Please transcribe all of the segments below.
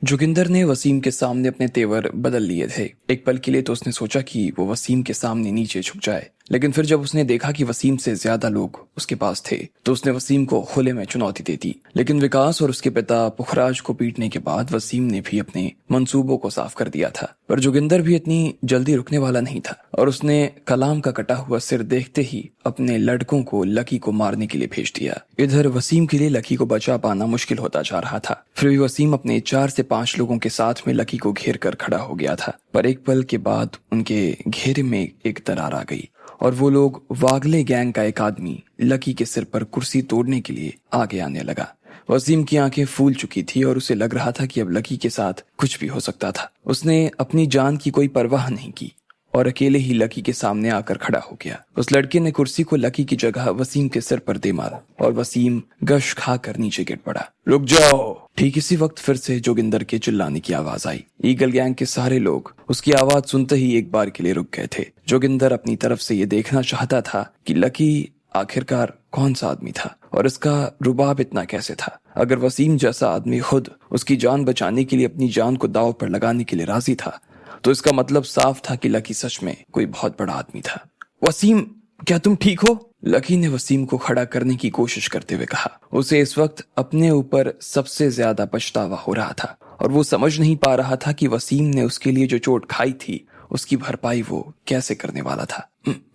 जोगिंदर ने वसीम के सामने अपने तेवर बदल लिए थे। एक पल के लिए तो उसने सोचा कि वो वसीम के सामने नीचे झुक जाए, लेकिन फिर जब उसने देखा कि वसीम से ज्यादा लोग उसके पास थे तो उसने वसीम को खुले में चुनौती दे दी। लेकिन विकास और उसके पिता पुखराज को पीटने के बाद वसीम ने भी अपने मंसूबों को साफ कर दिया था। पर जोगिंदर भी इतनी जल्दी रुकने वाला नहीं था और उसने कलाम का कटा हुआ सिर देखते ही अपने लड़कों को लकी को मारने के लिए भेज दिया। इधर वसीम के लिए लकी को बचा पाना मुश्किल होता जा रहा था। फिर भी वसीम अपने 4 से 5 लोगों के साथ में लकी को घेर कर खड़ा हो गया था। पर एक पल के बाद उनके घेरे में एक दरार आ गई और वो लोग वागले गैंग का एक आदमी लकी के सिर पर कुर्सी तोड़ने के लिए आगे आने लगा। वसीम की आंखें फूल चुकी थी और उसे लग रहा था कि अब लकी के साथ कुछ भी हो सकता था। उसने अपनी जान की कोई परवाह नहीं की और अकेले ही लकी के सामने आकर खड़ा हो गया। उस लड़के ने कुर्सी को लकी की जगह वसीम के सिर पर दे मारा और वसीम गश खाकर नीचे गिर पड़ा। रुक जाओ! ठीक इसी वक्त फिर से जोगिंदर के चिल्लाने की आवाज आई। ईगल गैंग के सारे लोग उसकी आवाज सुनते ही एक बार के लिए रुक गए थे। जोगिंदर अपनी तरफ से ये देखना चाहता था कि लकी आखिरकार कौन सा आदमी था और इसका रुबाब इतना कैसे था। अगर वसीम जैसा आदमी खुद उसकी जान बचाने के लिए अपनी जान को दांव पर लगाने के लिए राजी था तो इसका मतलब साफ था कि लकी सच में कोई बहुत बड़ा आदमी था। वसीम, क्या तुम ठीक हो? लकी ने वसीम को खड़ा करने की कोशिश करते हुए कहा। उसे इस वक्त अपने ऊपर सबसे ज्यादा पछतावा हो रहा था और वो समझ नहीं पा रहा था कि वसीम ने उसके लिए जो चोट खाई थी उसकी भरपाई वो कैसे करने वाला था।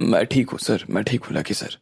मैं ठीक हूँ सर, मैं ठीक हूँ लकी सर,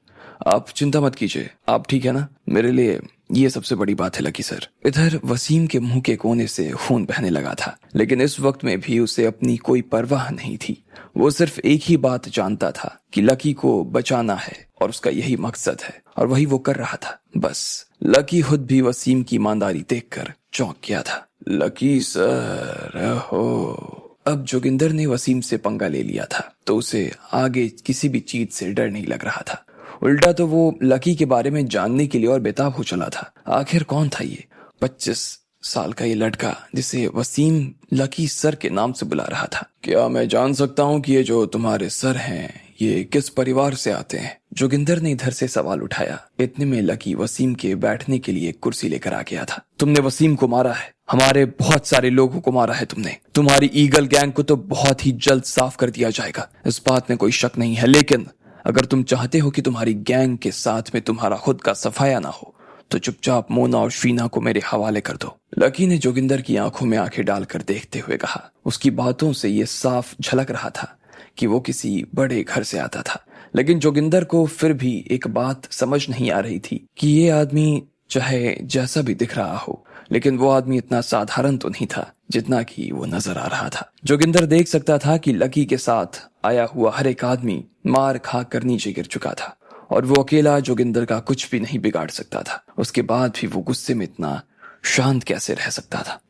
आप चिंता मत कीजिए। आप ठीक है ना? मेरे लिए ये सबसे बड़ी बात है लकी सर। इधर वसीम के मुंह के कोने से खून बहने लगा था, लेकिन इस वक्त में भी उसे अपनी कोई परवाह नहीं थी। वो सिर्फ एक ही बात जानता था कि लकी को बचाना है और उसका यही मकसद है और वही वो कर रहा था। बस लकी खुद भी वसीम की ईमानदारी देखकर चौंक गया था। लकी सर हो। अब जोगिंदर ने वसीम से पंगा ले लिया था तो उसे आगे किसी भी चीज से डर नहीं लग रहा था। उल्टा तो वो लकी के बारे में जानने के लिए और बेताब हो चला था। आखिर कौन था ये 25 साल का ये लड़का जिसे वसीम लकी सर के नाम से बुला रहा था? क्या मैं जान सकता हूँ कि ये जो तुम्हारे सर हैं ये किस परिवार से आते हैं? जोगिंदर ने इधर से सवाल उठाया। इतने में लकी वसीम के बैठने के लिए कुर्सी लेकर आ गया था। तुमने वसीम को मारा है, हमारे बहुत सारे लोगों को मारा है तुमने। तुम्हारी ईगल गैंग को तो बहुत ही जल्द साफ कर दिया जाएगा, इस बात में कोई शक नहीं है। लेकिन अगर तुम चाहते हो कि तुम्हारी गैंग के साथ में तुम्हारा खुद का सफाया ना हो तो चुपचाप मोना और शीना को मेरे हवाले कर दो। लकी ने जोगिंदर की आंखों में आंखें डालकर देखते हुए कहा। उसकी बातों से ये साफ झलक रहा था कि वो किसी बड़े घर से आता था। लेकिन जोगिंदर को फिर भी एक बात समझ नहीं आ रही थी कि ये आदमी चाहे जैसा भी दिख रहा हो लेकिन वो आदमी इतना साधारण तो नहीं था जितना कि वो नजर आ रहा था। जोगिंदर देख सकता था कि लकी के साथ आया हुआ हर एक आदमी मार खा कर नीचे गिर चुका था और वो अकेला जोगिंदर का कुछ भी नहीं बिगाड़ सकता था। उसके बाद भी वो गुस्से में इतना शांत कैसे रह सकता था?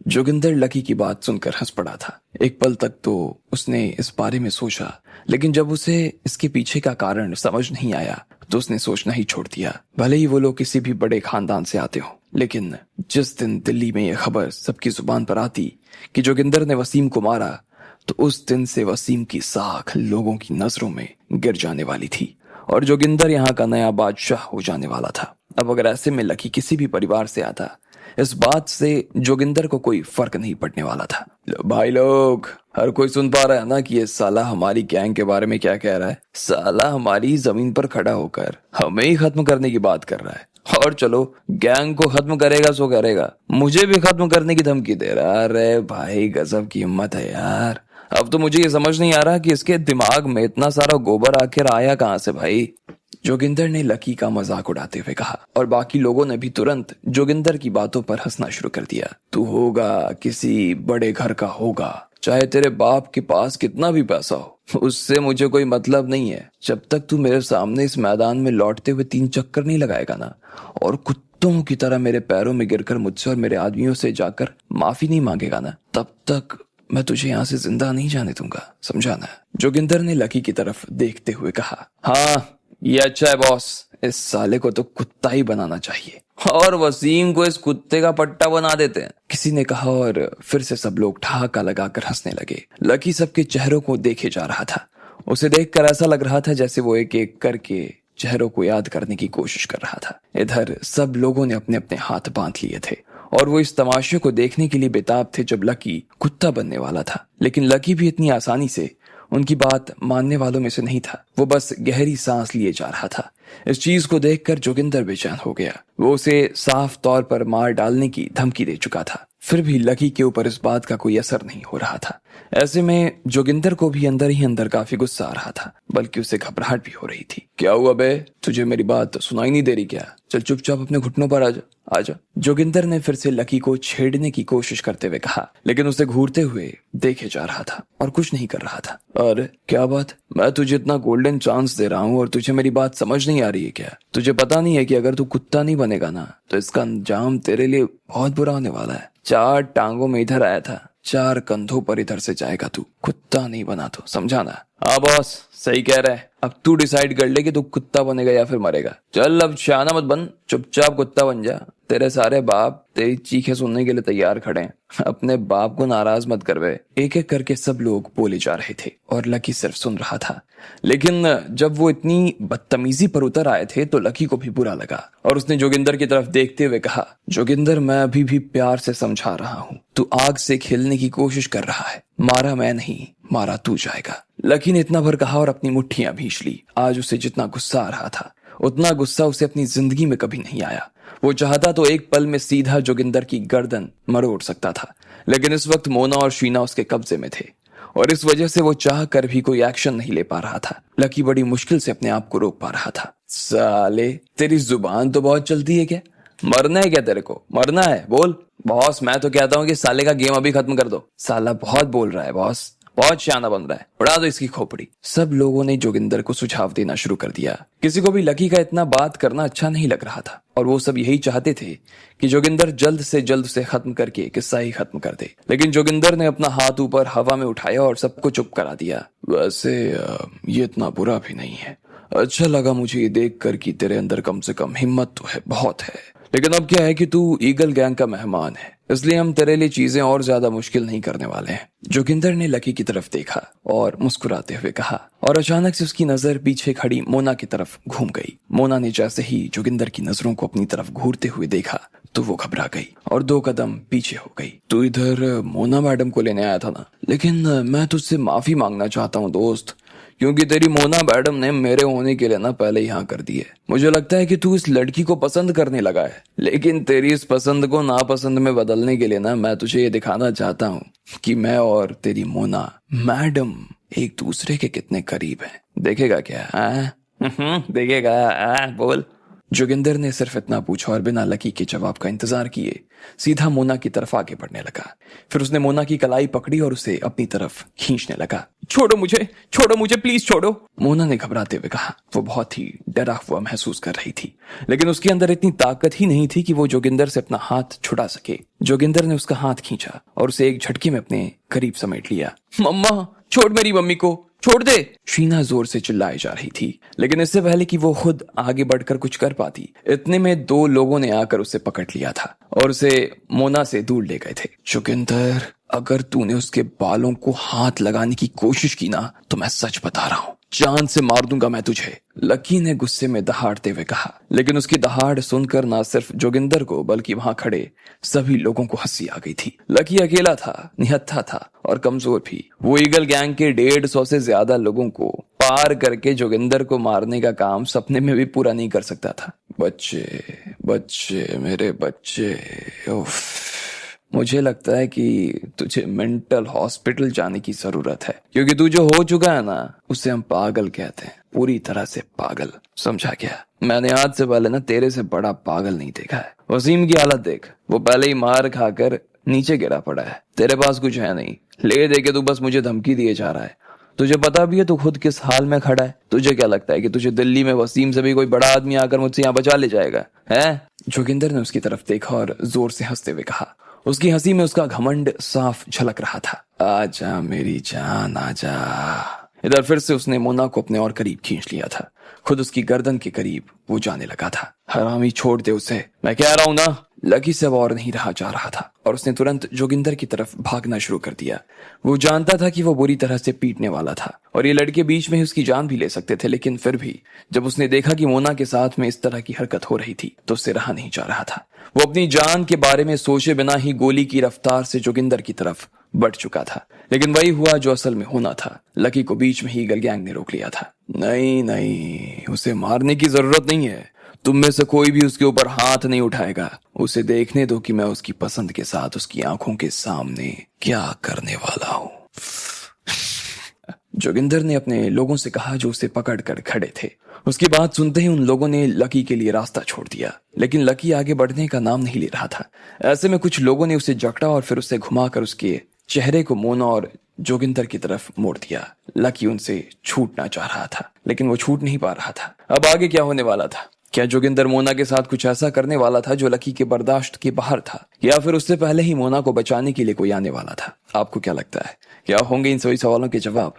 जोगिंदर लकी की बात सुनकर हंस पड़ा था। एक पल तक तो उसने इस बारे में सोचा, लेकिन जब उसे इसके पीछे का कारण समझ नहीं आया तो उसने सोचना ही छोड़ दिया। भले ही वो लोग किसी भी बड़े खानदान से आते हो, लेकिन जिस दिन दिल्ली में यह खबर सबकी जुबान पर आती कि जोगिंदर ने वसीम को मारा तो उस दिन से वसीम की साख लोगों की नजरों में गिर जाने वाली थी और जोगिंदर यहाँ का नया बादशाह हो जाने वाला था। अब अगर ऐसे में लकी किसी भी परिवार से आता, इस बात से जोगिंदर को कोई फर्क नहीं पड़ने वाला था। भाई लोग, हर कोई सुन पा रहा है ना कि ये साला हमारी गैंग के बारे में क्या कह रहा है? साला हमारी जमीन पर खड़ा होकर हमें ही खत्म करने की बात कर रहा है। और चलो, गैंग को खत्म करेगा सो करेगा, मुझे भी खत्म करने की धमकी दे रहा है। अरे भाई, गजब की हिम्मत है यार। अब तो मुझे ये समझ नहीं आ रहा कि इसके दिमाग में इतना सारा गोबर आखिर आया कहाँ से भाई? जोगिंदर ने लकी का मजाक उड़ाते हुए कहा और बाकी लोगों ने भी तुरंत जोगिंदर की बातों पर हंसना शुरू कर दिया। तू होगा किसी बड़े घर का होगा, चाहे तेरे बाप के पास कितना भी पैसा हो, उससे मुझे कोई मतलब नहीं है जब तक तू मेरे सामने इस मैदान में लौटते हुए 3 चक्कर नहीं लगाएगा ना और कुत्तों की तरह मेरे पैरों में गिरकर मुझसे और मेरे आदमियों से जाकर माफी नहीं मांगेगा ना, तब तक मैं तुझे यहाँ से जिंदा नहीं जाने दूंगा, समझा ना? जोगिंदर ने लकी की तरफ देखते हुए कहा। हाँ, ये अच्छा है बॉस, इस साले को तो कुत्ता ही बनाना चाहिए और वसीम को इस कुत्ते का पट्टा बना देते हैं, किसी ने कहा और फिर से सब लोग ठहाका लगाकर हंसने लगे। लकी सबके चेहरों को देखे जा रहा था। उसे देखकर ऐसा लग रहा था जैसे वो एक एक करके चेहरों को याद करने की कोशिश कर रहा था। इधर सब लोगों ने अपने अपने हाथ बांध लिए थे और वो इस तमाशे को देखने के लिए बेताब थे जब लकी कुत्ता बनने वाला था। लेकिन लकी भी इतनी आसानी से उनकी बात मानने वालों में से नहीं था। वो बस गहरी सांस लिए जा रहा था। इस चीज को देखकर जोगिंदर बेचैन हो गया। वो उसे साफ तौर पर मार डालने की धमकी दे चुका था, फिर भी लकी के ऊपर इस बात का कोई असर नहीं हो रहा था। ऐसे में जोगिंदर को भी ही अंदर काफी गुस्सा आ रहा था, बल्कि उसे घबराहट भी हो रही थी। क्या हुआ बे, तुझे मेरी बात सुनाई नहीं दे रही क्या? चल चुपचाप अपने घुटनों पर आजा, आजा। जोगिंदर ने फिर से लकी को छेड़ने की कोशिश करते हुए कहा, लेकिन उसे घूरते हुए देखे जा रहा था और कुछ नहीं कर रहा था। अरे क्या बात, मैं तुझे इतना गोल्डन चांस दे रहा हूँ और तुझे मेरी बात समझ नहीं आ रही है क्या? तुझे पता नहीं है कि अगर तू कुत्ता नहीं बनेगा ना तो इसका अंजाम तेरे लिए बहुत बुरा होने वाला है। 4 टांगों में इधर आया था, 4 कंधों पर इधर से जाएगा तू। कुत्ता नहीं बना तो समझा ना? हाँ बॉस, सही कह रहा है। अब तू डिसाइड कर ले कि तू कुत्ता बनेगा या फिर मरेगा। चल अब शाना मत बन, चुपचाप कुत्ता बन जा। तेरे सारे बाप तेरी चीखें सुनने के लिए तैयार खड़े हैं। अपने बाप को नाराज मत कर बे। एक एक करके सब लोग बोले जा रहे थे और लकी सिर्फ सुन रहा था। लेकिन जब वो इतनी बदतमीजी पर उतर आए थे तो लकी को भी बुरा लगा और उसने जोगिंदर की तरफ देखते हुए कहा, जोगिंदर मैं अभी भी प्यार से समझा रहा हूँ। तू आग से खेलने की कोशिश कर रहा है। मारा मैं नहीं, मारा तू जाएगा। लकी ने इतना भर कहा और अपनी मुट्ठियां भींच ली। आज उसे जितना गुस्सा आ रहा था उतना गुस्सा उसे अपनी जिंदगी में कभी नहीं आया। वो चाहता तो एक पल में सीधा जोगिंदर की गर्दन मरोड़ सकता था, लेकिन इस वक्त मोना और शीना उसके कब्जे में थे और इस वजह से वो चाह कर भी कोई एक्शन नहीं ले पा रहा था। लकी बड़ी मुश्किल से अपने आप को रोक पा रहा था। साले तेरी जुबान तो बहुत चलती है क्या? मरना है क्या तेरे को? मरना है बोल। बॉस मैं तो कहता हूँ कि साले का गेम अभी खत्म कर दो। साला बहुत बोल रहा है बॉस, बहुत शाना बन रहा है, उड़ा दो इसकी खोपड़ी। सब लोगों ने जोगिंदर को सुझाव देना शुरू कर दिया। किसी को भी लकी का इतना बात करना अच्छा नहीं लग रहा था और वो सब यही चाहते थे कि जोगिंदर जल्द से जल्द उसे खत्म करके किस्सा ही खत्म कर दे। लेकिन जोगिंदर ने अपना हाथ ऊपर हवा में उठाया और सबको चुप करा दिया। वैसे ये इतना बुरा भी नहीं है। अच्छा लगा मुझे ये देख कर कि तेरे अंदर कम से कम हिम्मत तो है, बहुत है। लेकिन अब क्या है कि तू ईगल गैंग का मेहमान है, इसलिए हम तेरे लिए चीजें और ज्यादा मुश्किल नहीं करने वाले हैं। जोगिंदर ने लकी की तरफ देखा और मुस्कुराते हुए कहा और अचानक से उसकी नजर पीछे खड़ी मोना की तरफ घूम गई। मोना ने जैसे ही जोगिंदर की नजरों को अपनी तरफ घूरते हुए देखा तो वो घबरा गई और 2 कदम पीछे हो गई। तू इधर मोना मैडम को लेने आया था ना? लेकिन मैं तुझसे माफी मांगना चाहता हूँ दोस्त, क्योंकि तेरी मोना मैडम ने मेरे होने के लिए ना पहले ही हाँ कर दी है। मुझे लगता है कि तू इस लड़की को पसंद करने लगा है, लेकिन तेरी इस पसंद को नापसंद में बदलने के लिए ना मैं तुझे ये दिखाना चाहता हूँ कि मैं और तेरी मोना मैडम एक दूसरे के कितने करीब हैं। देखेगा क्या? देखेगा? बोल। जोगिंदर ने सिर्फ इतना पूछा और बिना लकी के जवाब का इंतजार किए सीधा मोना की तरफ आगे बढ़ने लगा। फिर उसने मोना की कलाई पकड़ी और उसे अपनी तरफ खींचने लगा। छोड़ो मुझे प्लीज छोड़ो, मोना ने घबराते हुए कहा। वो बहुत ही डरा हुआ महसूस कर रही थी, लेकिन उसके अंदर इतनी ताकत ही नहीं थी कि वो जोगिंदर से अपना हाथ छुड़ा सके। जोगिंदर ने उसका हाथ खींचा और उसे एक झटके में अपने करीब समेट लिया। मम्मा छोड़, मेरी मम्मी को छोड़ दे, शीना जोर से चिल्लाए जा रही थी। लेकिन इससे पहले कि वो खुद आगे बढ़कर कुछ कर पाती, इतने में 2 लोगों ने आकर उसे पकड़ लिया था और उसे मोना से दूर ले गए थे। जोगिंदर, अगर तूने उसके बालों को हाथ लगाने की कोशिश की ना तो मैं सच बता रहा हूँ, जान से मार दूंगा मैं तुझे, लकी ने गुस्से में दहाड़ते हुए कहा। लेकिन उसकी दहाड़ सुनकर ना सिर्फ जोगिंदर को बल्कि वहां खड़े सभी लोगों को हंसी आ गई थी। लकी अकेला था, निहत्था था और कमजोर भी। वो ईगल गैंग के 150 से ज्यादा लोगों को पार करके जोगिंदर को मारने का काम सपने में भी पूरा नहीं कर सकता था। बच्चे मेरे बच्चे, उफ, मुझे लगता है कि तुझे मेंटल हॉस्पिटल जाने की जरूरत है, क्योंकि तू जो हो चुका है ना उसे हम पागल कहते हैं, पूरी तरह से पागल, समझा क्या? मैंने आज से पहले ना तेरे से बड़ा पागल नहीं देखा है। वसीम की हालत देख, वो पहले ही मार खाकर नीचे गिरा पड़ा है। तेरे पास कुछ है नहीं, ले दे के तू बस मुझे धमकी दिए जा रहा है। तुझे पता भी है तू खुद किस हाल में खड़ा है? तुझे क्या लगता है कि तुझे दिल्ली में वसीम से भी कोई बड़ा आदमी आकर मुझसे यहाँ बचा ले जाएगा है? जोगिंदर ने उसकी तरफ देखा और जोर से हंसते हुए कहा। उसकी हंसी में उसका घमंड साफ झलक रहा था। आजा मेरी जान आजा, इधर फिर से उसने मोना को अपने और करीब खींच लिया था। खुद उसकी गर्दन के करीब वो जाने लगा था। हरामी छोड़ दे उसे, मैं कह रहा हूं ना। लकी से अब और नहीं रहा जा रहा था और उसने तुरंत जोगिंदर की तरफ भागना शुरू कर दिया। वो जानता था कि वो बुरी तरह से पीटने वाला था और ये लड़के बीच में ही उसकी जान भी ले सकते थे, लेकिन फिर भी जब उसने देखा कि मोना के साथ में इस तरह की हरकत हो रही थी तो उससे रहा नहीं जा रहा था। वो अपनी जान के बारे में सोचे बिना ही गोली की रफ्तार से जोगिंदर की तरफ बढ़ चुका था। लेकिन वही हुआ जो असल में होना था। लकी को बीच में ही ईगल गैंग ने रोक लिया था। नहीं नहीं, उसे मारने की जरूरत नहीं है। तुम में से कोई भी उसके ऊपर हाथ नहीं उठाएगा। उसे देखने दो कि मैं उसकी पसंद के साथ उसकी आंखों के सामने क्या करने वाला हूं। जोगिंदर ने अपने लोगों से कहा जो उसे पकड़ कर खड़े थे। उसकी बात सुनते ही उन लोगों ने लकी के लिए रास्ता छोड़ दिया, लेकिन लकी आगे बढ़ने का नाम नहीं ले रहा था। ऐसे में कुछ लोगों ने उसे जकड़ा और फिर उसे घुमाकर उसके चेहरे को मोना और जोगिंदर की तरफ मोड़ दिया। लकी उनसे छूटना चाह रहा था, लेकिन वो छूट नहीं पा रहा था। अब आगे क्या होने वाला था? क्या जोगिंदर मोना के साथ कुछ ऐसा करने वाला था जो लकी के बर्दाश्त के बाहर था, या फिर उससे पहले ही मोना को बचाने के लिए कोई आने वाला था? आपको क्या लगता है, क्या होंगे इन सभी सवालों के जवाब?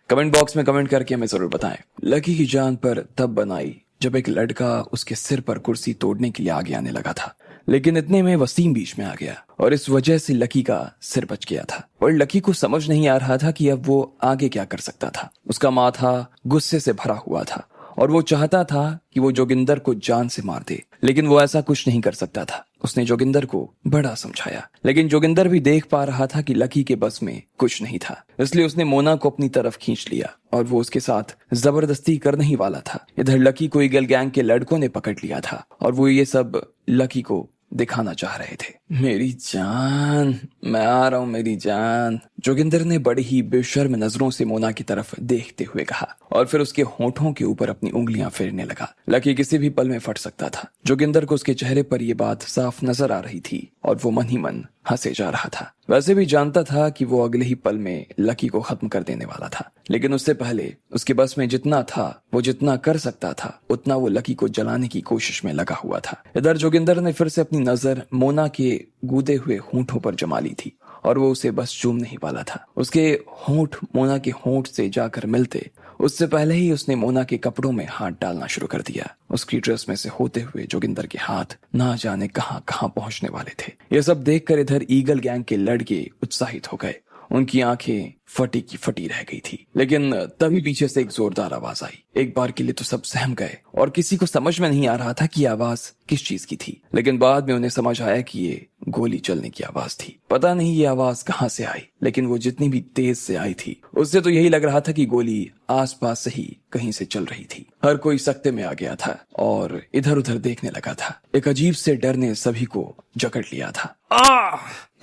कमेंट बॉक्स में कमेंट करके हमें जरूर बताएं। लकी की जान पर तब बनाई जब एक लड़का उसके सिर पर कुर्सी तोड़ने के लिए आगे आने लगा था, लेकिन इतने में वसीम बीच में आ गया और इस वजह से लकी का सिर बच गया था। और लकी को समझ नहीं आ रहा था कि अब वो आगे क्या कर सकता था। उसका माथा गुस्से से भरा हुआ था और वो चाहता था कि वो जोगिंदर को जान से मार दे, लेकिन वो ऐसा कुछ नहीं कर सकता था। उसने जोगिंदर को बड़ा समझाया, लेकिन जोगिंदर भी देख पा रहा था कि लकी के बस में कुछ नहीं था। इसलिए उसने मोना को अपनी तरफ खींच लिया और वो उसके साथ जबरदस्ती करने ही वाला था। इधर लकी को ईगल गैंग के लड़कों ने पकड़ लिया था और वो ये सब लकी को दिखाना चाह रहे थे। मेरी जान, मैं आ रहा हूं मेरी जान, जोगिंदर ने बड़ी ही बेशर्म नजरों से मोना की तरफ देखते हुए कहा और फिर उसके होठों के ऊपर अपनी उंगलियां फेरने लगा। लकी किसी भी पल में फट सकता था। जोगिंदर को उसके चेहरे पर यह बात साफ नजर आ रही थी और वो मन ही मन हंसे जा रहा था। वैसे भी जानता था कि वो अगले ही पल में लकी को खत्म कर देने वाला था, लेकिन उससे पहले उसके बस में जितना था, वो जितना कर सकता था, उतना वो लकी को जलाने की कोशिश में लगा हुआ था। इधर जोगिंदर ने फिर से अपनी नजर मोना के गूदे हुए होंठों पर जमा ली थी और वो उसे बस चूमने ही वाला था। उसके होंठ मोना के होंठ से जाकर मिलते उससे पहले ही उसने मोना के कपड़ों में हाथ डालना शुरू कर दिया। उसकी ड्रेस में से होते हुए जोगिंदर के हाथ ना जाने कहां कहां पहुंचने वाले थे। यह सब देखकर इधर ईगल गैंग के लड़के उत्साहित हो गए। उनकी आंखें फटी की फटी रह गई थी, लेकिन तभी पीछे से एक जोरदार आवाज आई। एक बार के लिए तो सब सहम गए और किसी को समझ में नहीं आ रहा था कि आवाज किस चीज की थी, लेकिन बाद में उन्हें समझ आया कि ये गोली चलने की आवाज थी। पता नहीं ये आवाज कहां से आई, लेकिन वो जितनी भी तेज से आई थी उससे तो यही लग रहा था कि गोली आसपास से ही कहीं से चल रही थी। हर कोई सकते में आ गया था और इधर उधर देखने लगा था। एक अजीब से डर ने सभी को जकड़ लिया था।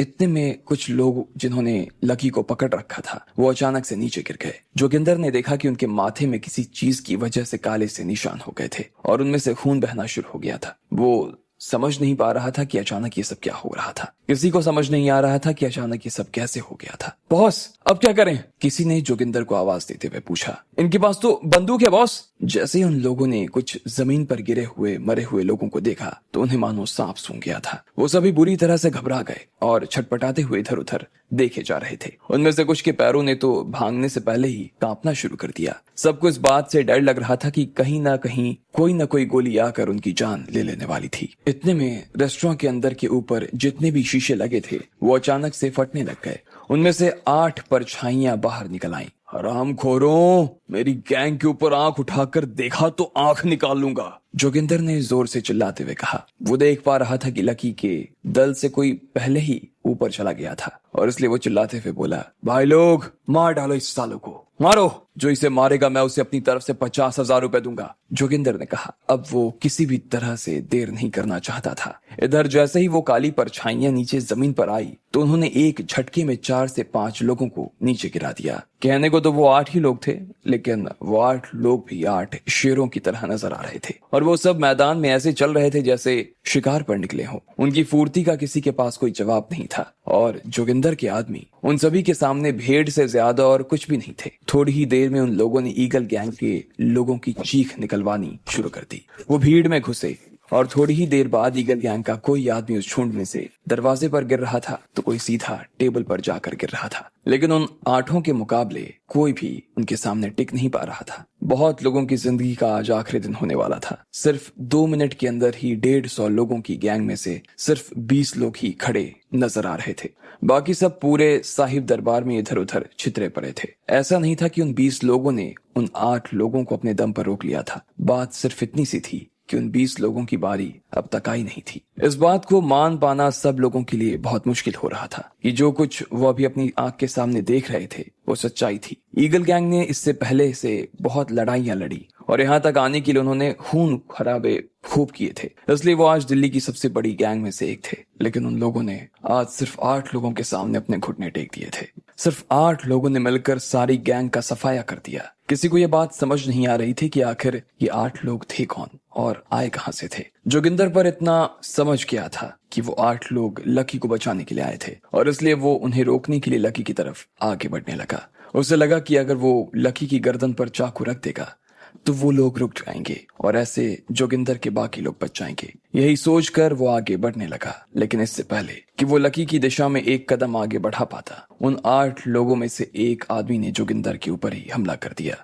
इतने में कुछ लोग जिन्होंने लकी को पकड़ रखा था वो अचानक से नीचे गिर गए। जोगिंदर ने देखा कि उनके माथे में किसी चीज की वजह से काले से निशान हो गए थे और उनमें से खून बहना शुरू हो गया था। वो समझ नहीं पा रहा था कि अचानक ये सब क्या हो रहा था। किसी को समझ नहीं आ रहा था कि अचानक ये सब कैसे हो गया था। बॉस, अब क्या करें? किसी ने जोगिंदर को आवाज देते हुए पूछा। इनके पास तो बंदूक है बॉस। जैसे ही उन लोगों ने कुछ जमीन पर गिरे हुए मरे हुए लोगों को देखा तो उन्हें मानो सांप सूंघ गया था। वो सभी बुरी तरह से घबरा गए और छटपटाते हुए इधर उधर देखे जा रहे थे। उनमें से कुछ के पैरों ने तो भागने से पहले ही कांपना शुरू कर दिया। सबको इस बात से डर लग रहा था कि कहीं ना कहीं कोई ना कोई गोली आकर उनकी जान ले लेने वाली थी। इतने में रेस्टोरेंट के अंदर के ऊपर जितने भी शीशे लगे थे वो अचानक से फटने लग गए। उनमें से 8 परछाइयां बाहर निकल आईं। हरामखोरों, मेरी गैंग के ऊपर आंख उठाकर देखा तो आंख निकाल लूंगा, जोगिंदर ने जोर से चिल्लाते हुए कहा। वो देख पा रहा था कि लकी के दल से कोई पहले ही ऊपर चला गया था और इसलिए वो चिल्लाते हुए बोला, भाई लोग, मार डालो इस सालों को, मारो। जो इसे मारेगा मैं उसे अपनी तरफ से 50,000 रुपए दूंगा, जोगिंदर ने कहा। अब वो किसी भी तरह से देर नहीं करना चाहता था। इधर जैसे ही वो काली परछाइयां नीचे जमीन पर आई तो उन्होंने एक झटके में 4 से 5 लोगों को नीचे गिरा दिया। कहने को तो वो 8 ही लोग थे, लेकिन वो 8 लोग भी 8 शेरों की तरह नजर आ रहे थे और वो सब मैदान में ऐसे चल रहे थे जैसे शिकार पर निकले हों। उनकी फुर्ती का किसी के पास कोई जवाब नहीं था और जोगिंदर के आदमी उन सभी के सामने भेड़ से ज्यादा और कुछ भी नहीं थे। थोड़ी ही देर में उन लोगों ने ईगल गैंग के लोगों की चीख निकलवानी शुरू कर दी। वो भीड़ में घुसे और थोड़ी ही देर बाद ईगल गैंग का कोई आदमी उस झुंड में से दरवाजे पर गिर रहा था तो कोई सीधा टेबल पर जाकर गिर रहा था। लेकिन उन 8 के मुकाबले कोई भी उनके सामने टिक नहीं पा रहा था। बहुत लोगों की जिंदगी का आज आखिरी दिन होने वाला था। सिर्फ 2 मिनट के अंदर ही 150 लोगों की गैंग में से सिर्फ 20 लोग ही खड़े नजर आ रहे थे। बाकी सब पूरे साहिब दरबार में इधर उधर छितरे पड़े थे। ऐसा नहीं था कि उन 20 लोगों ने उन 8 लोगों को अपने दम पर रोक लिया था। बात सिर्फ इतनी सी थी कि उन 20 लोगों की बारी अब तक आई नहीं थी। इस बात को मान पाना सब लोगों के लिए बहुत मुश्किल हो रहा था कि जो कुछ वो अभी अपनी आंख के सामने देख रहे थे वो सच्चाई थी। ईगल गैंग ने इससे पहले से बहुत लड़ाइयां लड़ी और यहाँ तक आने के लिए उन्होंने खून खराबे खूब किए थे, इसलिए वो आज दिल्ली की सबसे बड़ी गैंग में से एक थे। लेकिन उन लोगों ने आज सिर्फ 8 लोगों के सामने अपने घुटने टेक दिए थे। सिर्फ 8 लोगों ने मिलकर सारी गैंग का सफाया कर दिया। किसी को ये बात समझ नहीं आ रही थी कि आखिर ये 8 लोग थे कौन और आए कहां से थे। जोगिंदर पर इतना समझ गया था कि वो 8 लोग लकी को बचाने के लिए आए थे और इसलिए वो उन्हें रोकने के लिए लकी की तरफ आगे बढ़ने लगा। उसे लगा कि अगर वो लकी की गर्दन पर चाकू रख देगा तो वो लोग रुक जाएंगे और ऐसे जोगिंदर के बाकी लोग बच जाएंगे। यही सोचकर वो आगे बढ़ने लगा। लेकिन इससे पहले कि वो लकी की दिशा में एक कदम आगे बढ़ा पाता, उन 8 लोगों में से एक आदमी ने जोगिंदर के ऊपर ही हमला कर दिया।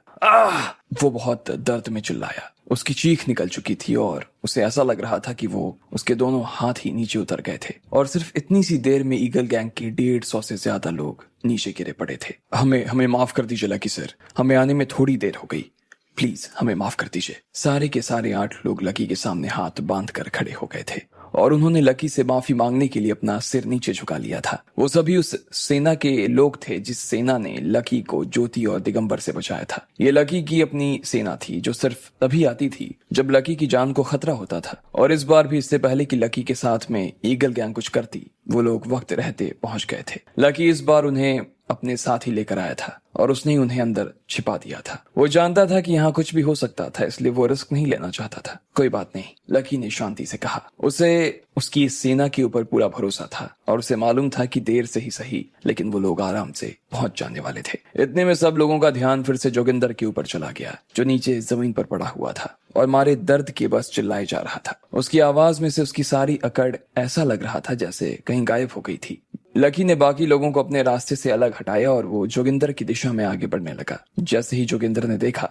वो बहुत दर्द में चिल्लाया। उसकी चीख निकल चुकी थी और उसे ऐसा लग रहा था कि वो उसके दोनों हाथ ही नीचे उतर गए थे और सिर्फ इतनी सी देर में ईगल गैंग के 150 से ज्यादा लोग नीचे गिरे पड़े थे। हमें माफ कर दीजिए लकी सर, हमें आने में थोड़ी देर हो गई, प्लीज हमें माफ कर दीजिए। सारे के सारे 8 लोग लकी के सामने हाथ बांध कर खड़े हो गए थे और उन्होंने लकी से माफी मांगने के लिए अपना सिर नीचे झुका लिया था। वो सभी उस सेना के लोग थे जिस सेना ने लकी को ज्योति और दिगंबर से बचाया था। ये लकी की अपनी सेना थी जो सिर्फ तभी आती थी जब लकी की जान को खतरा होता था। और इस बार भी इससे पहले कि लकी के साथ में ईगल गैंग कुछ करती, वो लोग वक्त रहते पहुंच गए थे। लकी इस बार उन्हें अपने साथ ही लेकर आया था और उसने उन्हें अंदर छिपा दिया था। वो जानता था कि यहाँ कुछ भी हो सकता था, इसलिए वो रिस्क नहीं लेना चाहता था। कोई बात नहीं, लकी ने शांति से कहा। उसे उसकी सेना के ऊपर पूरा भरोसा था और उसे मालूम था कि देर से ही सही लेकिन वो लोग आराम से पहुंच जाने वाले थे। इतने में सब लोगों का ध्यान फिर से जोगिंदर के ऊपर चला गया जो नीचे जमीन पर पड़ा हुआ था और मारे दर्द के बस चिल्लाए जा रहा था। उसकी आवाज में से उसकी सारी अकड़ ऐसा लग रहा था जैसे कहीं गायब हो गई थी। लकी ने बाकी लोगों को अपने रास्ते से अलग हटाया और वो जोगिंदर की दिशा में आगे बढ़ने लगा। जैसे ही जोगिंदर ने देखा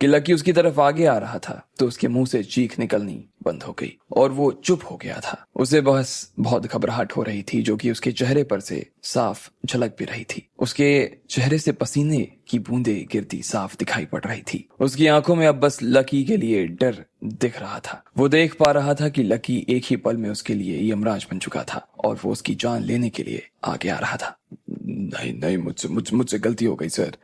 कि लकी उसकी तरफ आगे आ रहा था तो उसके मुंह से चीख निकलनी बंद हो गई और वो चुप हो गया था। उसे बस बहुत घबराहट हो रही थी जो कि उसके चेहरे पर से साफ झलक भी रही थी। उसके चेहरे से पसीने की बूंदें गिरती साफ दिखाई पड़ रही थी। उसकी आंखों में अब बस लकी के लिए डर दिख रहा था। वो देख पा रहा था कि लकी एक ही पल में उसके लिए यमराज बन चुका था और वो उसकी जान लेने के लिए आगे आ रहा था। नहीं, मुझसे गलती हो गई सर।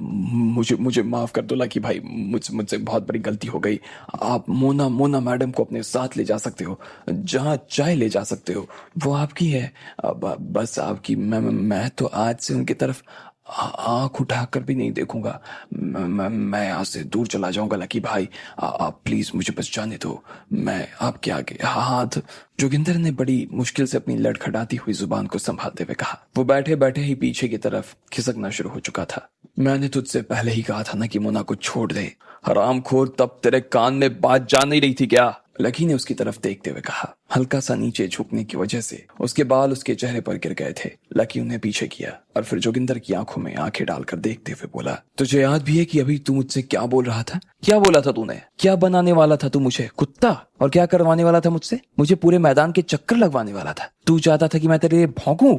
मुझे माफ कर दो लकी भाई, मुझसे बहुत बड़ी गलती हो गई। आप मोना मैडम को अपने साथ ले जा सकते हो, जहाँ चाहे ले जा सकते हो, वो आपकी है। बस आपकी। मैं तो आज से उनकी तरफ आंख उठाकर भी नहीं देखूंगा। मैं यहाँ से दूर चला जाऊंगा लकी भाई। आप प्लीज मुझे बस जाने दो, मैं आपके आगे हाथ। जोगिंदर ने बड़ी मुश्किल से अपनी लड़खड़ाती हुई जुबान को संभालते हुए कहा। वो बैठे बैठे ही पीछे की तरफ खिसकना शुरू हो चुका था। मैंने तुझसे पहले ही कहा था ना कि मोना को छोड़ दे, हरामखोर, तब तेरे कान में बात जा नहीं रही थी क्या? लकी ने उसकी तरफ देखते हुए कहा। हल्का सा नीचे झुकने की वजह से उसके बाल उसके चेहरे पर गिर गए थे। लकी उन्हें पीछे किया और फिर जोगिंदर की आंखों में आंखें डालकर देखते हुए बोला, तुझे याद भी है कि अभी तू मुझसे क्या बोल रहा था? क्या बोला था तूने? क्या बनाने वाला था तू मुझे? कुत्ता? और क्या करवाने वाला था मुझसे? मुझे पूरे मैदान के चक्कर लगवाने वाला था। तू चाहता था कि मैं तेरे लिए भौंकूं?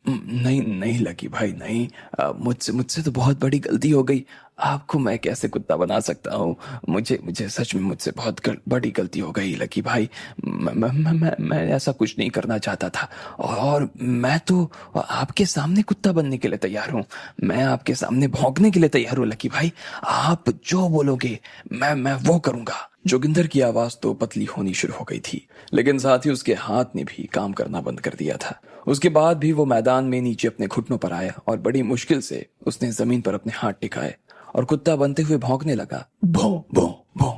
नहीं लकी भाई, नहीं। मुझसे तो बहुत बड़ी गलती हो गई। आपको मैं कैसे कुत्ता बना सकता हूँ? मुझे सच में मुझसे बहुत बड़ी गलती हो गई लकी भाई। मैं ऐसा कुछ नहीं करना चाहता था और मैं तो आपके सामने कुत्ता बनने के लिए तैयार हूँ। मैं आपके सामने भौंकने के लिए तैयार हूँ लकी भाई। आप जो बोलोगे मैं वो करूंगा। जोगिंदर की आवाज तो पतली होनी शुरू हो गई थी लेकिन साथ ही उसके हाथ ने भी काम करना बंद कर दिया था। उसके बाद भी वो मैदान में नीचे अपने घुटनों पर आया और बड़ी मुश्किल से उसने जमीन पर अपने हाथ टिकाए और कुत्ता बनते हुए भौंकने लगा। भौ भौ भौ,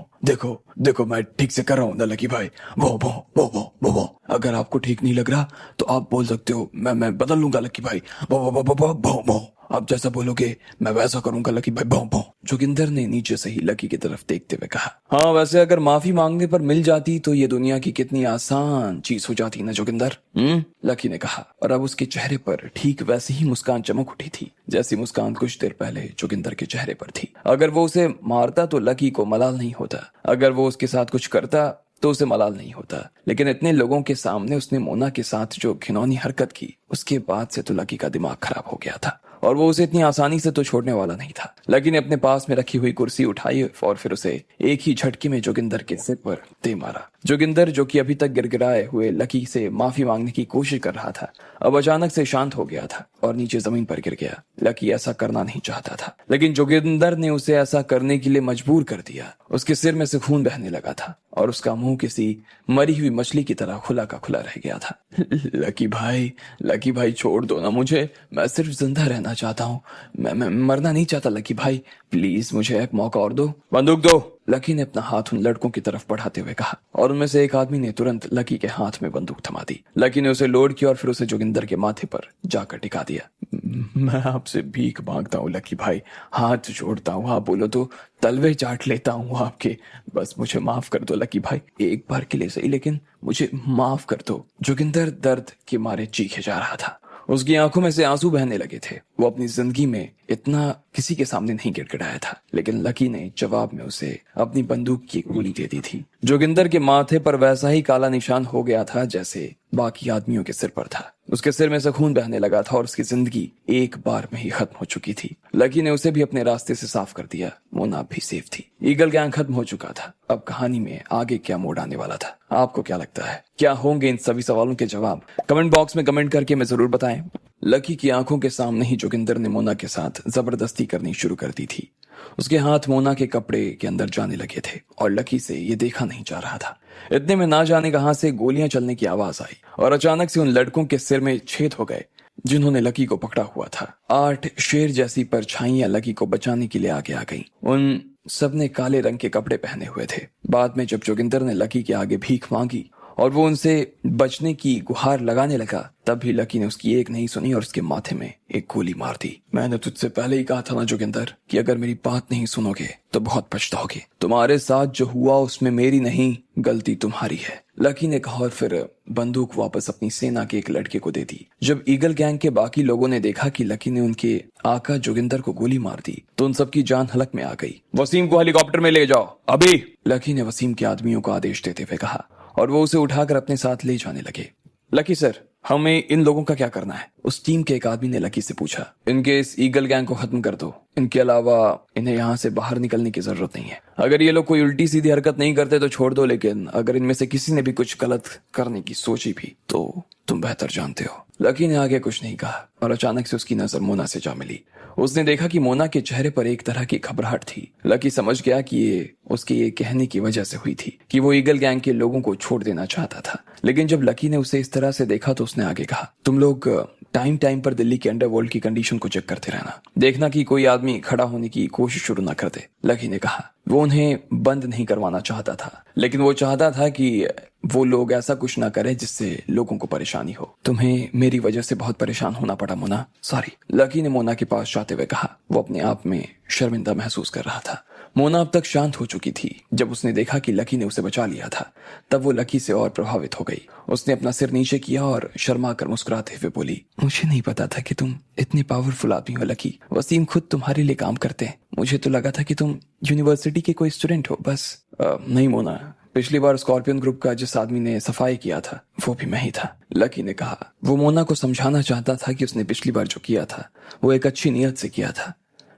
देखो मैं ठीक से कर रहा हूँ ना लकी भाई। भौ भौ भौ भौ भौ भौ। अगर आपको ठीक नहीं लग रहा तो आप बोल सकते हो, मैं बदल लूंगा लकी भाई। भौ भौ भौ भौ भौ भौ। आप जैसा बोलोगे मैं वैसा करूंगा लकी भाई, भौं भौं। जोगिंदर ने नीचे से ही लकी की तरफ देखते हुए कहा, हाँ वैसे अगर माफी मांगने पर मिल जाती तो ये दुनिया की कितनी आसान चीज हो जाती ना जोगिंदर। लकी ने कहा, और अब उसके चेहरे पर ठीक वैसी ही मुस्कान चमक उठी थी जैसी मुस्कान कुछ देर पहले जोगिंदर के चेहरे पर थी। अगर वो उसे मारता तो लकी को मलाल नहीं होता, अगर वो उसके साथ कुछ करता तो उसे मलाल नहीं होता, लेकिन इतने लोगों के सामने उसने मोना के साथ जो घिनौनी हरकत की उसके बाद से तो लकी का दिमाग खराब हो गया था और वो उसे इतनी आसानी से तो छोड़ने वाला नहीं था। लकी ने अपने पास में रखी हुई कुर्सी उठाई और फिर उसे एक ही झटके में जोगिंदर के सिर पर दे मारा। जोगिंदर जो कि अभी तक गिड़गिड़ाए हुए लकी से माफी मांगने की कोशिश कर रहा था, अब अचानक से शांत हो गया था और नीचे जमीन पर गिर गया। लकी ऐसा करना नहीं चाहता था, लेकिन जोगिंदर ने उसे ऐसा करने के लिए मजबूर कर दिया। उसके सिर में से खून बहने लगा था और उसका मुंह किसी मरी हुई मछली की तरह खुला का खुला रह गया था। लकी भाई छोड़ दो ना मुझे, मैं सिर्फ जिंदा रहना चाहता हूँ, मैं मरना नहीं चाहता लकी भाई, प्लीज मुझे एक मौका और दो। बंदूक दो, लकी ने अपना हाथ उन लड़कों की तरफ बढ़ाते हुए कहा और उनमें से एक आदमी ने तुरंत लकी के हाथ में बंदूक थमा दी। लकी ने उसे लोड किया और फिर उसे जोगिंदर के माथे पर जाकर टिका दिया। मैं आपसे भीख मांगता हूँ लकी भाई, हाथ जोड़ता हूँ, आप बोलो तो तलवे चाट लेता हूँ आपके, बस मुझे माफ कर दो लकी भाई, एक बार के लिए सही लेकिन मुझे माफ कर दो। जोगिंदर दर्द के मारे चीखे जा रहा था, उसकी आंखों में से आंसू बहने लगे थे। वो अपनी जिंदगी में इतना किसी के सामने नहीं गिड़गिड़ाया था, लेकिन लकी ने जवाब में उसे अपनी बंदूक की गोली दे दी थी। जोगिंदर के माथे पर वैसा ही काला निशान हो गया था जैसे बाकी आदमियों के सिर पर था। उसके सिर में से खून बहने लगा था और उसकी जिंदगी एक बार में ही खत्म हो चुकी थी। लकी ने उसे भी अपने रास्ते से साफ कर दिया। मोना भी सेफ थी, ईगल गैंग खत्म हो चुका था। अब कहानी में आगे क्या मोड़ आने वाला था, आपको क्या लगता है? क्या होंगे इन सभी सवालों के जवाब? कमेंट बॉक्स में कमेंट करके मैं जरूर बताएं। लकी की आंखों के सामने ही जोगिंदर ने मोना के साथ जबरदस्ती करनी शुरू कर दी थी। उसके हाथ मोना के कपड़े के अंदर जाने लगे थे और लकी से ये देखा नहीं जा रहा था। इतने में ना जाने कहां से गोलियां चलने की आवाज आई और अचानक से उन लड़कों के सिर में छेद हो गए जिन्होंने लकी को पकड़ा हुआ था। 8 शेर जैसी परछाइयां लकी को बचाने के लिए आगे आ गईं। उन सबने काले रंग के कपड़े पहने हुए थे। बाद में जब जोगिंदर ने लकी के आगे भीख मांगी और वो उनसे बचने की गुहार लगाने लगा, तब भी लकी ने उसकी एक नहीं सुनी और उसके माथे में एक गोली मार दी। मैंने तुझसे पहले ही कहा था ना जोगिंदर कि अगर मेरी बात नहीं सुनोगे तो बहुत पछताओगे। तुम्हारे साथ जो हुआ उसमें मेरी नहीं, गलती तुम्हारी है, लकी ने कहा और फिर बंदूक वापस अपनी सेना के एक लड़के को दे दी। जब ईगल गैंग के बाकी लोगों ने देखा कि लकी ने उनके आका जोगिंदर को गोली मार दी तो उन सबकी जान हलक में आ गई। वसीम को हेलीकॉप्टर में ले जाओ अभी, लकी ने वसीम के आदमियों को आदेश देते हुए कहा और वो उसे उठाकर अपने साथ ले जाने लगे। लकी सर, हमें इन लोगों का क्या करना है? उस टीम के एक आदमी ने लकी से पूछा। इनके इस ईगल गैंग को खत्म कर दो, इनके अलावा इन्हें यहाँ से बाहर निकलने की जरूरत नहीं है। अगर ये लोग कोई उल्टी सीधी हरकत नहीं करते तो छोड़ दो, लेकिन अगर इनमें से किसी ने भी कुछ गलत करने की सोची भी तो तुम बेहतर जानते हो। लकी ने आगे कुछ नहीं कहा और अचानक से उसकी नजर मोना से जा मिली। उसने देखा कि मोना के चेहरे पर एक तरह की घबराहट थी। लकी समझ गया कि ये उसके ये कहने की वजह से हुई थी कि वो ईगल गैंग के लोगों को छोड़ देना चाहता था। लेकिन जब लकी ने उसे इस तरह से देखा तो उसने आगे कहा, तुम लोग टाइम टाइम पर दिल्ली के अंडरवर्ल्ड की कंडीशन को चेक करते रहना, देखना कि कोई आदमी खड़ा होने की कोशिश शुरू न कर दे। लकी ने कहा। वो उन्हें बंद नहीं करवाना चाहता था, लेकिन वो चाहता था कि वो लोग ऐसा कुछ ना करें जिससे लोगों को परेशानी हो। तुम्हें मेरी वजह से बहुत परेशान होना पड़ा मोना, सॉरी, लकी ने मोना के पास जाते हुए कहा। वो अपने आप में शर्मिंदा महसूस कर रहा था। मोना अब तक शांत हो चुकी थी। जब उसने देखा कि लकी ने उसे बचा लिया था तब वो लकी से और प्रभावित हो गई। उसने अपना सिर नीचे किया और शर्मा कर मुस्कुराते हुए बोली, मुझे नहीं पता था कि तुम इतने पावरफुल आदमी हो लकी। वसीम खुद तुम्हारे लिए काम करते हैं, मुझे तो लगा था कि तुम यूनिवर्सिटी के कोई स्टूडेंट हो बस। नहीं मोना, पिछली बार स्कॉर्पियन ग्रुप का जिस आदमी ने सफाई किया था वो भी मैं ही था, लकी ने कहा। वो मोना को समझाना चाहता था कि उसने पिछली बार जो किया था वो एक अच्छी नीयत से किया था,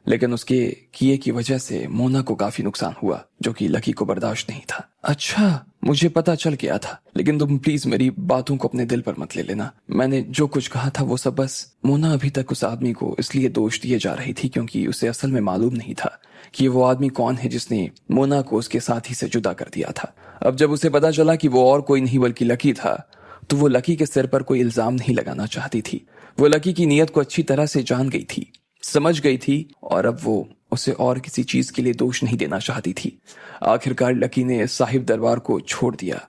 लेकिन उसके किए की वजह से मोना को काफी नुकसान हुआ जो कि लकी को बर्दाश्त नहीं था। अच्छा, मुझे पता चल गया था, लेकिन तुम प्लीज मेरी बातों को अपने दिल पर मत ले लेना। मैंने जो कुछ कहा था वो सब बस। मोना अभी तक उस आदमी को इसलिए दोष दिए जा रही थी क्योंकि उसे असल में मालूम नहीं था कि वो आदमी कौन है जिसने मोना को उसके साथी से जुदा कर दिया था। अब जब उसे पता चला कि वो और कोई नहीं बल्कि लकी था तो वो लकी के सिर पर कोई इल्जाम नहीं लगाना चाहती थी। वो लकी की नीयत को अच्छी तरह से जान गई थी, समझ गई थी और अब वो उसे और किसी चीज के लिए दोष नहीं देना चाहती थी। आखिरकार लकी ने साहिब दरबार को छोड़ दिया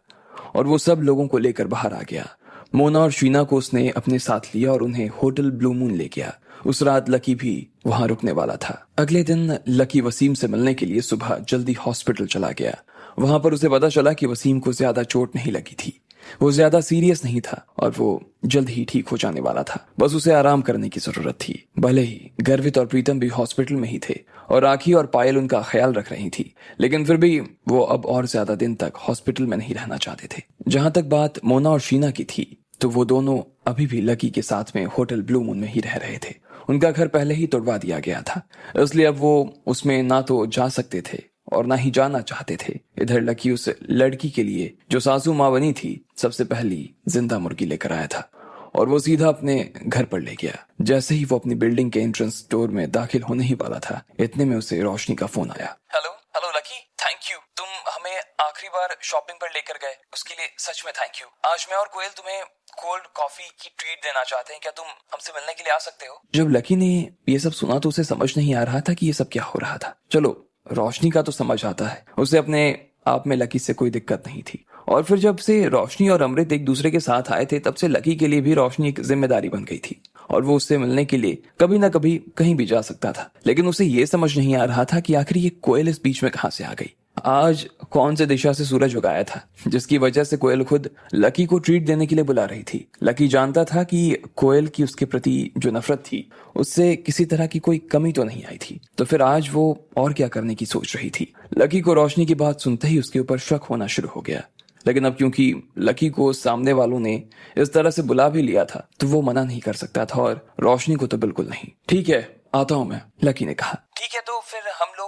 और वो सब लोगों को लेकर बाहर आ गया। मोना और शीना को उसने अपने साथ लिया और उन्हें होटल ब्लू मून ले गया। उस रात लकी भी वहां रुकने वाला था। अगले दिन लकी वसीम से मिलने के लिए सुबह जल्दी हॉस्पिटल चला गया। वहां पर उसे पता चला कि वसीम को ज्यादा चोट नहीं लगी थी, वो ज्यादा सीरियस नहीं था और वो जल्द ही ठीक हो जाने वाला था। बस उसे आराम करने की जरूरत थी। भले ही गर्वित और प्रीतम भी हॉस्पिटल में ही थे और राखी और पायल उनका ख्याल रख रही थी, लेकिन फिर भी वो अब और ज्यादा दिन तक हॉस्पिटल में नहीं रहना चाहते थे। जहां तक बात मोना और शीना की थी, तो वो दोनों अभी भी लकी के साथ में होटल ब्लू मून में ही रह रहे थे। उनका घर पहले ही तोड़वा दिया गया था, इसलिए अब वो उसमें ना तो जा सकते थे और ना ही जाना चाहते थे। इधर लकी उस लड़की के लिए जो सासू माँ बनी थी, सबसे पहली जिंदा मुर्गी लेकर आया था और वो सीधा अपने घर पर ले गया। जैसे ही वो अपनी बिल्डिंग के एंट्रेंस डोर में दाखिल होने ही वाला था, इतने में उसे रोशनी का फोन आया। Hello hello lucky, thank you, तुम हमें आखिरी बार शॉपिंग पर लेकर गए, उसके लिए सच में थैंक यू। आज मैं और कोयल तुम्हें कोल्ड कॉफी की ट्रीट देना चाहते हैं, क्या तुम हमसे मिलने के लिए आ सकते हो? जब लकी ने ये सब सुना तो उसे समझ नहीं आ रहा था कि ये सब क्या हो रहा था। चलो, रोशनी का तो समझ आता है, उसे अपने आप में लकी से कोई दिक्कत नहीं थी। और फिर जब से रोशनी और अमृत एक दूसरे के साथ आए थे, तब से लकी के लिए भी रोशनी एक जिम्मेदारी बन गई थी और वो उससे मिलने के लिए कभी ना कभी कहीं भी जा सकता था। लेकिन उसे ये समझ नहीं आ रहा था कि आखिर ये कोयल इस बीच में कहां से आ गई। आज कौन से दिशा से सूरज उगाया था जिसकी वजह से कोयल खुद लकी को ट्रीट देने के लिए बुला रही थी। लकी जानता था कि कोयल की उसके प्रति जो नफरत थी, उससे किसी तरह की कोई कमी तो नहीं आई थी, तो फिर आज वो और क्या करने की सोच रही थी। लकी को रोशनी की बात सुनते ही उसके ऊपर शक होना शुरू हो गया, लेकिन अब क्योंकि लकी को सामने वालों ने इस तरह से बुला भी लिया था, तो वो मना नहीं कर सकता था और रोशनी को तो बिल्कुल नहीं। ठीक है, आता हूं मैं, लकी ने कहा। ठीक है, तो फिर हम लोग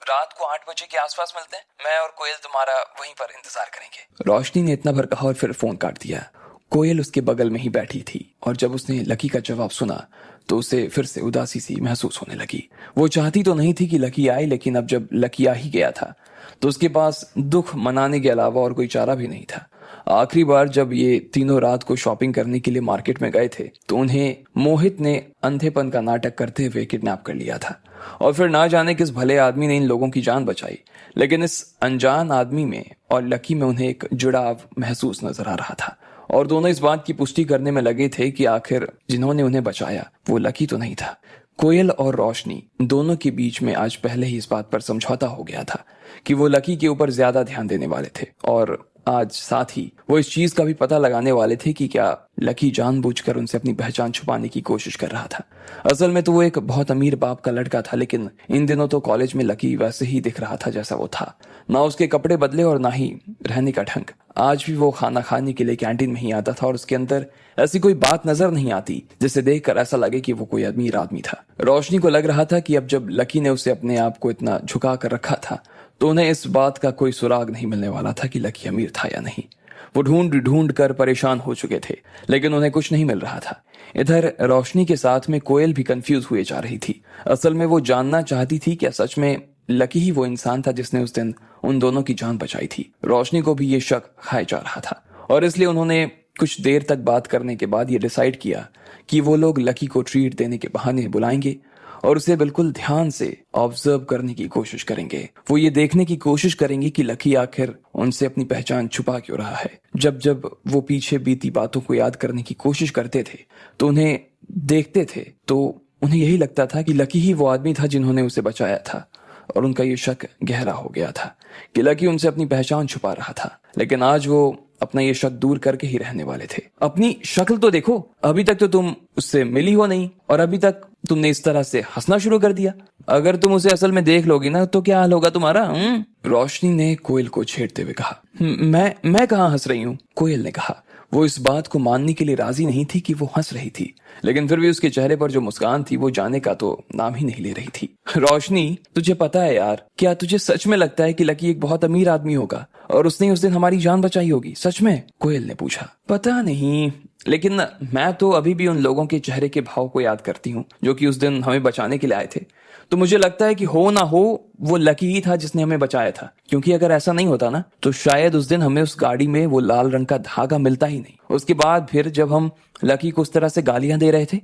रात को 8 बजे के आसपास मिलते हैं। मैं और कोयल तुम्हारा वहीं पर इंतजार करेंगे। रोशनी ने इतना भर कहा और फिर फोन काट दिया। कोयल उसके बगल में ही बैठी थी और जब उसने लकी का जवाब सुना तो उसे फिर से उदासी सी महसूस होने लगी। वो चाहती तो नहीं थी कि लकी आए, लेकिन अब जब लकी आ ही गया था तो उसके पास दुख मनाने के अलावा और कोई चारा भी नहीं था। आखिरी बार जब ये तीनों रात को शॉपिंग करने के लिए मार्केट में गए थे, तो उन्हें मोहित ने अंधेपन का नाटक करते हुए किडनैप कर लिया था और फिर ना जाने किस भले आदमी ने इन लोगों की जान बचाई। लेकिन इस अनजान आदमी में और लकी में उन्हें एक जुड़ाव महसूस नजर आ रहा था और दोनों इस बात की पुष्टि करने में लगे थे कि आखिर जिन्होंने उन्हें बचाया वो लकी तो नहीं था। कोयल और रोशनी दोनों के बीच में आज पहले ही इस बात पर समझौता हो गया था कि वो लकी के ऊपर ज्यादा ध्यान देने वाले थे और आज साथ ही वो इस चीज का भी पता लगाने वाले थे कि क्या लकी जानबूझकर उनसे अपनी पहचान छुपाने की कोशिश कर रहा था। असल में तो वो एक बहुत अमीर बाप का लड़का था, लेकिन इन दिनों तो कॉलेज में लकी वैसे ही दिख रहा था जैसा वो था। ना उसके कपड़े बदले और ना ही रहने का ढंग। आज भी वो खाना खाने के लिए कैंटीन में ही आता था और उसके अंदर ऐसी कोई बात नजर नहीं आती जिसे देखकर ऐसा लगे कि वो कोई अमीर आदमी था। रोशनी को लग रहा था कि अब जब लकी ने उसे अपने आप को इतना झुका कर रखा था, तो उन्हें इस बात का कोई सुराग नहीं मिलने वाला था कि लकी अमीर था या नहीं। वो ढूंढ ढूंढ कर परेशान हो चुके थे, लेकिन उन्हें कुछ नहीं मिल रहा था। इधर रोशनी के साथ में कोयल भी कंफ्यूज हुए जा रही थी। असल में वो जानना चाहती थी क्या सच में लकी ही वो इंसान था जिसने उस दिन उन दोनों की जान बचाई थी। रोशनी को भी ये शक खाए जा रहा था और इसलिए उन्होंने कुछ देर तक बात करने के बाद ये डिसाइड किया कि वो लोग लकी को ट्रीट देने के बहाने बुलाएंगे और उसे बिल्कुल ध्यान से ऑब्जर्व करने की कोशिश करेंगे। वो ये देखने की कोशिश करेंगे कि लकी आखिर उनसे अपनी पहचान छुपा क्यों रहा है। जब जब वो पीछे बीती बातों को याद करने की कोशिश करते थे, तो उन्हें देखते थे, तो उन्हें यही लगता था कि लकी ही वो आदमी था जिन्होंने उसे बचाया था और उनका ये शक गहरा हो गया था कि लकी उनसे अपनी पहचान छुपा रहा था। लेकिन आज वो अपना ये शक दूर करके ही रहने वाले थे। अपनी शक्ल तो देखो, अभी तक तो तुम उससे मिली हो नहीं और अभी तक तुमने इस तरह से हंसना शुरू कर दिया। अगर तुम उसे असल में देख लोगी ना तो क्या हाल होगा तुम्हारा? रोशनी ने कोयल को छेड़ते हुए कहा। मैं कहाँ हंस रही हूँ? कोयल ने कहा। वो इस बात को मानने के लिए राजी नहीं थी कि वो हंस रही थी, लेकिन फिर भी उसके चेहरे पर जो मुस्कान थी वो जाने का तो नाम ही नहीं ले रही थी। रोशनी, तुझे पता है यार, क्या तुझे सच में लगता है कि लकी एक बहुत अमीर आदमी होगा और उसने उस दिन हमारी जान बचाई होगी? सच में? कोयल ने पूछा। पता नहीं, लेकिन मैं तो अभी भी उन लोगों के चेहरे के भाव को याद करती हूँ जो कि उस दिन हमें बचाने के लिए आए थे। तो मुझे लगता है कि हो ना हो वो लकी ही था जिसने हमें बचाया था, क्योंकि अगर ऐसा नहीं होता ना तो शायद उस दिन हमें उस गाड़ी में वो लाल रंग का धागा मिलता ही नहीं। उसके बाद फिर जब हम लकी को उस तरह से गालियां दे रहे थे,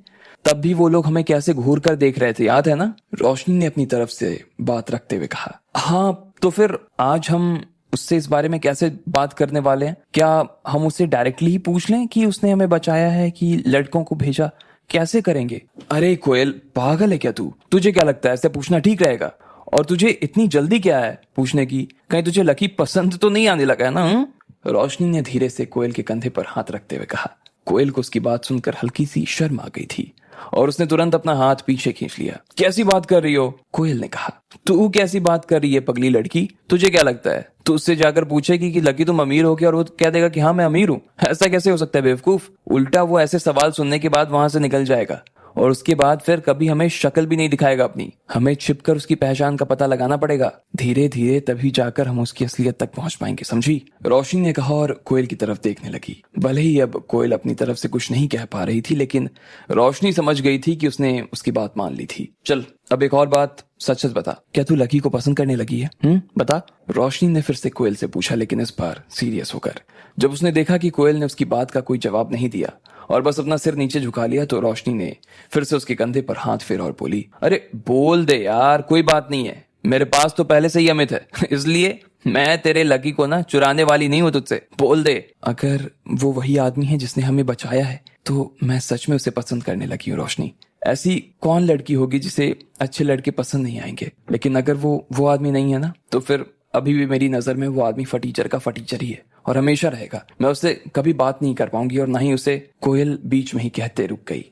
तब भी वो लोग हमें कैसे घूर कर देख रहे थे, याद है ना? रोशनी ने अपनी तरफ से बात रखते हुए कहा। हाँ, तो फिर आज हम उससे इस बारे में कैसे बात करने वाले हैं? क्या हम उससे डायरेक्टली ही पूछ लें कि उसने हमें बचाया है कि लड़कों को भेजा? कैसे करेंगे? अरे कोयल, पागल है क्या तू? तुझे क्या लगता है ऐसे पूछना ठीक रहेगा? और तुझे इतनी जल्दी क्या है पूछने की? कहीं तुझे लकी पसंद तो नहीं आने लगा है ना? रोशनी ने धीरे से कोयल के कंधे पर हाथ रखते हुए कहा। कोयल को उसकी बात सुनकर हल्की सी शर्म आ गई थी और उसने तुरंत अपना हाथ पीछे खींच लिया। कैसी बात कर रही हो? कोयल ने कहा। तू कैसी बात कर रही है पगली लड़की? तुझे क्या लगता है तू उससे जाकर पूछेगी कि लकी तुम अमीर हो क्या, और वो कह देगा कि हाँ मैं अमीर हूं? ऐसा कैसे हो सकता है बेवकूफ? उल्टा वो ऐसे सवाल सुनने के बाद वहां से निकल जाएगा और उसके बाद फिर कभी हमें शक्ल भी नहीं दिखाएगा अपनी। हमें छिपकर उसकी पहचान का पता लगाना पड़ेगा। धीरे धीरे तभी जाकर हम उसकी असलियत तक पहुंच पाएंगे, समझी? रोशनी ने कहा और कोयल की तरफ देखने लगी। भले ही अब कोयल अपनी तरफ से कुछ नहीं कह पा रही थी, लेकिन रोशनी समझ गई थी कि उसने उसकी बात मान ली थी। चल अब एक और बात, सच सच बता, क्या तू लकी को पसंद करने लगी है? बता। रोशनी ने फिर से कोयल से पूछा, लेकिन इस बार सीरियस होकर। जब उसने देखा कि कोयल ने उसकी बात का कोई जवाब नहीं दिया और बस अपना सिर नीचे झुका लिया, तो रोशनी ने फिर से उसके कंधे पर हाथ फेरा और बोली, अरे बोल दे यार, कोई बात नहीं है, मेरे पास तो पहले से ही अमित है इसलिए मैं तेरे लकी को ना चुराने वाली नहीं हूं तुझसे। बोल दे। अगर वो वही आदमी है जिसने हमें बचाया है तो मैं सच में उसे पसंद करने लगी हूँ रोशनी। ऐसी कौन लड़की होगी जिसे अच्छे लड़के पसंद नहीं आएंगे? लेकिन अगर वो आदमी नहीं है ना, तो फिर अभी भी मेरी नजर में वो आदमी फटीचर का फटीचर ही है और हमेशा रहेगा। मैं उससे कभी बात नहीं कर पाऊंगी और ना ही उसे। कोयल बीच में ही कहते रुक गई।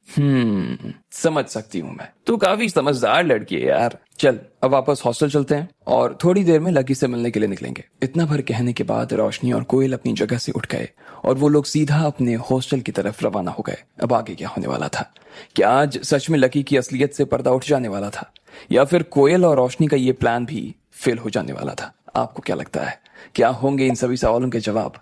समझ सकती हूँ मैं, तू काफी समझदार लड़की है यार। चल अब वापस हॉस्टल चलते हैं और थोड़ी देर में लकी से मिलने के लिए निकलेंगे। इतना भर कहने के बाद रोशनी और कोयल अपनी जगह से उठ गए और वो लोग सीधा अपने हॉस्टल की तरफ रवाना हो गए। अब आगे क्या होने वाला था? क्या आज सच में लकी की असलियत से पर्दा उठ जाने वाला था, या फिर कोयल और रोशनी का ये प्लान भी फेल हो जाने वाला था? आपको क्या लगता है, क्या होंगे इन सभी सवालों के जवाब?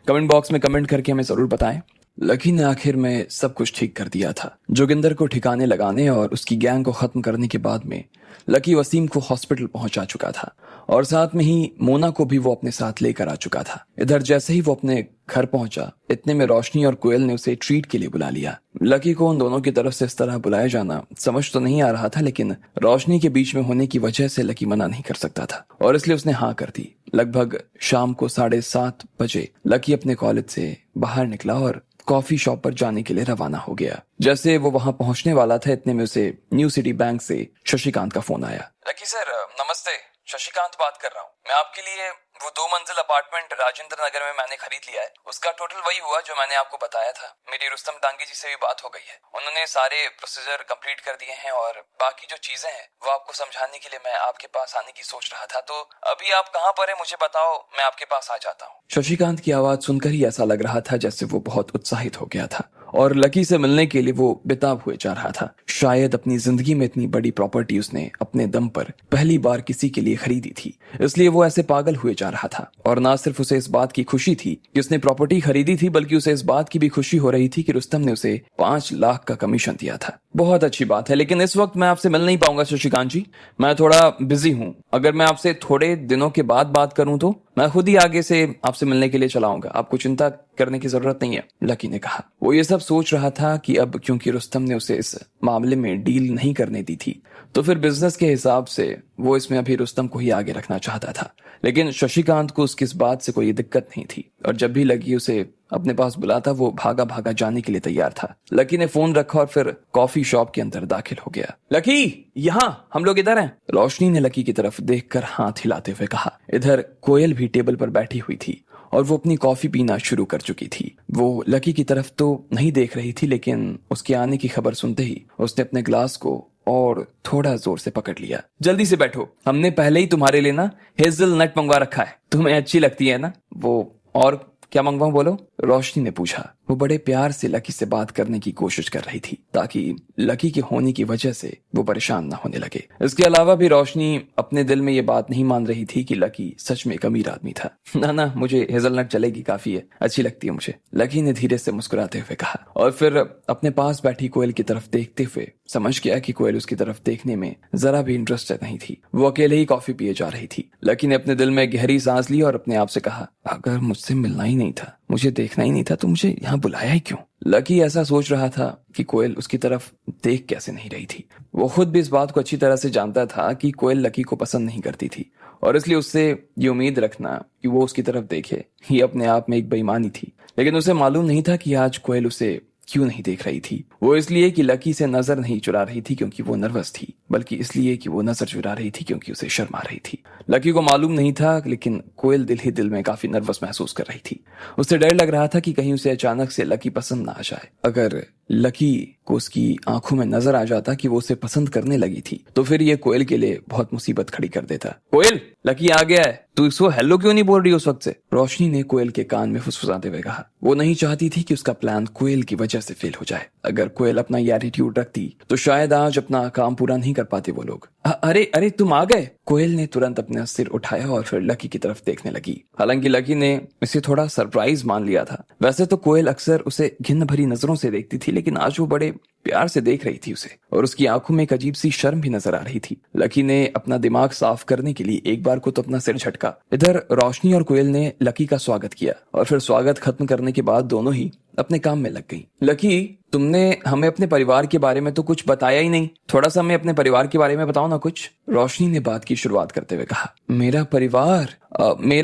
कमेंट बॉक्स में कमेंट करके हमें जरूर बताएं। लकी ने आखिर में सब कुछ ठीक कर दिया था। जोगिंदर को ठिकाने लगाने और उसकी गैंग को खत्म करने के बाद में लकी वसीम को हॉस्पिटल पहुंचा चुका था और साथ में ही मोना को भी वो अपने साथ लेकर आ चुका था। इधर जैसे ही वो अपने घर पहुंचा, इतने में रोशनी और कोयल ने उसे ट्रीट के लिए बुला लिया। लकी को उन दोनों की तरफ से इस तरह बुलाया जाना समझ तो नहीं आ रहा था, लेकिन रोशनी के बीच में होने की वजह से लकी मना नहीं कर सकता था और इसलिए उसने हाँ कर दी। लगभग शाम को 7:30 बजे लकी अपने कॉलेज से बाहर निकला और कॉफी शॉप पर जाने के लिए रवाना हो गया। जैसे वो वहां पहुंचने वाला था, इतने में उसे न्यू सिटी बैंक से शशिकांत का फोन आया। लकी सर नमस्ते, शशिकांत बात कर रहा हूँ। मैं आपके लिए वो 2 मंजिल अपार्टमेंट राजेंद्र नगर में मैंने खरीद लिया है। उसका टोटल वही हुआ जो मैंने आपको बताया था। मेरी रुस्तम डांगी जी से भी बात हो गई है, उन्होंने सारे प्रोसीजर कंप्लीट कर दिए हैं और बाकी जो चीजें हैं वो आपको समझाने के लिए मैं आपके पास आने की सोच रहा था। तो अभी आप कहाँ पर है मुझे बताओ, मैं आपके पास आ जाता हूँ। शशिकांत की आवाज सुनकर ही ऐसा लग रहा था जैसे वो बहुत उत्साहित हो गया था और लकी से मिलने के लिए वो बेताब हुए जा रहा था। शायद अपनी जिंदगी में इतनी बड़ी प्रॉपर्टी उसने अपने दम पर पहली बार किसी के लिए खरीदी थी, इसलिए वो ऐसे पागल हुए जा रहा था। और ना सिर्फ उसे इस बात की खुशी थी कि उसने प्रॉपर्टी खरीदी थी, बल्कि उसे इस बात की भी खुशी हो रही थी कि रुस्तम ने उसे 5 लाख का कमीशन दिया था। बहुत अच्छी बात है, लेकिन इस वक्त मैं आपसे मिल नहीं पाऊंगा शशिकांत जी, मैं थोड़ा बिजी हूँ। अगर मैं आपसे थोड़े दिनों के बाद बात करूं तो मैं खुद ही आगे से आपसे मिलने के लिए चला आऊंगा, आपको चिंता करने की जरूरत नहीं है, लकी ने कहा। वो ये सब सोच रहा था कि अब क्योंकि रुस्तम ने उसे इस मामले में डील नहीं करने दी थी, तो फिर बिजनेस के हिसाब से वो इसमें अभी रुस्तम को ही आगे रखना चाहता था। लेकिन शशिकांत को उसकी इस बात से कोई दिक्कत नहीं थी और जब भी लकी उसे अपने पास बुलाता वो भागा भागा जाने के लिए तैयार था। लकी ने फोन रखा और फिर कॉफी शॉप के अंदर दाखिल हो गया। लकी, यहाँ हम लोग इधर हैं, रोशनी ने लकी की तरफ देखकर हाथ हिलाते हुए कहा। इधर कोयल भी टेबल पर बैठी हुई थी और वो अपनी कॉफी पीना शुरू कर चुकी थी। वो लकी की तरफ तो नहीं देख रही थी, लेकिन उसके आने की खबर सुनते ही उसने अपने ग्लास को और थोड़ा जोर से पकड़ लिया। जल्दी से बैठो, हमने पहले ही तुम्हारे लिए ना हेजल नट मंगवा रखा है, तुम्हें अच्छी लगती है ना वो। और क्या मंगवाऊं बोलो, रोशनी ने पूछा। वो बड़े प्यार से लकी से बात करने की कोशिश कर रही थी ताकि लकी के होने की वजह से वो परेशान ना होने लगे। इसके अलावा भी रोशनी अपने दिल में ये बात नहीं मान रही थी कि लकी सच में एक अमीर आदमी था। ना मुझे हेजलनट चलेगी, काफी है, अच्छी लगती है मुझे, लकी ने धीरे से मुस्कुराते हुए कहा और फिर अपने पास बैठी कोयल की तरफ देखते हुए समझ गया कि कोयल उसकी तरफ देखने में जरा भी इंटरेस्टेड नहीं थी। वो अकेले ही कॉफी पिए जा रही थी। लकी ने अपने दिल में गहरी सांस ली और अपने आप से कहा, अगर मुझसे मिलना ही नहीं था, मुझे देखना ही नहीं था, तो मुझे यहाँ बुलाया ही क्यों? लकी ऐसा सोच रहा था कि कोयल उसकी तरफ देख कैसे नहीं रही थी। वो खुद भी इस बात को अच्छी तरह से जानता था कि कोयल लकी को पसंद नहीं करती थी और इसलिए उससे ये उम्मीद रखना कि वो उसकी तरफ देखे ये अपने आप में एक बेईमानी थी। लेकिन उसे मालूम नहीं था कि आज कोयल उसे क्यों नहीं देख रही थी। वो इसलिए कि लकी से नजर नहीं चुरा रही थी क्योंकि वो नर्वस थी, बल्कि इसलिए कि वो नजर चुरा रही थी क्योंकि उसे शर्म आ रही थी। लकी को मालूम नहीं था, लेकिन कोयल दिल ही दिल में काफी नर्वस महसूस कर रही थी। उसे डर लग रहा था कि कहीं उसे अचानक से लकी पसंद ना आ जाए। अगर लकी को उसकी आंखों में नजर आ जाता कि वो उसे पसंद करने लगी थी, तो फिर ये कोयल के लिए बहुत मुसीबत खड़ी कर देता। कोयल, लकी आ गया है, तू इसको हेलो क्यों नहीं बोल रही उस वक्त से? रोशनी ने कोयल के कान में फुसफुसाते हुए कहा। वो नहीं चाहती थी कि उसका प्लान कोयल की वजह से फेल हो जाए। अगर कोयल अपना ये एटीट्यूड रखती तो शायद आज अपना काम पूरा नहीं कर पाते वो लोग। अरे अरे, तुम आ गए। कोयल ने तुरंत अपना सिर उठाया और फिर लकी की तरफ देखने लगी। हालांकि लकी ने इसे थोड़ा सरप्राइज मान लिया था। वैसे तो कोयल अक्सर उसे घिन भरी नजरों से देखती थी, लेकिन आज वो बड़े प्यार से देख रही थी उसे, और उसकी आंखों में एक अजीब सी शर्म भी नजर आ रही थी। लकी ने अपना दिमाग साफ करने के लिए एक बार को तो अपना सिर झटका। इधर रोशनी और कोयल ने लकी का स्वागत किया, और फिर स्वागत खत्म करने के बाद दोनों ही अपने काम में लग गई। लकी, तुमने हमें अपने परिवार के बारे में तो कुछ बताया ही नहीं। थोड़ा सा हमें अपने परिवार के बारे में बताओ ना कुछ। रोशनी ने बात की शुरुआत करते हुए कहा। मेरा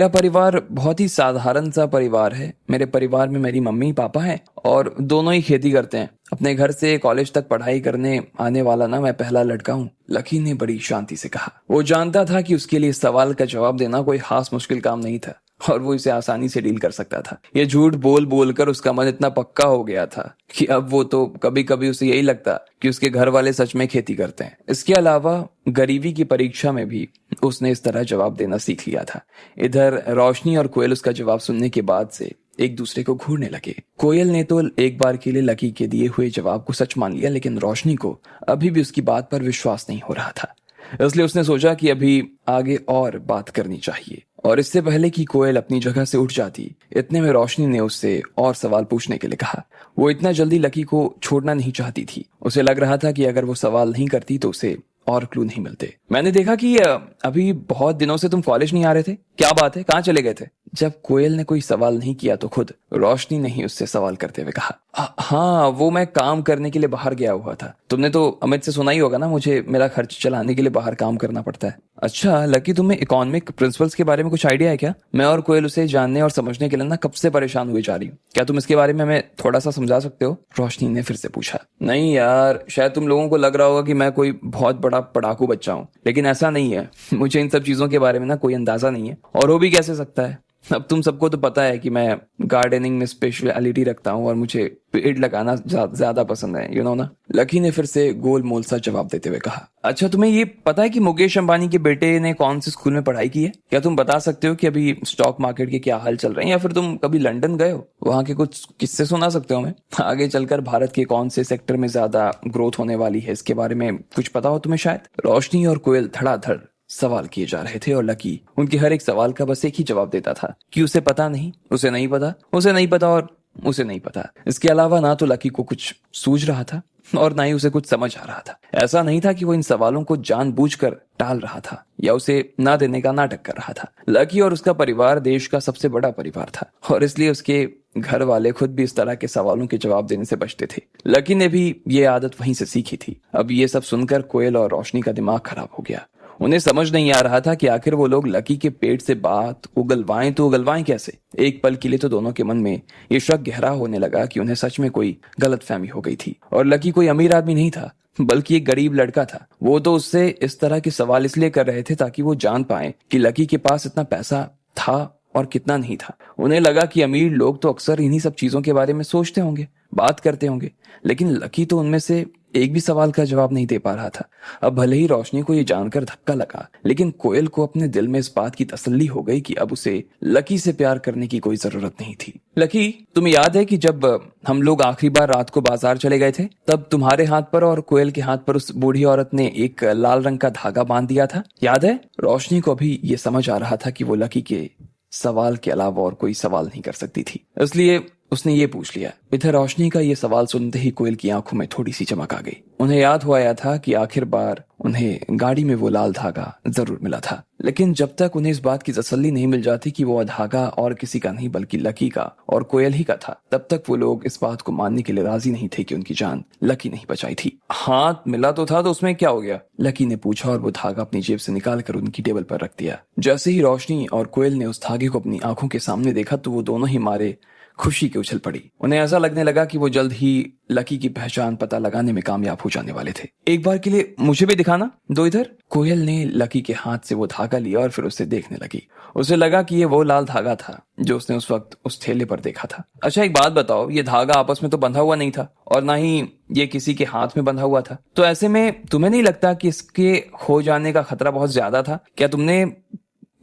परिवार बहुत ही साधारण सा परिवार है। मेरे परिवार में मेरी मम्मी पापा हैं और दोनों ही खेती करते हैं। अपने घर से कॉलेज तक पढ़ाई करने आने वाला ना मैं पहला लड़का हूँ, लकी ने बड़ी शांति से कहा। वो जानता था कि उसके लिए सवाल का जवाब देना कोई खास मुश्किल काम नहीं था और वो इसे आसानी से डील कर सकता था। ये झूठ बोल बोल कर उसका मन इतना पक्का हो गया था कि अब वो तो कभी कभी उसे यही लगता कि उसके घर वाले सच में खेती करते हैं। इसके अलावा गरीबी की परीक्षा में भी उसने इस तरह जवाब देना सीख लिया था। इधर रोशनी और कोयल उसका जवाब सुनने के बाद से एक दूसरे को घूरने लगे। कोयल ने तो एक बार के लिए लकी के दिए हुए जवाब को सच मान लिया, लेकिन रोशनी को अभी भी उसकी बात पर विश्वास नहीं हो रहा था। इसलिए उसने सोचा कि अभी आगे और बात करनी चाहिए। और इससे पहले कि कोयल अपनी जगह से उठ जाती, इतने में रोशनी ने उससे और सवाल पूछने के लिए कहा। वो इतना जल्दी लकी को छोड़ना नहीं चाहती थी। उसे लग रहा था कि अगर वो सवाल नहीं करती तो उसे और क्लू नहीं मिलते। मैंने देखा कि अभी बहुत दिनों से तुम कॉलेज नहीं आ रहे थे, क्या बात है, कहाँ चले गए थे? जब कोयल ने कोई सवाल नहीं किया तो खुद रोशनी ने ही उससे सवाल करते हुए कहा। हाँ, वो मैं काम करने के लिए बाहर गया हुआ था। तुमने तो अमित से सुना ही होगा ना, मुझे मेरा खर्च चलाने के लिए बाहर काम करना पड़ता है। अच्छा लकी, तुम्हें इकोनॉमिक प्रिंसिपल्स के बारे में कुछ आइडिया है क्या? मैं और कोयल उसे जानने और समझने के लिए ना कब से परेशान हुई जा रही हूँ। क्या तुम इसके बारे में हमें थोड़ा सा समझा सकते हो? रोशनी ने फिर से पूछा। नहीं यार, शायद तुम लोगों को लग रहा होगा कि मैं कोई बहुत बड़ा पढ़ाकू बच्चा हूँ, लेकिन ऐसा नहीं है। मुझे इन सब चीजों के बारे में ना कोई अंदाजा नहीं है, और हो भी कैसे सकता है। अब तुम सबको तो पता है कि मैं गार्डनिंग में स्पेशलिटी रखता हूँ और मुझे पेड़ लगाना ज्यादा पसंद है, यू नो ना। लकी ने फिर से गोल मोल सा जवाब देते हुए कहा। अच्छा, तुम्हें ये पता है कि मुकेश अंबानी के बेटे ने कौन से स्कूल में पढ़ाई की है? क्या तुम बता सकते हो कि अभी स्टॉक मार्केट के क्या हाल चल रहे हैं, या फिर तुम कभी लंदन गए हो? वहां के कुछ किस्से सुना सकते हो हमें? आगे चलकर भारत के कौन से सेक्टर में ज्यादा ग्रोथ होने वाली है, इसके बारे में कुछ पता हो तुम्हें शायद? रोशनी और कोयल धड़ाधड़ सवाल किए जा रहे थे और लकी उनके हर एक सवाल का बस एक ही जवाब देता था कि उसे पता नहीं, उसे नहीं पता, उसे नहीं पता और उसे नहीं पता। इसके अलावा ना तो लकी को कुछ सूझ रहा था और ना ही उसे कुछ समझ आ रहा था। ऐसा नहीं था कि वो इन सवालों को जानबूझकर टाल रहा था या उसे ना देने का नाटक कर रहा था। लकी और उसका परिवार देश का सबसे बड़ा परिवार था और इसलिए उसके घर वाले खुद भी इस तरह के सवालों के जवाब देने से बचते थे। लकी ने भी ये आदत वहीं से सीखी थी। अब ये सब सुनकर कोयल और रोशनी का दिमाग खराब हो गया। उन्हें समझ नहीं आ रहा था कि आखिर वो लोग लकी के पेट से बात उगलवाएं तो उगलवाएं कैसे। एक पल के लिए तो दोनों के मन में ये शक गहरा होने लगा कि उन्हें सच में कोई गलतफहमी हो गई थी और लकी कोई अमीर आदमी नहीं था, बल्कि एक गरीब लड़का था। वो तो उससे इस तरह के सवाल इसलिए कर रहे थे ताकि वो जान पाए कि लकी के पास इतना पैसा था और कितना नहीं था। उन्हें लगा कि अमीर लोग तो अक्सर इन्हीं सब चीजों के बारे में सोचते होंगे, बात करते होंगे, लेकिन लकी तो उनमें से एक भी सवाल का जवाब नहीं दे पा रहा था। अब भले ही रोशनी को ये जानकर धक्का लगा, लेकिन कोयल को अपने दिल में इस बात की तसल्ली हो गई कि अब उसे लकी से प्यार करने की कोई जरूरत नहीं थी। लकी, तुम्हें याद है कि जब हम लोग आखिरी बार रात को बाजार चले गए थे, तब तुम्हारे हाथ पर और कोयल के हाथ पर उस बूढ़ी औरत ने एक लाल रंग का धागा बांध दिया था, याद है? रोशनी को भी ये समझ आ रहा था कि वो लकी के सवाल के अलावा और कोई सवाल नहीं कर सकती थी, इसलिए उसने ये पूछ लिया। इधर रोशनी का ये सवाल सुनते ही कोयल की आंखों में थोड़ी सी चमक आ गई। उन्हें याद हुआ था कि आखिर बार उन्हें गाड़ी में वो लाल धागा जरूर मिला था, लेकिन जब तक उन्हें इस बात की तसल्ली नहीं मिल जाती कि वो धागा और किसी का नहीं बल्कि लकी का और कोयल ही का था, तब तक वो लोग इस बात को मानने के लिए राजी नहीं थे कि उनकी जान लकी नहीं बचाई थी। हाथ मिला तो था, तो उसमें क्या हो गया? लकी ने पूछा और वो धागा अपनी जेब से निकाल कर उनकी टेबल पर रख दिया। जैसे ही रोशनी और कोयल ने उस धागे को अपनी आंखों के सामने देखा तो वो दोनों ही मारे खुशी की उछल पड़ी। उन्हें ऐसा लगने लगा कि वो जल्द ही लकी की पहचान पता लगाने में कामयाब हो जाने वाले थे। एक बार के लिए मुझे भी दिखाना, दो इधर। कोयल ने लकी के हाथ से वो धागा लिया और फिर उसे देखने लगी। उसे लगा कि ये वो लाल धागा था जो उसने उस वक्त उस ठेले पर देखा था। अच्छा एक बात बताओ, ये धागा आपस में तो बंधा हुआ नहीं था और ना ही ये किसी के हाथ में बंधा हुआ था, तो ऐसे में तुम्हें नहीं लगता कि इसके खो जाने का खतरा बहुत ज्यादा था? क्या तुमने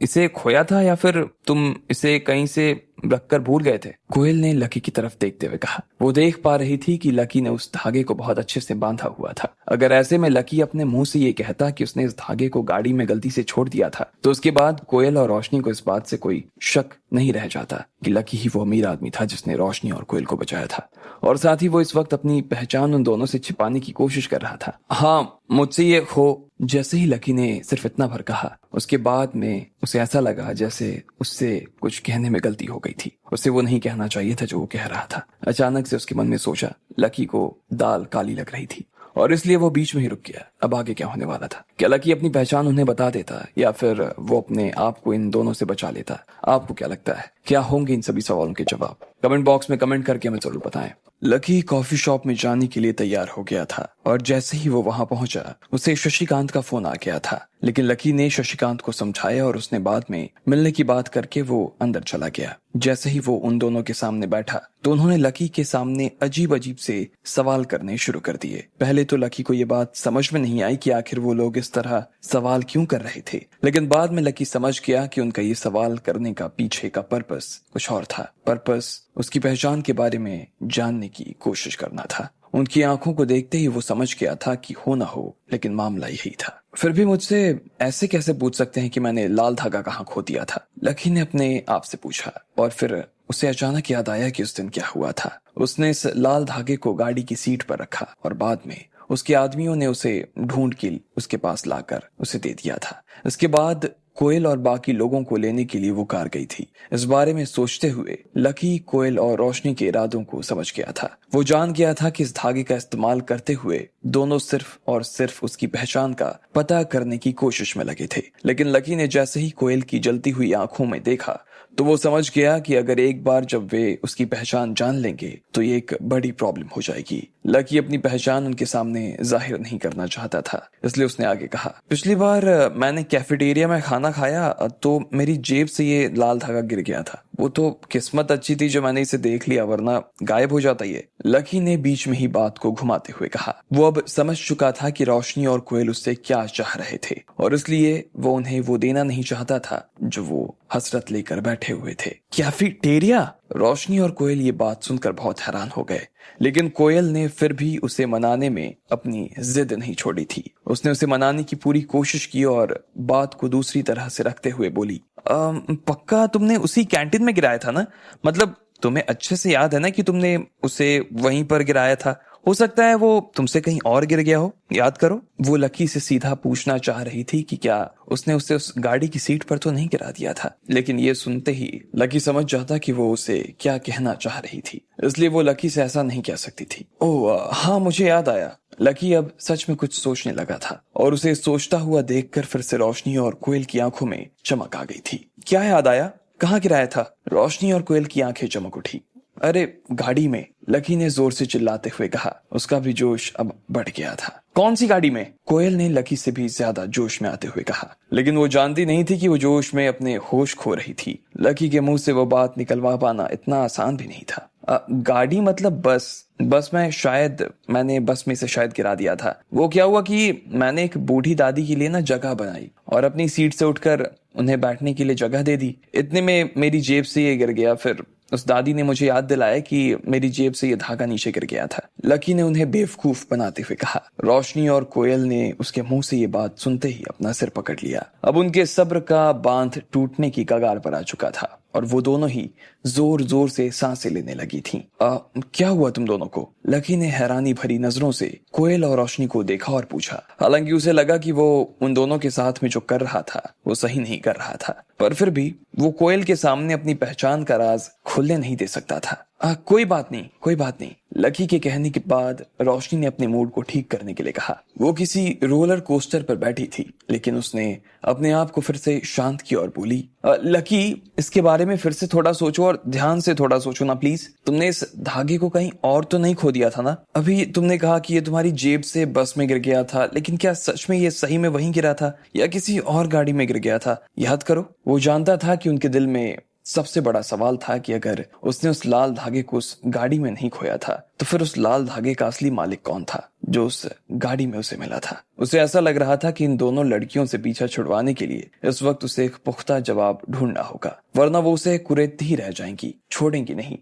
इसे खोया था या फिर तुम इसे कहीं से रखकर भूल गए थे? कोयल ने लकी की तरफ देखते हुए कहा। वो देख पा रही थी कि लकी ने उस धागे को बहुत अच्छे से बांधा हुआ था। अगर ऐसे में लकी अपने मुंह से ये कहता कि उसने इस धागे को गाड़ी में गलती से छोड़ दिया था, तो उसके बाद कोयल और रोशनी को इस बात से कोई शक नहीं रह जाता कि लकी ही वो अमीर आदमी था जिसने रोशनी और कोयल को बचाया था। और साथ ही वो इस वक्त अपनी पहचान उन दोनों से छिपाने की कोशिश कर रहा था। हाँ, मुझसे ये खो। जैसे ही लकी ने सिर्फ इतना भर कहा, उसके बाद में उसे ऐसा लगा जैसे उससे कुछ कहने में गलती हो गई थी। उसे वो नहीं कहना चाहिए था जो वो कह रहा था। अचानक से उसके मन में सोचा, लकी को दाल काली लग रही थी और इसलिए वो बीच में ही रुक गया। अब आगे क्या होने वाला था? क्या लकी अपनी पहचान उन्हें बता देता या फिर वो अपने आप को इन दोनों से बचा लेता? आपको क्या लगता है, क्या होंगे इन सभी सवालों के जवाब? कमेंट बॉक्स में कमेंट करके हमें जरूर बताएं। लकी कॉफी शॉप में जाने के लिए तैयार हो गया था और जैसे ही वो वहां पहुंचा, उसे शशिकांत का फोन आ गया था। लेकिन लकी ने शशिकांत को समझाया और उसने बाद में मिलने की बात करके वो अंदर चला गया। जैसे ही वो उन दोनों के सामने बैठा तो उन्होंने लकी के सामने अजीब अजीब से सवाल करने शुरू कर दिए। पहले तो लकी को ये बात समझ में नहीं आई कि आखिर वो लोग इस तरह सवाल क्यों कर रहे थे, लेकिन बाद में लकी समझ गया कि उनका ये सवाल करने का पीछे का पर्पस कुछ और था। पर्पस उसकी पहचान के बारे में जानने की कोशिश करना था। उनकी आंखों को देखते ही वो समझ गया था कि हो ना हो, लेकिन मामला यही था। फिर भी मुझसे ऐसे कैसे पूछ सकते हैं कि मैंने लाल धागा कहाँ खो दिया था? लकी ने अपने आप से पूछा और फिर उसे अचानक याद आया कि उस दिन क्या हुआ था। उसने इस लाल धागे को गाड़ी की सीट पर रखा और बाद में उसके आदमियों ने उसे ढूंढ के उसके पास लाकर उसे दे दिया था। इसके बाद कोयल और बाकी लोगों को लेने के लिए वो कार गई थी। इस बारे में सोचते हुए लकी कोयल और रोशनी के इरादों को समझ गया था। वो जान गया था कि इस धागे का इस्तेमाल करते हुए दोनों सिर्फ और सिर्फ उसकी पहचान का पता करने की कोशिश में लगे थे। लेकिन लकी ने जैसे ही कोयल की जलती हुई आंखों में देखा तो वो समझ गया कि अगर एक बार जब वे उसकी पहचान जान लेंगे तो ये एक बड़ी प्रॉब्लम हो जाएगी। लकी अपनी पहचान उनके सामने जाहिर नहीं करना चाहता था, इसलिए उसने आगे कहा, पिछली बार मैंने कैफेटेरिया में खाना खाया तो मेरी जेब से ये लाल धागा गिर गया था। वो तो किस्मत अच्छी थी जो मैंने इसे देख लिया, वरना गायब हो जाता ये। लकी ने बीच में ही बात को घुमाते हुए कहा। वो अब समझ चुका था कि रोशनी और कोयल उससे क्या चाह रहे थे और इसलिए वो उन्हें वो देना नहीं चाहता था जो वो हसरत लेकर बैठे हुए थे। कैफेटेरिया? रोशनी और कोयल ये बात सुनकर बहुत हैरान हो गए, लेकिन कोयल ने फिर भी उसे मनाने में अपनी जिद नहीं छोड़ी थी। उसने उसे मनाने की पूरी कोशिश की और बात को दूसरी तरह से रखते हुए बोली, पक्का तुमने उसी कैंटीन में गिराया था ना? मतलब तुम्हें अच्छे से याद है ना कि तुमने उसे वहीं पर गिराया था? हो सकता है वो तुमसे कहीं और गिर गया हो, याद करो। वो लकी से सीधा पूछना चाह रही थी कि क्या उसने उसे उस गाड़ी की सीट पर तो नहीं गिरा दिया था, लेकिन ये सुनते ही लकी समझ जाता कि वो उसे क्या कहना चाह रही थी, इसलिए वो लकी से ऐसा नहीं कह सकती थी। ओह हाँ, मुझे याद आया। लकी अब सच में कुछ सोचने लगा था और उसे सोचता हुआ देखकर फिर से रोशनी और कोयल की आंखों में चमक आ गई थी। क्या याद आया? कहाँ गिराया था? रोशनी और कोयल की आंखें चमक उठी। अरे गाड़ी में, लकी ने जोर से चिल्लाते हुए कहा। उसका भी जोश अब बढ़ गया था। कौन सी गाड़ी में? कोयल ने लकी से भी ज्यादा जोश में आते हुए कहा, लेकिन वो जानती नहीं थी कि वो जोश में अपने होश खो रही थी। लकी के मुंह से वो बात निकलवा पाना इतना आसान भी नहीं था। गाड़ी मतलब बस मैंने बस में से शायद गिरा दिया था। वो क्या हुआ कि मैंने एक बूढ़ी दादी के लिए ना जगह बनाई और अपनी सीट से उठकर उन्हें बैठने के लिए जगह दे दी। इतने में मेरी जेब से ये गिर गया। फिर उस दादी ने मुझे याद दिलाया कि मेरी जेब से ये धागा नीचे गिर गया था। लकी ने उन्हें बेवकूफ बनाते हुए कहा। रोशनी और कोयल ने उसके मुंह से ये बात सुनते ही अपना सिर पकड़ लिया। अब उनके सब्र का बांध टूटने की कगार पर आ चुका था और वो दोनों ही जोर जोर से सांसें लेने लगी थीं। क्या हुआ तुम दोनों को? लकी ने हैरानी भरी नजरों से कोयल और रोशनी को देखा और पूछा। हालांकि उसे लगा कि वो उन दोनों के साथ में जो कर रहा था वो सही नहीं कर रहा था, पर फिर भी वो कोयल के सामने अपनी पहचान का राज खुलने नहीं दे सकता था। कोई बात नहीं, कोई बात नहीं। लकी के कहने के बाद रोशनी ने अपने मूड को ठीक करने के लिए कहा। वो किसी रोलर कोस्टर पर बैठी थी, लेकिन उसने अपने आप को फिर से शांत किया और बोली, लकी, इसके बारे में फिर से थोड़ा सोचो और ध्यान से थोड़ा सोचो ना प्लीज। तुमने इस धागे को कहीं और तो नहीं खो दिया था ना? अभी तुमने कहा कि ये तुम्हारी जेब से बस में गिर गया था, लेकिन क्या सच में ये सही में वहीं गिरा था या किसी और गाड़ी में गिर गया था? याद करो। वो जानता था कि उनके दिल में सबसे बड़ा सवाल था कि अगर उसने उस लाल धागे को उस गाड़ी में नहीं खोया था तो फिर उस लाल धागे का असली मालिक कौन था जो उस गाड़ी में उसे मिला था। उसे ऐसा लग रहा था कि इन दोनों लड़कियों से पीछा छुड़वाने के लिए इस वक्त उसे एक पुख्ता जवाब ढूंढना होगा, वरना वो उसे कुरेदती ही रह जाएंगी, छोड़ेंगी नहीं।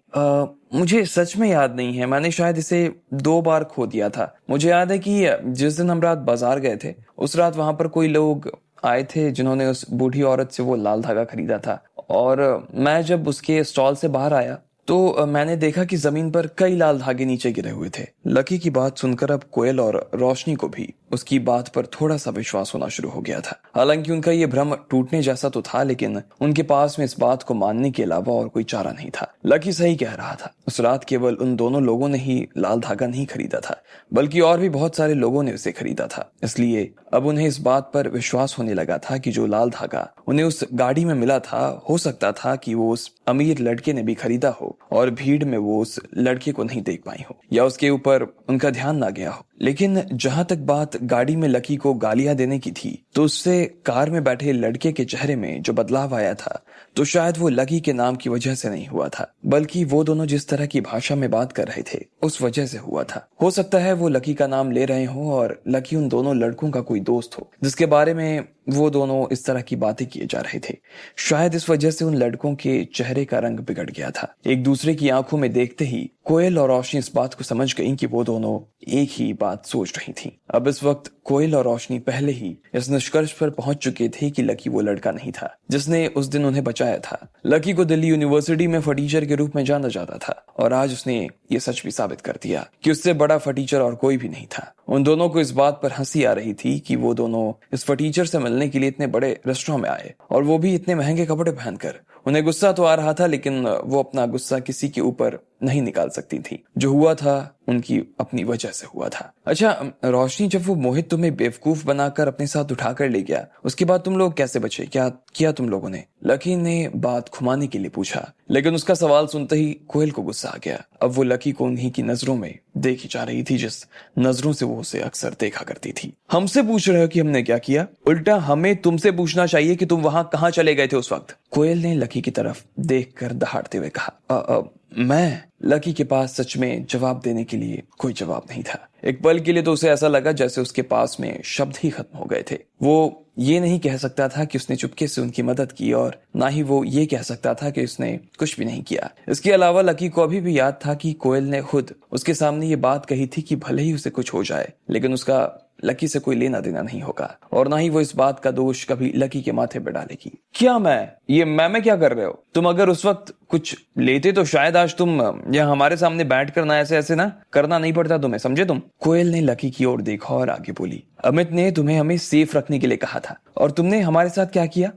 मुझे सच में याद नहीं है, मैंने शायद इसे 2 बार खो दिया था। मुझे याद है कि जिस दिन हम रात बाजार गए थे उस रात वहां पर कोई लोग आए थे जिन्होंने उस बूढ़ी औरत से वो लाल धागा खरीदा था, और मैं जब उसके स्टॉल से बाहर आया तो मैंने देखा कि जमीन पर कई लाल धागे नीचे गिरे हुए थे। लकी की बात सुनकर अब कोयल और रोशनी को भी उसकी बात पर थोड़ा सा विश्वास होना शुरू हो गया था। हालांकि उनका ये भ्रम टूटने जैसा तो था, लेकिन उनके पास में इस बात को मानने के अलावा और कोई चारा नहीं था। लकी सही कह रहा था। उस रात केवल उन दोनों लोगों ने ही लाल धागा नहीं खरीदा था, बल्कि और भी बहुत सारे लोगों ने उसे खरीदा था। इसलिए अब उन्हें इस बात पर विश्वास होने लगा था कि जो लाल धागा उन्हें उस गाड़ी में मिला था, हो सकता था कि वो उस अमीर लड़के ने भी खरीदा हो और भीड़ में वो उस लड़के को नहीं देख पाई हो या उसके ऊपर उनका ध्यान ना गया हो। लेकिन जहां तक बात गाड़ी में लकी को गालियां देने की थी, तो उससे कार में बैठे लड़के के चेहरे में जो बदलाव आया था, तो शायद वो लकी के नाम की वजह से नहीं हुआ था, बल्कि वो दोनों जिस तरह की भाषा में बात कर रहे थे उस वजह से हुआ था। हो सकता है वो लकी का नाम ले रहे हो और लकी उन दोनों लड़कों का कोई दोस्त हो जिसके बारे में वो दोनों इस तरह की बातें किए जा रहे थे। शायद इस वजह से उन लड़कों के चेहरे का रंग बिगड़ गया था। एक दूसरे की आंखों में देखते ही कोयल और रोशनी इस बात को समझ गई कि वो दोनों एक ही बात सोच रही थी। अब इस वक्त कोयल और रोशनी पहले ही इस निष्कर्ष पर पहुंच चुके थे कि लकी वो लड़का नहीं था जिसने उस दिन उन्हें बचाया था। लकी को दिल्ली यूनिवर्सिटी में फटीचर के रूप में जाना जाता था, और आज उसने ये सच भी साबित कर दिया कि उससे बड़ा फटीचर और कोई भी नहीं था। उन दोनों को इस बात पर हंसी आ रही थी कि वो दोनों इस फटीचर से मिलने के लिए इतने बड़े रेस्टोरेंट में आए, और वो भी इतने महंगे कपड़े पहनकर। उन्हें गुस्सा तो आ रहा था, लेकिन वो अपना गुस्सा किसी के ऊपर नहीं निकाल सकती थी। जो हुआ था उनकी अपनी वजह से हुआ था। अच्छा रोशनी, जब वो मोहित तुम्हें बेवकूफ बनाकर अपने साथ उठाकर ले गया, उसके बाद तुम लोग कैसे बचे? क्या किया तुम लोगों ने? लकी ने बात घुमाने के लिए पूछा, लेकिन उसका सवाल सुनते ही कोयल को गुस्सा आ गया। अब वो लकी को उन्हीं की नजरों में देखी जा रही थी जिस नजरों से वो उसे अक्सर देखा करती थी। हमसे पूछ रहे हो कि हमने क्या किया? उल्टा हमें तुमसे पूछना चाहिए कि तुम वहां कहां चले गए थे उस वक्त। कोयल ने लकी की तरफ देखकर दहाड़ते हुए कहा, मैं। लकी के पास सच में जवाब देने के लिए कोई जवाब नहीं था। एक पल के लिए तो उसे ऐसा लगा जैसे उसके पास में शब्द ही खत्म हो गए थे। वो ये नहीं कह सकता था कि उसने चुपके से उनकी मदद की, और ना ही वो ये कह सकता था कि उसने कुछ भी नहीं किया। इसके अलावा लकी को अभी भी याद था कि कोयल ने खुद उसके सामने ये बात कही थी कि भले ही उसे कुछ हो जाए, लेकिन उसका लकी से कोई लेना देना नहीं होगा, और ना ही वो इस बात का दोष कभी लकी के माथे पर डालेगी। क्या मैं क्या कर रहे हो तुम? अगर उस वक्त कुछ लेते तो शायद आज तुम यहाँ हमारे सामने बैठ कर ना ऐसे ना करना नहीं पड़ता तुम्हें, समझे तुम? कोयल ने लकी की ओर देखा और आगे बोली, अमित ने तुम्हें हमें सेफ रखने के लिए कहा था, और तुमने हमारे साथ क्या किया?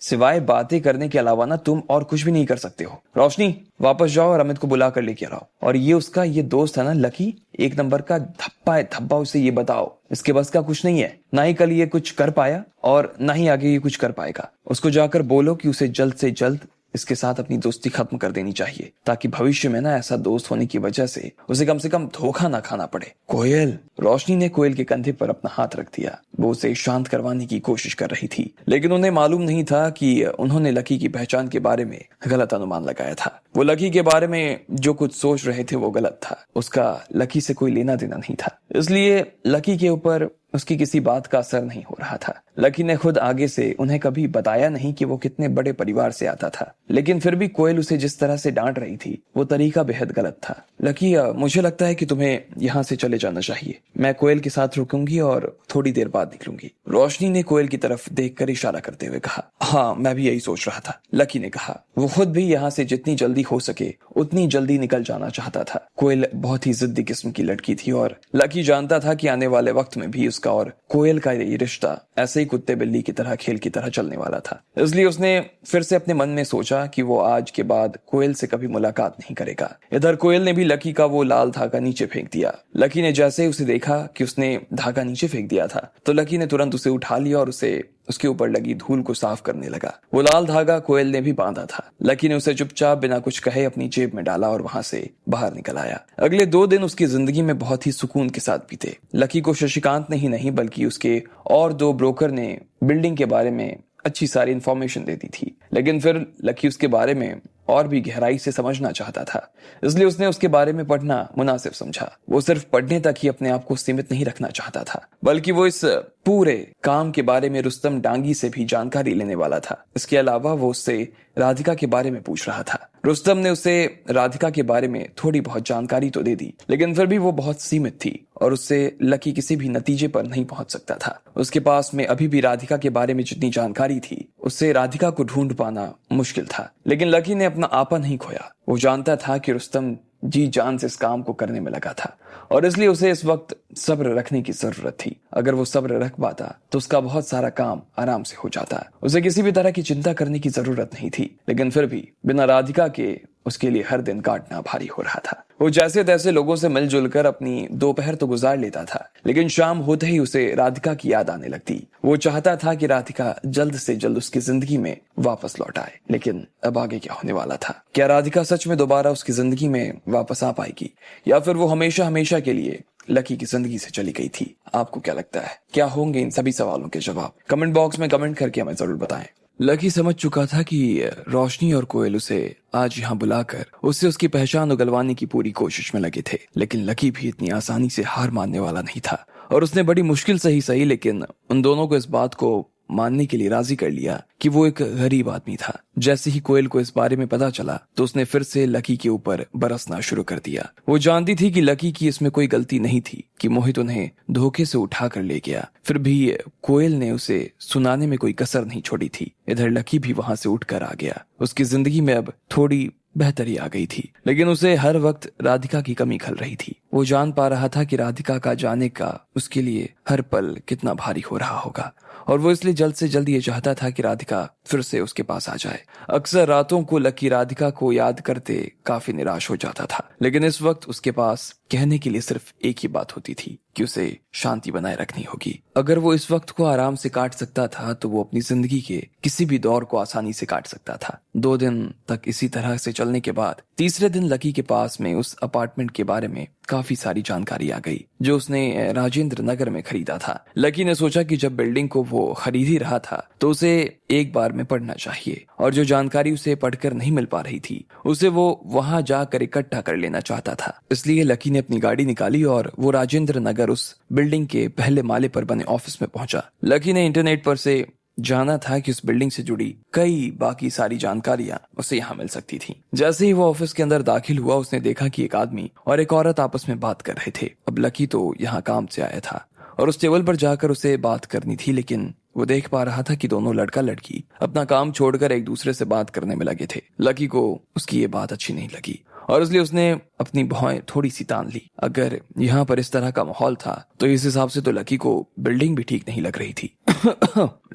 सिवाय बातें करने के अलावा ना तुम और कुछ भी नहीं कर सकते हो। रोशनी, वापस जाओ और अमित को बुला कर लेके आओ। और ये उसका ये दोस्त है ना लकी, 1 नंबर का धप्पा है धब्बा। उसे ये बताओ इसके बस का कुछ नहीं है, ना ही कल ये कुछ कर पाया और ना ही आगे ये कुछ कर पाएगा। उसको जाकर बोलो कि उसे जल्द से जल्द इसके साथ अपनी दोस्ती खत्म कर देनी चाहिए, ताकि भविष्य में ना ऐसा दोस्त होने की वजह से उसे कम से कम धोखा ना खाना पड़े। कोयल। रोशनी ने कोयल के कंधे पर अपना हाथ रख दिया। वो उसे शांत करवाने की कोशिश कर रही थी, लेकिन उन्हें मालूम नहीं था कि उन्होंने लकी की पहचान के बारे में गलत अनुमान लगाया था। वो लकी के बारे में जो कुछ सोच रहे थे वो गलत था। उसका लकी से कोई लेना देना नहीं था, इसलिए लकी के ऊपर उसकी किसी बात का असर नहीं हो रहा था। लकी ने खुद आगे से उन्हें कभी बताया नहीं कि वो कितने बड़े परिवार से आता था, लेकिन फिर भी कोयल उसे जिस तरह से डांट रही थी वो तरीका बेहद गलत था। लकी, मुझे लगता है कि तुम्हें यहाँ से चले जाना चाहिए। मैं कोयल के साथ रुकूंगी और थोड़ी देर बाद निकलूंगी। रोशनी ने कोयल की तरफ देखकर इशारा करते हुए कहा। हाँ, मैं भी यही सोच रहा था, लकी ने कहा। वो खुद भी यहाँ से जितनी जल्दी हो सके उतनी जल्दी निकल जाना चाहता था। कोयल बहुत ही जिद्दी किस्म की लड़की थी और लकी जानता था कि आने वाले वक्त में भी उसका और कोयल का ये रिश्ता ऐसे ही कुत्ते बिल्ली की तरह, खेल की तरह चलने वाला था। इसलिए उसने फिर से अपने मन में सोचा कि वो आज के बाद कोयल से कभी मुलाकात नहीं करेगा। इधर कोयल ने भी लकी का वो लाल धागा नीचे फेंक दिया। लकी ने जैसे ही उसे देखा कि उसने धागा नीचे फेंक दिया था तो लकी ने तुरंत उसे उठा लिया और उसके ऊपर लगी धूल को साफ करने लगा। वो लाल धागा कोयल ने भी बांधा था। लकी ने उसे चुपचाप बिना कुछ कहे अपनी जेब में डाला और वहां से बाहर निकल आया। अगले 2 दिन उसकी जिंदगी में बहुत ही सुकून के साथ बीते। लकी को शशिकांत ने ही नहीं बल्कि उसके और 2 ब्रोकर ने बिल्डिंग के बारे में अच्छी सारी इंफॉर्मेशन दे दी थी, लेकिन फिर लकी उसके बारे में और भी गहराई से समझना चाहता था। इसलिए उसने उसके बारे में पढ़ना मुनासिब समझा। वो सिर्फ पढ़ने तक ही अपने आप को सीमित नहीं रखना चाहता था, बल्कि वो इस पूरे काम के बारे में रुस्तम डांगी से भी जानकारी लेने वाला था। इसके अलावा वो उससे राधिका के बारे में पूछ रहा था। रुस्तम ने उसे राधिका के बारे में थोड़ी बहुत जानकारी तो दे दी, लेकिन फिर भी वो बहुत सीमित थी और उससे लकी किसी भी नतीजे पर नहीं पहुंच सकता था। उसके पास में अभी भी राधिका के बारे में जितनी जानकारी थी उससे राधिका को ढूंढ पाना मुश्किल था। लेकिन लकी ने अपना आपा नहीं खोया। वो जानता था कि रुस्तम जी जान से इस काम को करने में लगा था और इसलिए उसे इस वक्त सब्र रखने की जरूरत थी। अगर वो सब्र रख पाता तो उसका बहुत सारा काम आराम से हो जाता। उसे किसी भी तरह की चिंता करने की जरूरत नहीं थी, लेकिन फिर भी बिना राधिका के उसके लिए हर दिन काटना भारी हो रहा था। वो जैसे तैसे लोगों से मिलजुल कर अपनी दोपहर तो गुजार लेता था, लेकिन शाम होते ही उसे राधिका की याद आने लगती। वो चाहता था कि राधिका जल्द से जल्द उसकी जिंदगी में वापस लौट आए, लेकिन अब आगे क्या होने वाला था? क्या राधिका सच में दोबारा उसकी जिंदगी में वापस आ पाएगी या फिर वो हमेशा हमेशा के लिए लकी की जिंदगी से चली गई थी? आपको क्या लगता है, क्या होंगे इन सभी सवालों के जवाब? कमेंट बॉक्स में कमेंट करके हमें जरूर बताएं। लकी समझ चुका था कि रोशनी और कोयल उसे आज यहाँ बुलाकर उससे उसकी पहचान उगलवाने की पूरी कोशिश में लगे थे, लेकिन लकी भी इतनी आसानी से हार मानने वाला नहीं था और उसने बड़ी मुश्किल से ही सही लेकिन उन दोनों को इस बात को मानने के लिए राजी कर लिया कि वो एक गरीब आदमी था। जैसे ही कोयल को इस बारे में पता चला तो उसने फिर से लकी के ऊपर बरसना शुरू कर दिया। वो जानती थी कि लकी की इसमें कोई गलती नहीं थी कि मोहित उन्हें धोखे से उठा कर ले गया, फिर भी कोयल ने उसे सुनाने में कोई कसर नहीं छोड़ी थी। इधर लकी भी वहां से उठकर आ गया। उसकी जिंदगी में अब थोड़ी बेहतरी आ गई थी, लेकिन उसे हर वक्त राधिका की कमी खल रही थी। वो जान पा रहा था कि राधिका का जाने का उसके लिए हर पल कितना भारी हो रहा होगा और वो इसलिए जल्द से जल्द ये चाहता था कि राधिका फिर से उसके पास आ जाए। अक्सर रातों को लकी राधिका को याद करते काफी निराश हो जाता था, लेकिन इस वक्त उसके पास कहने के लिए सिर्फ एक ही बात होती थी कि उसे शांति बनाए रखनी होगी। अगर वो इस वक्त को आराम से काट सकता था तो वो अपनी जिंदगी के किसी भी दौर को आसानी से काट सकता था। 2 दिन तक इसी तरह से चलने के बाद तीसरे दिन लकी के पास में उस अपार्टमेंट के बारे में काफी सारी जानकारी आ गई जो उसने राजेंद्र नगर में खरीदा था। लकी ने सोचा कि जब बिल्डिंग को वो खरीद ही रहा था तो उसे एक बार में पढ़ना चाहिए और जो जानकारी उसे पढ़कर नहीं मिल पा रही थी उसे वो वहां जाकर इकट्ठा कर लेना चाहता था। इसलिए लकी ने अपनी गाड़ी निकाली और वो राजेंद्र नगर उस बिल्डिंग के पहले माले पर बने ऑफिस में पहुंचा। लकी ने इंटरनेट पर से जाना था कि उस बिल्डिंग से जुड़ी कई बाकी सारी जानकारियां उसे यहाँ मिल सकती थी। जैसे ही वो ऑफिस के अंदर दाखिल हुआ उसने देखा कि एक आदमी और एक औरत आपस में बात कर रहे थे। अब लकी तो यहाँ काम से आया था और उस टेबल पर जाकर उसे बात करनी थी, लेकिन वो देख पा रहा था कि दोनों लड़का लड़की अपना काम छोड़कर एक दूसरे से बात करने में लगे थे। लकी को उसकी ये बात अच्छी नहीं लगी और इसलिए उसने अपनी भौहें थोड़ी सी तान ली। अगर यहाँ पर इस तरह का माहौल था तो इस हिसाब से तो लकी को बिल्डिंग भी ठीक नहीं लग रही थी।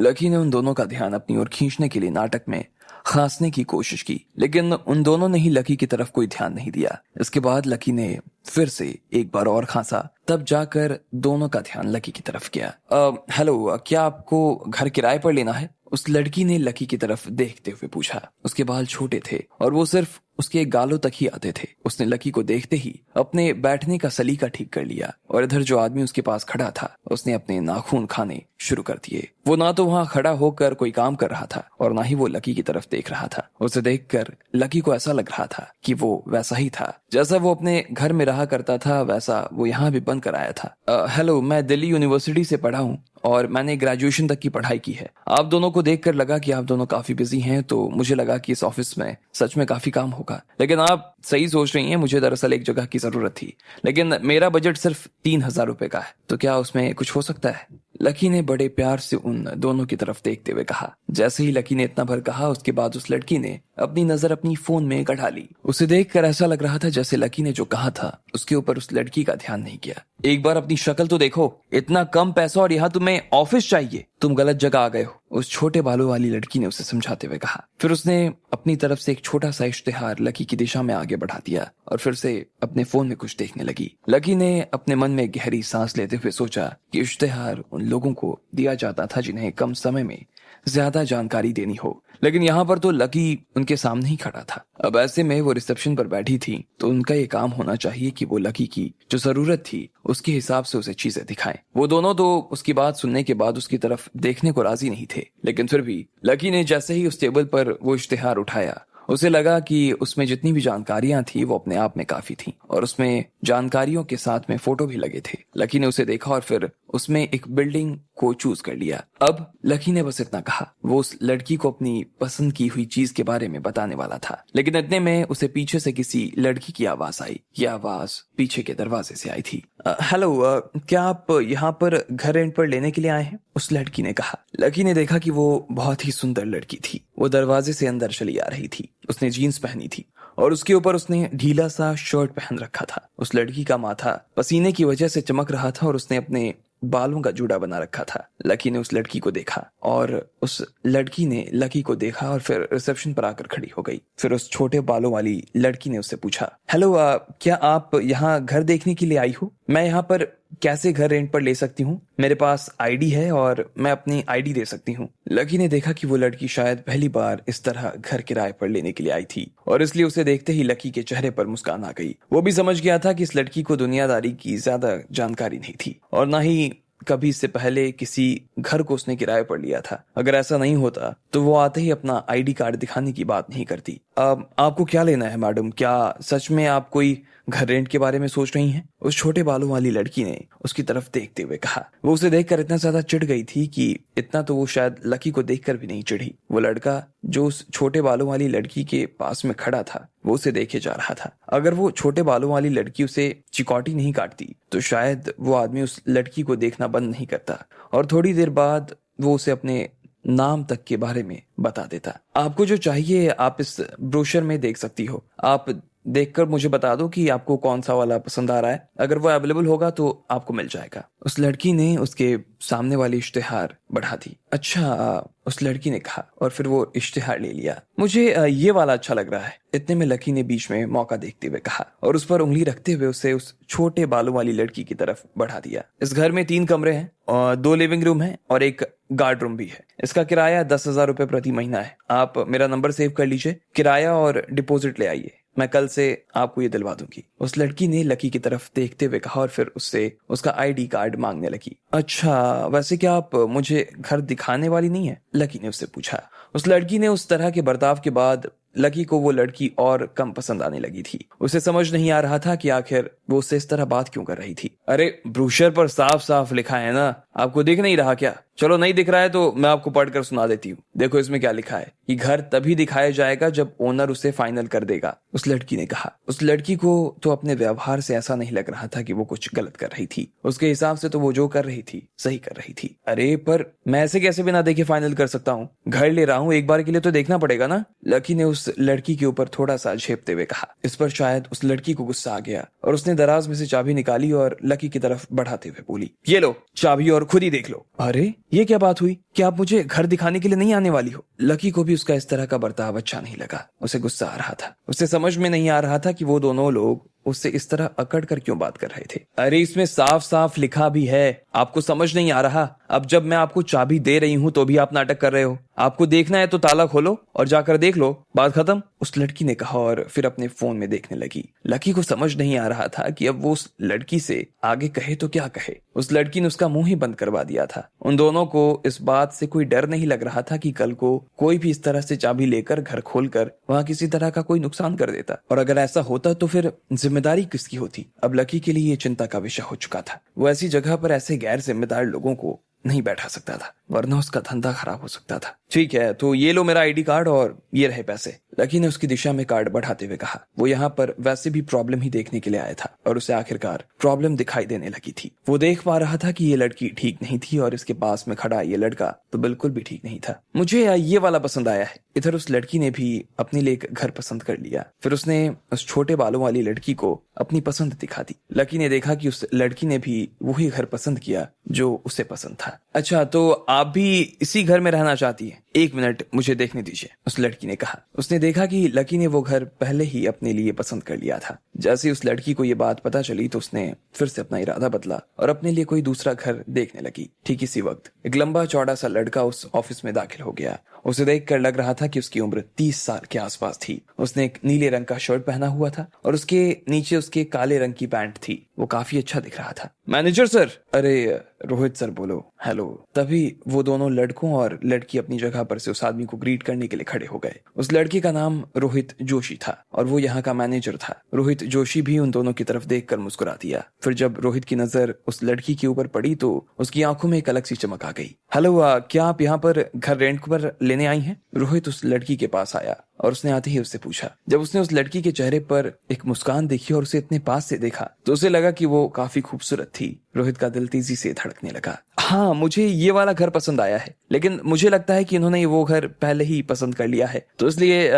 लकी ने उन दोनों का ध्यान अपनी ओर खींचने के लिए नाटक में खांसने की कोशिश की, लेकिन उन दोनों ने ही लकी की तरफ कोई ध्यान नहीं दिया। इसके बाद लकी ने फिर से एक बार और खांसा, तब जाकर दोनों का ध्यान लकी की तरफ गया। हेलो, क्या आपको घर किराए पर लेना है? उस लड़की ने लकी की तरफ देखते हुए पूछा। उसके बाल छोटे थे और वो सिर्फ उसके गालों तक ही आते थे। उसने लकी को देखते ही अपने बैठने का सलीका ठीक कर लिया और इधर जो आदमी उसके पास खड़ा था उसने अपने नाखून खाने शुरू कर दिए। वो ना तो वहां खड़ा होकर कोई काम कर रहा था और ना ही वो लकी की तरफ देख रहा था। उसे देखकर लकी को ऐसा लग रहा था कि वो वैसा ही था जैसा वो अपने घर में रहा करता था, वैसा वो यहाँ भी बन कर आया था। हेलो, मैं दिल्ली यूनिवर्सिटी से पढ़ा हूँ और मैंने ग्रेजुएशन तक की पढ़ाई की है। आप दोनों को देखकर लगा कि आप दोनों काफी बिजी हैं, तो मुझे लगा कि इस ऑफिस में सच में काफी काम होगा। होगा, लेकिन आप सही सोच रही हैं, मुझे दरअसल एक जगह की जरूरत थी, लेकिन मेरा बजट सिर्फ 3,000 रुपए का है, तो क्या उसमें कुछ हो सकता है? लकी ने बड़े प्यार से उन दोनों की तरफ देखते हुए कहा। जैसे ही लकी ने इतना भर कहा, उसके बाद उस लड़की ने अपनी नजर अपनी फोन में गड़ा ली। उसे देखकर ऐसा लग रहा था जैसे लकी ने जो कहा था उसके ऊपर उस लड़की का ध्यान नहीं किया। एक बार अपनी शक्ल तो देखो, इतना कम पैसा और यहाँ तुम्हें ऑफिस चाहिए, तुम गलत जगह आ गए हो, उस छोटे बालों वाली लड़की ने उसे समझाते हुए कहा। फिर उसने अपनी तरफ से एक छोटा सा इश्तेहार लकी की दिशा में आगे बढ़ा दिया और फिर से अपने फोन में कुछ देखने लगी। लकी ने अपने मन में गहरी सांस लेते हुए सोचा कि इश्तेहार उन लोगों को दिया जाता था जिन्हें कम समय में ज्यादा जानकारी देनी हो, लेकिन यहाँ पर तो लकी उनके सामने ही खड़ा था। अब ऐसे में वो रिसेप्शन पर बैठी थी, तो उनका ये काम होना चाहिए कि वो लकी की जो जरूरत थी उसके हिसाब से उसे चीजें दिखाएं। वो दोनों तो उसकी बात सुनने के बाद उसकी तरफ देखने को राजी नहीं थे, लेकिन फिर भी लकी ने जैसे ही उस टेबल पर वो इश्तेहार उठाया, उसे लगा कि उसमें जितनी भी जानकारियां थी वो अपने आप में काफी थी और उसमें जानकारियों के साथ में फोटो भी लगे थे। लकी ने उसे देखा और फिर उसमें एक बिल्डिंग को चूज कर लिया। अब लकी ने बस इतना कहा, वो उस लड़की को अपनी पसंद की हुई चीज के बारे में बताने वाला था, लेकिन इतने में उसे पीछे से किसी लड़की की आवाज आई। यह आवाज पीछे के दरवाजे से आई थी। हेलो, क्या आप यहाँ पर घर रेंट पर लेने के लिए आए हैं? उस लड़की ने कहा। लकी ने देखा कि वो बहुत ही सुंदर लड़की थी। वो दरवाजे से अंदर चली आ रही थी। उसने जीन्स पहनी थी और उसके ऊपर उसने ढीला सा शर्ट पहन रखा था। उस लड़की का माथा पसीने की वजह से चमक रहा था और उसने अपने बालों का जूड़ा बना रखा था। लकी ने उस लड़की को देखा और उस लड़की ने लकी को देखा और फिर रिसेप्शन पर आकर खड़ी हो गई। फिर उस छोटे बालों वाली लड़की ने उससे पूछा, हेलो, क्या आप यहाँ घर देखने के लिए आई हो? मैं यहाँ पर कैसे घर रेंट पर ले सकती हूँ? मेरे पास आईडी है और मैं अपनी आईडी दे सकती हूँ। लकी ने देखा कि वो लड़की शायद पहली बार इस तरह घर किराए पर लेने के लिए आई थी और इसलिए उसे देखते ही लकी के चेहरे पर मुस्कान आ गई। वो भी समझ गया था कि इस लड़की को दुनियादारी की ज्यादा जानकारी नहीं थी और ना ही कभी इससे पहले किसी घर को उसने किराए पर लिया था। अगर ऐसा नहीं होता तो वो आते ही अपना आईडी कार्ड दिखाने की बात नहीं करती। आपको क्या लेना है मैडम? क्या सच में आप कोई घर रेंट के बारे में सोच रही हैं? उस छोटे बालों वाली लड़की ने उसकी तरफ देखते हुए कहा। वो उसे देखकर इतना ज्यादा चिढ़ गई थी कि इतना तो वो शायद लकी को देखकर भी नहीं चिढ़ी। वो लड़का जो उस छोटे बालों वाली लड़की के पास में खड़ा था वो उसे देखे जा रहा था। अगर वो छोटे बालों वाली लड़की उसे चिकौटी नहीं काटती तो शायद वो आदमी उस लड़की को देखना बंद नहीं करता और थोड़ी देर बाद वो उसे अपने नाम तक के बारे में बता देता। आपको जो चाहिए आप इस ब्रोशर में देख सकती हो। आप देखकर मुझे बता दो कि आपको कौन सा वाला पसंद आ रहा है। अगर वो अवेलेबल होगा तो आपको मिल जाएगा। उस लड़की ने उसके सामने वाली इश्तेहार बढ़ा दी। अच्छा, उस लड़की ने कहा और फिर वो इश्तेहार ले लिया। मुझे ये वाला अच्छा लग रहा है। इतने में लकी ने बीच में मौका देखते हुए कहा और उस पर उंगली रखते हुए उसे उस छोटे बालों वाली लड़की की तरफ बढ़ा दिया। इस घर में 3 कमरे हैं और 2 लिविंग रूम हैं और एक गार्ड रूम भी है। इसका किराया 10,000 रुपए प्रति महीना है। आप मेरा नंबर सेव कर लीजिए, किराया और डिपॉजिट ले आइए, मैं कल से आपको ये दिलवा दूंगी। उस लड़की ने लकी की तरफ देखते हुए कहा और फिर उससे उसका आईडी कार्ड मांगने लगी। अच्छा, वैसे क्या आप मुझे घर दिखाने वाली नहीं है? लकी ने उससे पूछा। उस लड़की ने उस तरह के बर्ताव के बाद लकी को वो लड़की और कम पसंद आने लगी थी। उसे समझ नहीं आ रहा था कि आखिर वो उससे इस तरह बात क्यों कर रही थी। अरे, ब्रोशर पर साफ साफ लिखा है ना, आपको दिख नहीं रहा क्या? चलो, नहीं दिख रहा है तो मैं आपको पढ़कर सुना देती हूँ। देखो इसमें क्या लिखा है कि घर तभी दिखाया जाएगा जब ओनर उसे फाइनल कर देगा, उस लड़की ने कहा। उस लड़की को तो अपने व्यवहार से ऐसा नहीं लग रहा था कि वो कुछ गलत कर रही थी। उसके हिसाब से तो वो जो कर रही थी सही कर रही थी। अरे, पर मैं ऐसे कैसे बिना देखे फाइनल कर सकता हूँ? घर ले रहा हूँ, एक बार के लिए तो देखना पड़ेगा ना। लकी ने उस लड़की के ऊपर थोड़ा सा झेपते हुए कहा। इस पर शायद उस लड़की को गुस्सा आ गया और उसने दराज में से चाबी निकाली और लकी की तरफ बढ़ाते हुए बोली, ये लो चाबी और खुद ही देख लो। अरे, ये क्या बात हुई? क्या आप मुझे घर दिखाने के लिए नहीं आने वाली हो? लकी को भी उसका इस तरह का बर्ताव अच्छा नहीं लगा। उसे गुस्सा आ रहा था। उसे समझ में नहीं आ रहा था कि वो दोनों लोग उससे इस तरह अकड़ कर क्यों बात कर रहे थे। अरे, इसमें साफ साफ लिखा भी है, आपको समझ नहीं आ रहा? अब जब मैं आपको चाबी दे रही हूँ तो भी आप नाटक कर रहे हो। आपको देखना है तो ताला खोलो और जाकर देख लो, बात खत्म, उस लड़की ने कहा और फिर अपने फोन में देखने लगी। लकी को समझ नहीं आ रहा था कि अब वो उस लड़की से आगे कहे तो क्या कहे। उस लड़की ने उसका मुंह ही बंद करवा दिया था। उन दोनों को इस बात से कोई डर नहीं लग रहा था कि कल को कोई भी इस तरह से चाबी लेकर घर खोलकर वहां किसी तरह का कोई नुकसान कर देता, और अगर ऐसा होता तो फिर जिम्मेदारी किसकी होती? अब लकी के लिए ये चिंता का विषय हो चुका था। वो ऐसी जगह पर ऐसे गैर जिम्मेदार लोगों को नहीं बैठा सकता था। वरना उसका धंधा खराब हो सकता था। ठीक है, तो ये लो मेरा आईडी कार्ड और ये रहे पैसे। लकी ने उसकी दिशा में कार्ड बढ़ाते हुए कहा। वो यहाँ पर वैसे भी प्रॉब्लम ही देखने के लिए आया था और उसे आखिरकार प्रॉब्लम दिखाई देने लगी थी। वो देख पा रहा था कि ये लड़की ठीक नहीं थी और इसके पास में खड़ा ये लड़का तो बिल्कुल भी ठीक नहीं था। मुझे ये वाला पसंद आया है। इधर उस लड़की ने भी अपने लिए एक घर पसंद कर लिया। फिर उसने उस छोटे बालों वाली लड़की को अपनी पसंद दिखा दी। लकी ने देखा कि उस लड़की ने भी वही घर पसंद किया जो उसे पसंद था। अच्छा, तो आप भी इसी घर में रहना चाहती है? 1 मिनट मुझे देखने दीजिए, उस लड़की ने कहा। उसने देखा कि लकी ने वो घर पहले ही अपने लिए पसंद कर लिया था। जैसे ही उस लड़की को ये बात पता चली तो उसने फिर से अपना इरादा बदला और अपने लिए कोई दूसरा घर देखने लगी। ठीक इसी वक्त एक लंबा चौड़ा सा लड़का उस ऑफिस में दाखिल हो गया। उसे देखकर लग रहा था कि उसकी उम्र 30 साल के आसपास थी। उसने एक नीले रंग का शर्ट पहना हुआ था और उसके नीचे उसके काले रंग की पैंट थी। वो काफी अच्छा दिख रहा था। Manager sir. अरे रोहित सर बोलो। हेलो। तभी वो दोनों लड़कों और लड़की अपनी जगह पर से उस आदमी को ग्रीट करने के लिए खड़े हो गए। उस लड़के का नाम रोहित जोशी था और वो यहाँ का मैनेजर था। रोहित जोशी भी उन दोनों की तरफ देखकर मुस्कुरा दिया। फिर जब रोहित की नजर उस लड़की के ऊपर पड़ी तो उसकी आंखों में एक अलग सी चमक आ गई। हेलो, क्या आप यहाँ पर घर रेंट पर लेने आई हैं? रोहित उस लड़की के पास आया और उसने आते ही उससे पूछा। जब उसने उस लड़की के चेहरे पर एक मुस्कान देखी और उसे इतने पास से देखा तो उसे लगा कि वो काफी खूबसूरत थी। रोहित का दिल तेजी से धड़कने लगा। हाँ, मुझे ये वाला घर पसंद आया है, लेकिन मुझे लगता है कि इन्होंने वो घर पहले ही पसंद कर लिया है, तो इसलिए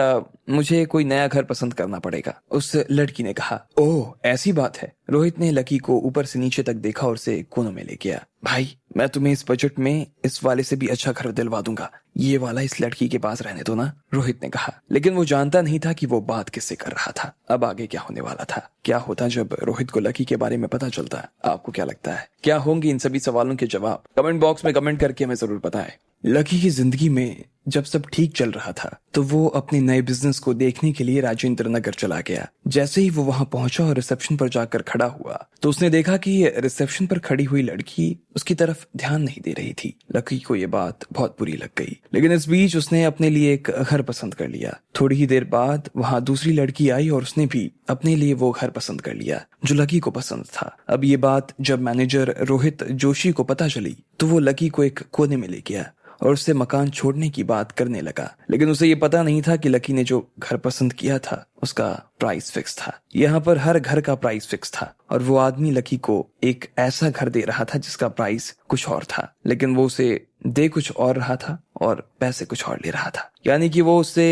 मुझे कोई नया घर पसंद करना पड़ेगा, उस लड़की ने कहा। ओह, ऐसी बात है। रोहित ने लकी को ऊपर से नीचे तक देखा और उसे कोनों में ले गया। भाई, मैं तुम्हें इस बजट में इस वाले से भी अच्छा घर दिलवा दूंगा। ये वाला इस लड़की के पास रहने दो ना, रोहित ने कहा। लेकिन वो जानता नहीं था कि वो बात किससे कर रहा था। अब आगे क्या होने वाला था? क्या होता जब रोहित को लकी के बारे में पता चलता? आपको क्या लगता है? क्या होंगे इन सभी सवालों के जवाब? कमेंट बॉक्स में कमेंट करके हमें जरूर बताएं। लकी की जिंदगी में जब सब ठीक चल रहा था तो वो अपने नए बिजनेस को देखने के लिए राजेंद्र नगर चला गया। जैसे ही वो वहां पहुंचा और रिसेप्शन पर जाकर खड़ा हुआ तो उसने देखा कि रिसेप्शन पर खड़ी हुई लड़की उसकी तरफ ध्यान नहीं दे रही थी। लकी को ये बात बहुत बुरी लग गई, लेकिन इस बीच उसने अपने लिए एक घर पसंद कर लिया। थोड़ी ही देर बाद वहां दूसरी लड़की आई और उसने भी अपने लिए वो घर पसंद कर लिया जो लकी को पसंद था। अब ये बात जब मैनेजर रोहित जोशी को पता चली तो वो लकी को एक कोने में ले गया और उससे मकान छोड़ने की बात करने लगा। लेकिन उसे ये पता नहीं था कि लकी ने जो घर पसंद किया था उसका प्राइस फिक्स था। यहाँ पर हर घर का प्राइस फिक्स था और वो आदमी लकी को एक ऐसा घर दे रहा था जिसका प्राइस कुछ और था, लेकिन वो उसे दे कुछ और रहा था और पैसे कुछ और ले रहा था। यानी कि वो उससे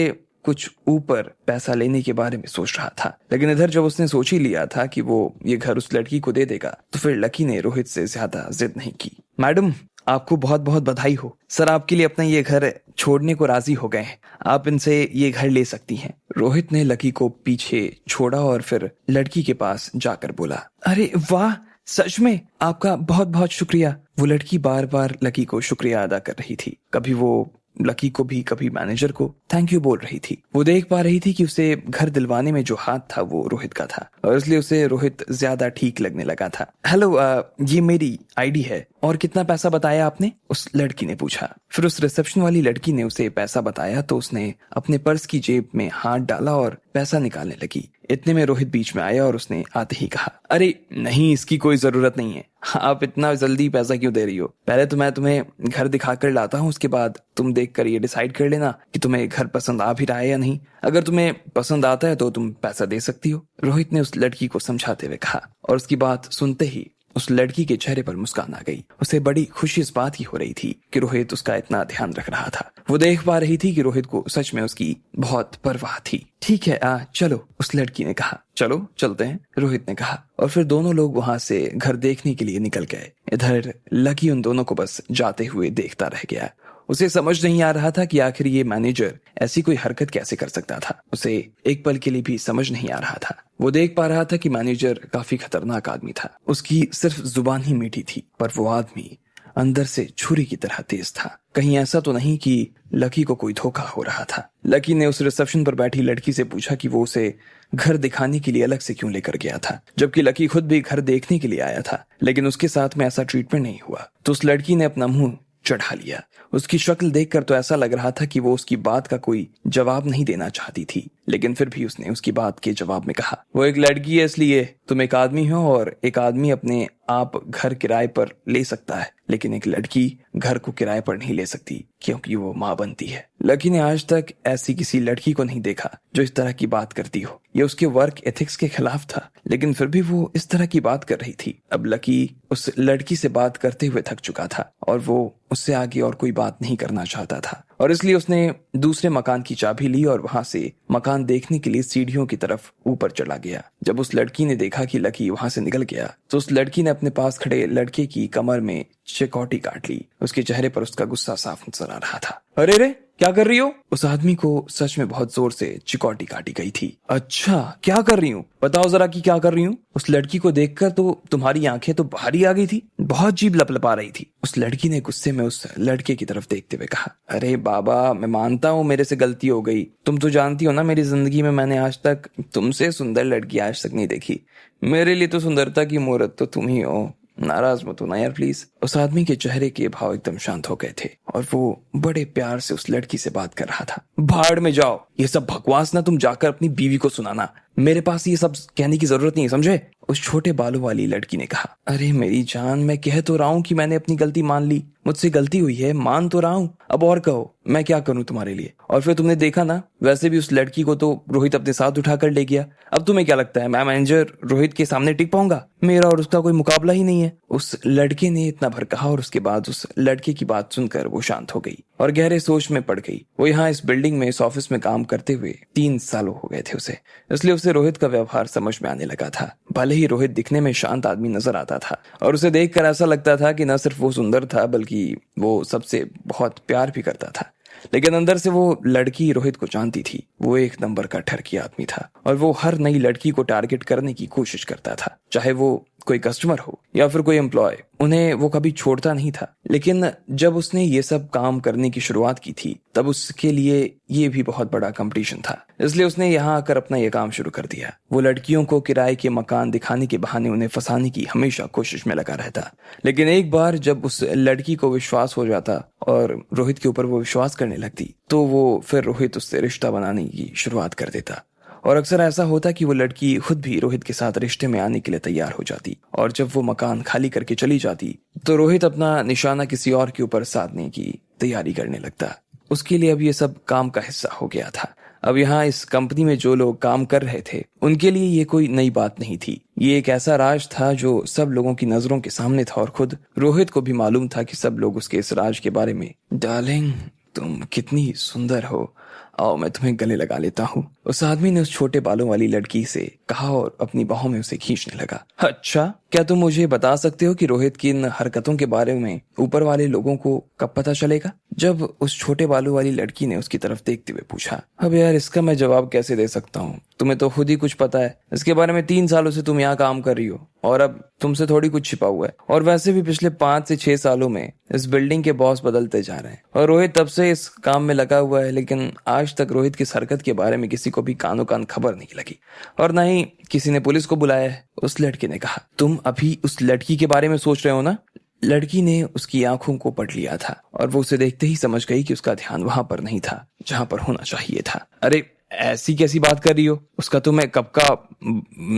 कुछ ऊपर पैसा लेने के बारे में सोच रहा था। लेकिन इधर जब उसने सोच ही लिया था कि वो ये घर उस लड़की को दे देगा तो फिर लकी ने रोहित से ज्यादा जिद नहीं की। मैडम, आपको बहुत बहुत बधाई हो। सर आपके लिए अपना ये घर छोड़ने को राजी हो गए हैं। आप इनसे ये घर ले सकती हैं। रोहित ने लकी को पीछे छोड़ा और फिर लड़की के पास जाकर बोला, अरे वाह, सच में आपका बहुत बहुत शुक्रिया। वो लड़की बार बार लकी को शुक्रिया अदा कर रही थी। कभी वो लकी को भी कभी मैनेजर को थैंक यू बोल रही थी। वो देख पा रही थी कि उसे घर दिलवाने में जो हाथ था वो रोहित का था और इसलिए उसे रोहित ज्यादा ठीक लगने लगा था। हेलो, ये मेरी आईडी है। और कितना पैसा बताया आपने? उस लड़की ने पूछा। फिर उस रिसेप्शन वाली लड़की ने उसे पैसा बताया तो उसने अपने पर्स की जेब में हाथ डाला और पैसा निकालने लगी। इतने में रोहित बीच में आया और उसने आते ही कहा, अरे नहीं, इसकी कोई जरूरत नहीं है। आप इतना जल्दी पैसा क्यों दे रही हो? पहले तो मैं तुम्हें घर दिखा कर लाता हूँ, उसके बाद तुम देखकर ये डिसाइड कर लेना कि तुम्हें घर पसंद आ भी रहा है या नहीं। अगर तुम्हें पसंद आता है तो तुम पैसा दे सकती हो, रोहित ने उस लड़की को समझाते हुए कहा। और उसकी बात सुनते ही उस लड़की के चेहरे पर मुस्कान आ गई। उसे बड़ी खुशी इस बात की हो रही थी कि रोहित उसका इतना ध्यान रख रहा था। वो देख पा रही थी कि रोहित को सच में उसकी बहुत परवाह थी। ठीक है, चलो, उस लड़की ने कहा। चलो चलते हैं, रोहित ने कहा। और फिर दोनों लोग वहां से घर देखने के लिए निकल गए। इधर लकी उन दोनों को बस जाते हुए देखता रह गया। उसे समझ नहीं आ रहा था कि आखिर ये मैनेजर ऐसी कोई हरकत कैसे कर सकता था। उसे एक पल के लिए भी समझ नहीं आ रहा था। वो देख पा रहा था कि मैनेजर काफी खतरनाक आदमी था। उसकी सिर्फ जुबान ही मीठी थी, पर वो आदमी अंदर से छुरी की तरह तेज था। कहीं ऐसा तो नहीं कि लकी को कोई धोखा हो रहा था। लकी ने उस रिसेप्शन पर बैठी लड़की से पूछा कि वो उसे घर दिखाने के लिए अलग से क्यों लेकर गया था, जबकि लकी खुद भी घर देखने के लिए आया था, लेकिन उसके साथ में ऐसा ट्रीटमेंट नहीं हुआ। तो उस लड़की ने अपना मुंह चढ़ा लिया। उसकी शक्ल देखकर तो ऐसा लग रहा था कि वो उसकी बात का कोई जवाब नहीं देना चाहती थी, लेकिन फिर भी उसने उसकी बात के जवाब में कहा, वो एक लड़की है इसलिए तुम एक आदमी हो, और एक आदमी अपने आप घर किराए पर ले सकता है, लेकिन एक लड़की घर को किराए पर नहीं ले सकती क्योंकि वो माँ बनती है। लकी ने आज तक ऐसी किसी लड़की को नहीं देखा जो इस तरह की बात करती हो। यह उसके वर्क एथिक्स के खिलाफ था, लेकिन फिर भी वो इस तरह की बात कर रही थी। अब लकी उस लड़की से बात करते हुए थक चुका था और वो उससे आगे और कोई बात नहीं करना चाहता था, और इसलिए उसने दूसरे मकान की चाबी ली और वहां से मकान देखने के लिए सीढ़ियों की तरफ ऊपर चला गया। जब उस लड़की ने देखा कि लकी वहां से निकल गया तो उस लड़की ने अपने पास खड़े लड़के की कमर में चिकोटी काट ली। उसके चेहरे पर उसका गुस्सा साफ नजर आ रहा था। अरे रे, क्या कर रही हो? उस आदमी को सच में बहुत जोर से चिकोटी काटी गई थी। अच्छा, क्या कर रही हूँ? बताओ जरा कि क्या कर रही हूँ? उस लड़की को देखकर तो तुम्हारी आंखें तो बाहर ही आ गई थी, बहुत जीभ लपलपा रही थी। उस लड़की ने गुस्से में उस लड़के की तरफ देखते हुए कहा, अरे बाबा, मैं मानता हूँ मेरे से गलती हो गई। तुम तो जानती हो ना, मेरी जिंदगी में मैंने आज तक तुमसे सुंदर लड़की आज तक नहीं देखी। मेरे लिए तो सुंदरता की मूर्त तो तुम ही हो। नाराज मत होना यार प्लीज। उस आदमी के चेहरे के भाव एकदम शांत हो गए थे और वो बड़े प्यार से उस लड़की से बात कर रहा था। भाड़ में जाओ, ये सब बकवास ना तुम जाकर अपनी बीवी को सुनाना, मेरे पास ये सब कहने की जरूरत नहीं है, समझे? उस छोटे बालों वाली लड़की ने कहा, अरे मेरी जान, मैं कह तो रहा हूँ कि मैंने अपनी गलती मान ली, मुझसे गलती हुई है, मान तो रहा हूँ, अब और कहो मैं क्या करूं तुम्हारे लिए? और फिर तुमने देखा ना, वैसे भी उस लड़की को तो रोहित अपने साथ उठाकर ले गया। अब तुम्हें क्या लगता है मैं मैनेजर रोहित के सामने टिक पाऊंगा? मेरा और उसका कोई मुकाबला ही नहीं है। उस लड़के ने इतना भर कहा और उसके बाद उस लड़के की बात सुनकर वो शांत हो गई और गहरे सोच में पड़ गई। वो यहाँ इस बिल्डिंग में, इस ऑफिस में काम करते हुए 3 सालों हो गए थे उसे, इसलिए उसे रोहित का व्यवहार समझ में आने लगा था। भले ही रोहित दिखने में शांत आदमी नजर आता था और उसे देखकर ऐसा लगता था कि न सिर्फ वो सुंदर था बल्कि वो सबसे बहुत प्यार भी करता था, लेकिन अंदर से वो लड़की रोहित को जानती थी। वो एक नंबर का ठरकी आदमी था और वो हर नई लड़की को टारगेट करने की कोशिश करता था, चाहे वो कोई कस्टमर हो या फिर कोई एम्प्लॉय, उन्हें वो कभी छोड़ता नहीं था। लेकिन जब उसने ये सब काम करने की शुरुआत की थी तब उसके लिए ये भी बहुत बड़ा कंपटीशन था, इसलिए उसने यहाँ आकर अपना ये काम शुरू कर दिया। वो लड़कियों को किराए के मकान दिखाने के बहाने उन्हें फंसाने की हमेशा कोशिश में लगा रहता, लेकिन एक बार जब उस लड़की को विश्वास हो जाता और रोहित के ऊपर वो विश्वास करने लगती तो वो फिर रोहित उससे रिश्ता बनाने की शुरुआत कर देता। और अक्सर ऐसा होता कि वो लड़की खुद भी रोहित के साथ रिश्ते में आने के लिए तैयार हो जाती और जब वो मकान खाली करके चली जाती तो रोहित अपना निशाना किसी और के ऊपर साधने की तैयारी करने लगता। उसके लिए अब ये सब काम का हिस्सा हो गया था। अब यहाँ इस कंपनी में जो लोग काम कर रहे थे उनके लिए ये कोई नई बात नहीं थी। ये एक ऐसा राज था जो सब लोगों की नजरों के सामने था और खुद रोहित को भी मालूम था कि सब लोग उसके इस राज के बारे में, डार्लिंग तुम कितनी सुंदर हो, आओ मैं तुम्हें गले लगा लेता हूँ, उस आदमी ने उस छोटे बालों वाली लड़की से कहा और अपनी बाहों में उसे खींचने लगा। अच्छा, क्या तुम मुझे बता सकते हो कि रोहित की इन हरकतों के बारे में ऊपर वाले लोगों को कब पता चलेगा? जब उस छोटे बालों वाली लड़की ने उसकी तरफ देखते हुए पूछा। अब यार इसका मैं जवाब कैसे दे सकता हूँ, तुम्हें तो खुद ही कुछ पता है, इसके बारे में 3 सालों से तुम यहाँ काम कर रही हो और अब तुमसे थोड़ी कुछ छिपा हुआ है। और वैसे भी पिछले 5 से 6 सालों में इस बिल्डिंग के बॉस बदलते जा रहे हैं और रोहित तब से इस काम में लगा हुआ है, लेकिन आज तक रोहित की इस हरकत के बारे में किसी को भी कानो कान खबर नहीं लगी और ना ही किसी ने पुलिस को बुलाया है। उस लड़के ने कहा, तुम अभी उस लड़की के बारे में सोच रहे हो ना? लड़की ने उसकी आंखों को पढ़ लिया था और वो उसे देखते ही समझ गई कि उसका ध्यान वहां पर नहीं था जहां पर होना चाहिए था। अरे ऐसी कैसी बात कर रही हो? उसका तो मैं कब का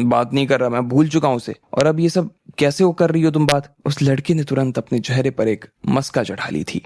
बात नहीं कर रहा, मैं भूल चुका हूं उसे, और अब ये सब कैसे वो कर रही हो तुम बात? उस लड़के ने तुरंत अपने चेहरे पर एक मस्का चढ़ा ली थी।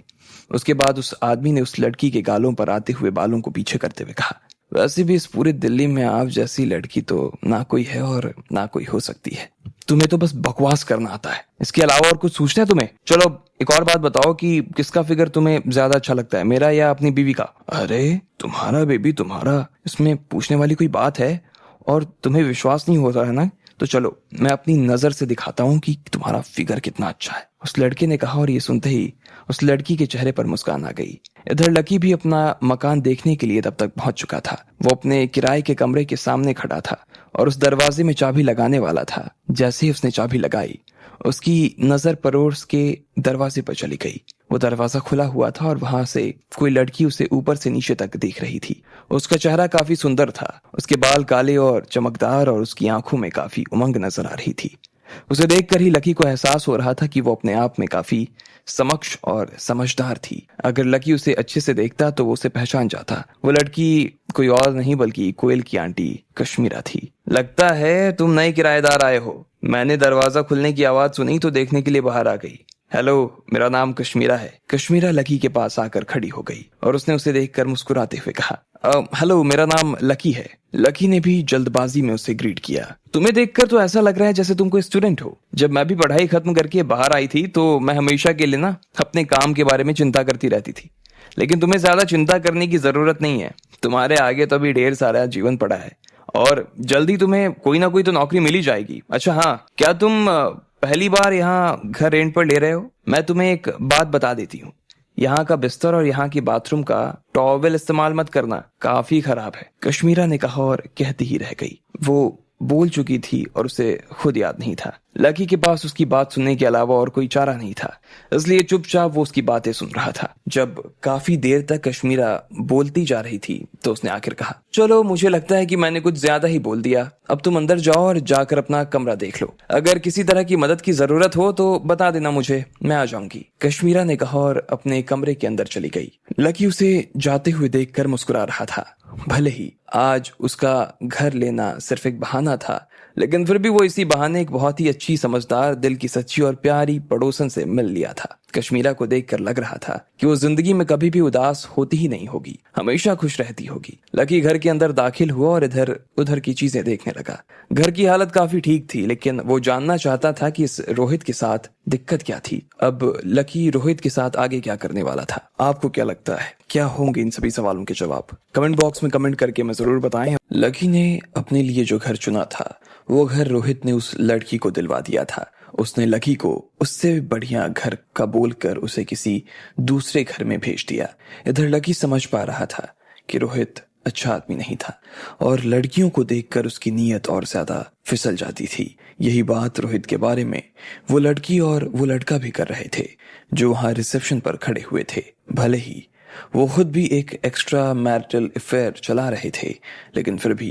उसके बाद उस आदमी ने उस लड़की के गालों पर आते हुए बालों को पीछे करते हुए कहा, वैसे भी इस पूरे दिल्ली में आप जैसी लड़की तो ना कोई है और ना कोई हो सकती है। तुम्हें तो बस बकवास करना आता है, इसके अलावा और कुछ सोचना है तुम्हें? चलो एक और बात बताओ कि किसका फिगर तुम्हें ज्यादा अच्छा लगता है, मेरा या अपनी बीवी का? अरे तुम्हारा बेबी तुम्हारा, इसमें पूछने वाली कोई बात है? और तुम्हें विश्वास नहीं होता है ना, तो चलो मैं अपनी नजर से दिखाता हूँ कि तुम्हारा फिगर कितना अच्छा है, उस लड़के ने कहा। और ये सुनते ही उस लड़की के चेहरे पर मुस्कान आ गई। इधर लकी भी अपना मकान देखने के लिए तब तक पहुंच चुका था। वो अपने किराए के कमरे के सामने खड़ा था और उस दरवाजे में चाबी लगाने वाला था। जैसे ही उसने चाबी लगाई उसकी नजर पड़ोस के दरवाजे पर चली गई। वो दरवाजा खुला हुआ था और वहां से कोई लड़की उसे ऊपर से नीचे तक देख रही थी। उसका चेहरा काफी सुंदर था, उसके बाल काले और चमकदार और उसकी आंखों में काफी उमंग नजर आ रही थी। उसे देखकर ही लकी को एहसास हो रहा था कि वो अपने आप में काफी समक्ष और समझदार थी। अगर लकी उसे अच्छे से देखता तो वो उसे पहचान जाता। वो लड़की कोई और नहीं बल्कि कोयल की आंटी कश्मीरा थी। लगता है तुम नए किराएदार आए हो। मैंने दरवाजा खुलने की आवाज सुनी तो देखने के लिए बाहर आ गई। हेलो, मेरा नाम कश्मीरा है। कश्मीरा लकी के पास आकर खड़ी हो गई और उसने उसे देखकर मुस्कुराते हुए कहा, हेलो, मेरा नाम लकी है। लकी ने भी जल्दबाजी में उसे ग्रीट किया। तुम्हें देखकर तो ऐसा लग रहा है जैसे तुम कोई स्टूडेंट हो। जब मैं भी पढ़ाई खत्म करके बाहर आई थी तो मैं हमेशा के लिए ना अपने काम के बारे में चिंता करती रहती थी, लेकिन तुम्हें ज्यादा चिंता करने की जरूरत नहीं है। तुम्हारे आगे तो अभी ढेर सारा जीवन पड़ा है और जल्दी तुम्हें कोई ना कोई तो नौकरी मिल ही जाएगी। अच्छा हाँ, क्या तुम पहली बार यहाँ घर रेंट पर ले रहे हो? मैं तुम्हें एक बात बता देती हूँ, यहाँ का बिस्तर और यहाँ की बाथरूम का टॉवेल इस्तेमाल मत करना, काफी खराब है। कश्मीरा ने कहा और कहती ही रह गई। वो बोल चुकी थी और उसे खुद याद नहीं था। लकी के पास उसकी बात सुनने के अलावा और कोई चारा नहीं था, इसलिए चुपचाप वो उसकी बातें सुन रहा था। जब काफी देर तक कश्मीरा बोलती जा रही थी तो उसने आखिर कहा, चलो मुझे लगता है कि मैंने कुछ ज्यादा ही बोल दिया। अब तुम अंदर जाओ और जाकर अपना कमरा देख लो। अगर किसी तरह की मदद की जरूरत हो तो बता देना मुझे, मैं आ जाऊंगी। कश्मीरा ने कहा और अपने कमरे के अंदर चली गई। लकी उसे जाते हुए देखकर मुस्कुरा रहा था। भले ही आज उसका घर लेना सिर्फ एक बहाना था, लेकिन फिर भी वो इसी बहाने एक बहुत ही अच्छी, समझदार, दिल की सच्ची और प्यारी पड़ोसन से मिल लिया था। कश्मीरा को देखकर लग रहा था कि वो जिंदगी में कभी भी उदास होती ही नहीं होगी, हमेशा खुश रहती होगी। लकी घर के अंदर दाखिल हुआ और इधर उधर की चीजें देखने लगा। घर की हालत काफी ठीक थी, लेकिन वो जानना चाहता था कि इस रोहित के साथ दिक्कत क्या थी। अब लकी रोहित के साथ आगे क्या करने वाला था? आपको क्या लगता है, क्या होंगे इन सभी सवालों के जवाब? कमेंट बॉक्स में कमेंट करके मैं जरूर बताएं। लकी ने अपने लिए जो घर चुना था वो घर रोहित ने उस लड़की को दिलवा दिया था। उसने लकी को उससे बढ़िया घर का बोलकर उसे किसी दूसरे घर में भेज दिया। इधर लकी समझ पा रहा था कि रोहित अच्छा आदमी नहीं था और लड़कियों को देखकर उसकी नीयत और ज्यादा फिसल जाती थी। यही बात रोहित के बारे में वो लड़की और वो लड़का भी कर रहे थे जो वहां रिसेप्शन पर खड़े हुए थे। भले ही वो खुद भी एक एक्स्ट्रा मैरिटल अफेयर चला रहे थे, लेकिन फिर भी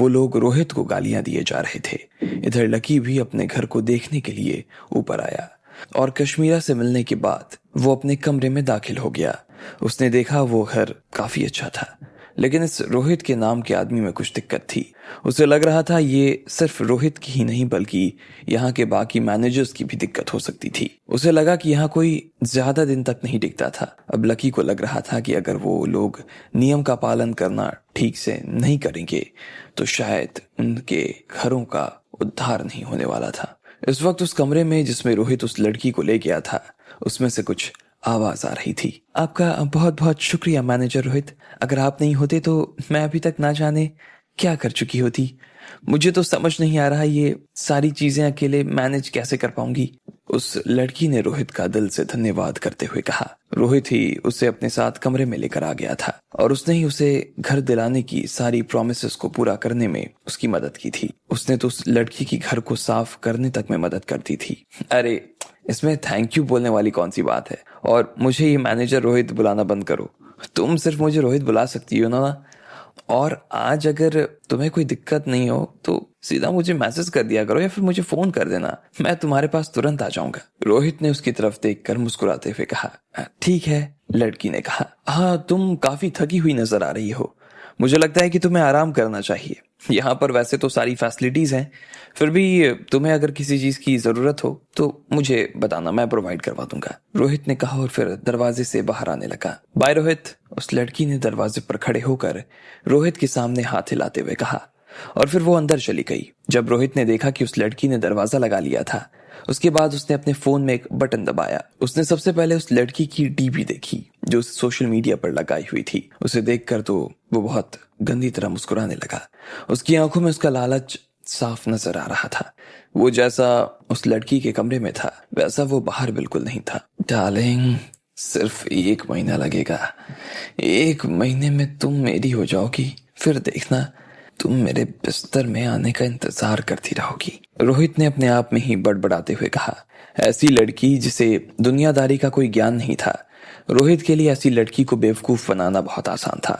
वो लोग रोहित को गालियां दिए जा रहे थे। इधर लकी भी अपने घर को देखने के लिए ऊपर आया और कश्मीरा से मिलने के बाद वो अपने कमरे में दाखिल हो गया। उसने देखा वो घर काफी अच्छा था, लेकिन इस रोहित के नाम के आदमी में कुछ दिक्कत थी। उसे लग रहा था ये सिर्फ रोहित की ही नहीं बल्कि यहाँ के बाकी मैनेजर्स की भी दिक्कत हो सकती थी। उसे लगा कि यहाँ कोई ज्यादा दिन तक नहीं टिकता था। अब लकी को लग रहा था कि अगर वो लोग नियम का पालन करना ठीक से नहीं करेंगे तो शायद उनके घरों का उद्धार नहीं होने वाला था। इस वक्त उस कमरे में जिसमें रोहित उस लड़की को ले गया था, उसमें से कुछ आवाज आ रही थी। आपका बहुत बहुत शुक्रिया मैनेजर रोहित, अगर आप नहीं होते तो मैं अभी तक ना जाने क्या कर चुकी होती। मुझे तो समझ नहीं आ रहा ये सारी चीजें अकेले मैनेज कैसे कर पाऊंगी। उस लड़की ने रोहित का दिल से धन्यवाद करते हुए कहा। रोहित ही उसे अपने साथ कमरे में लेकर आ गया था और उसने ही उसे घर दिलाने की सारी प्रॉमिसेस को पूरा करने में उसकी मदद की थी। उसने तो उस लड़की की घर को साफ करने तक में मदद करती थी। अरे इसमें थैंक यू बोलने वाली कौन सी बात है, और मुझे ये मैनेजर रोहित बुलाना बंद करो। तुम सिर्फ मुझे रोहित बुला सकती हो ना, और आज अगर तुम्हें कोई दिक्कत नहीं हो तो सीधा मुझे मैसेज कर दिया करो या फिर मुझे फोन कर देना, मैं तुम्हारे पास तुरंत आ जाऊंगा। रोहित ने उसकी तरफ देखकर मुस्कुराते हुए कहा। ठीक है, लड़की ने कहा। हाँ, तुम काफी थकी हुई नजर आ रही हो, मुझे लगता है कि तुम्हें आराम करना चाहिए। यहाँ पर वैसे तो सारी फैसिलिटीज हैं, फिर भी तुम्हें अगर किसी चीज की जरूरत हो तो मुझे बताना, मैं प्रोवाइड करवा दूंगा, रोहित ने कहा और फिर दरवाजे से बाहर आने लगा। बाय रोहित, उस लड़की ने दरवाजे पर खड़े होकर रोहित के सामने हाथ हिलाते हुए कहा और फिर वो अंदर चली गई। जब रोहित ने देखा कि उस लड़की ने दरवाजा लगा लिया था, उसके बाद उसने अपने फोन में एक बटन दबाया। उसने सबसे पहले उस लड़की की डीपी देखी जो सोशल मीडिया पर लगाई हुई थी। उसे देखकर तो वो बहुत गंदी तरह मुस्कुराने लगा। उसकी आंखों में उसका लालच साफ नजर आ रहा था। वो जैसा उस लड़की के कमरे में था वैसा वो बाहर बिल्कुल नहीं था। डार्लिंग, सिर्फ 1 महीना लगेगा, 1 महीने में तुम मेरी हो जाओगी, फिर देखना तुम मेरे बिस्तर में आने का इंतजार करती रहोगी, रोहित ने अपने आप में ही बड़बड़ाते हुए कहा। ऐसी लड़की जिसे दुनियादारी का कोई ज्ञान नहीं था, रोहित के लिए ऐसी लड़की को बेवकूफ बनाना बहुत आसान था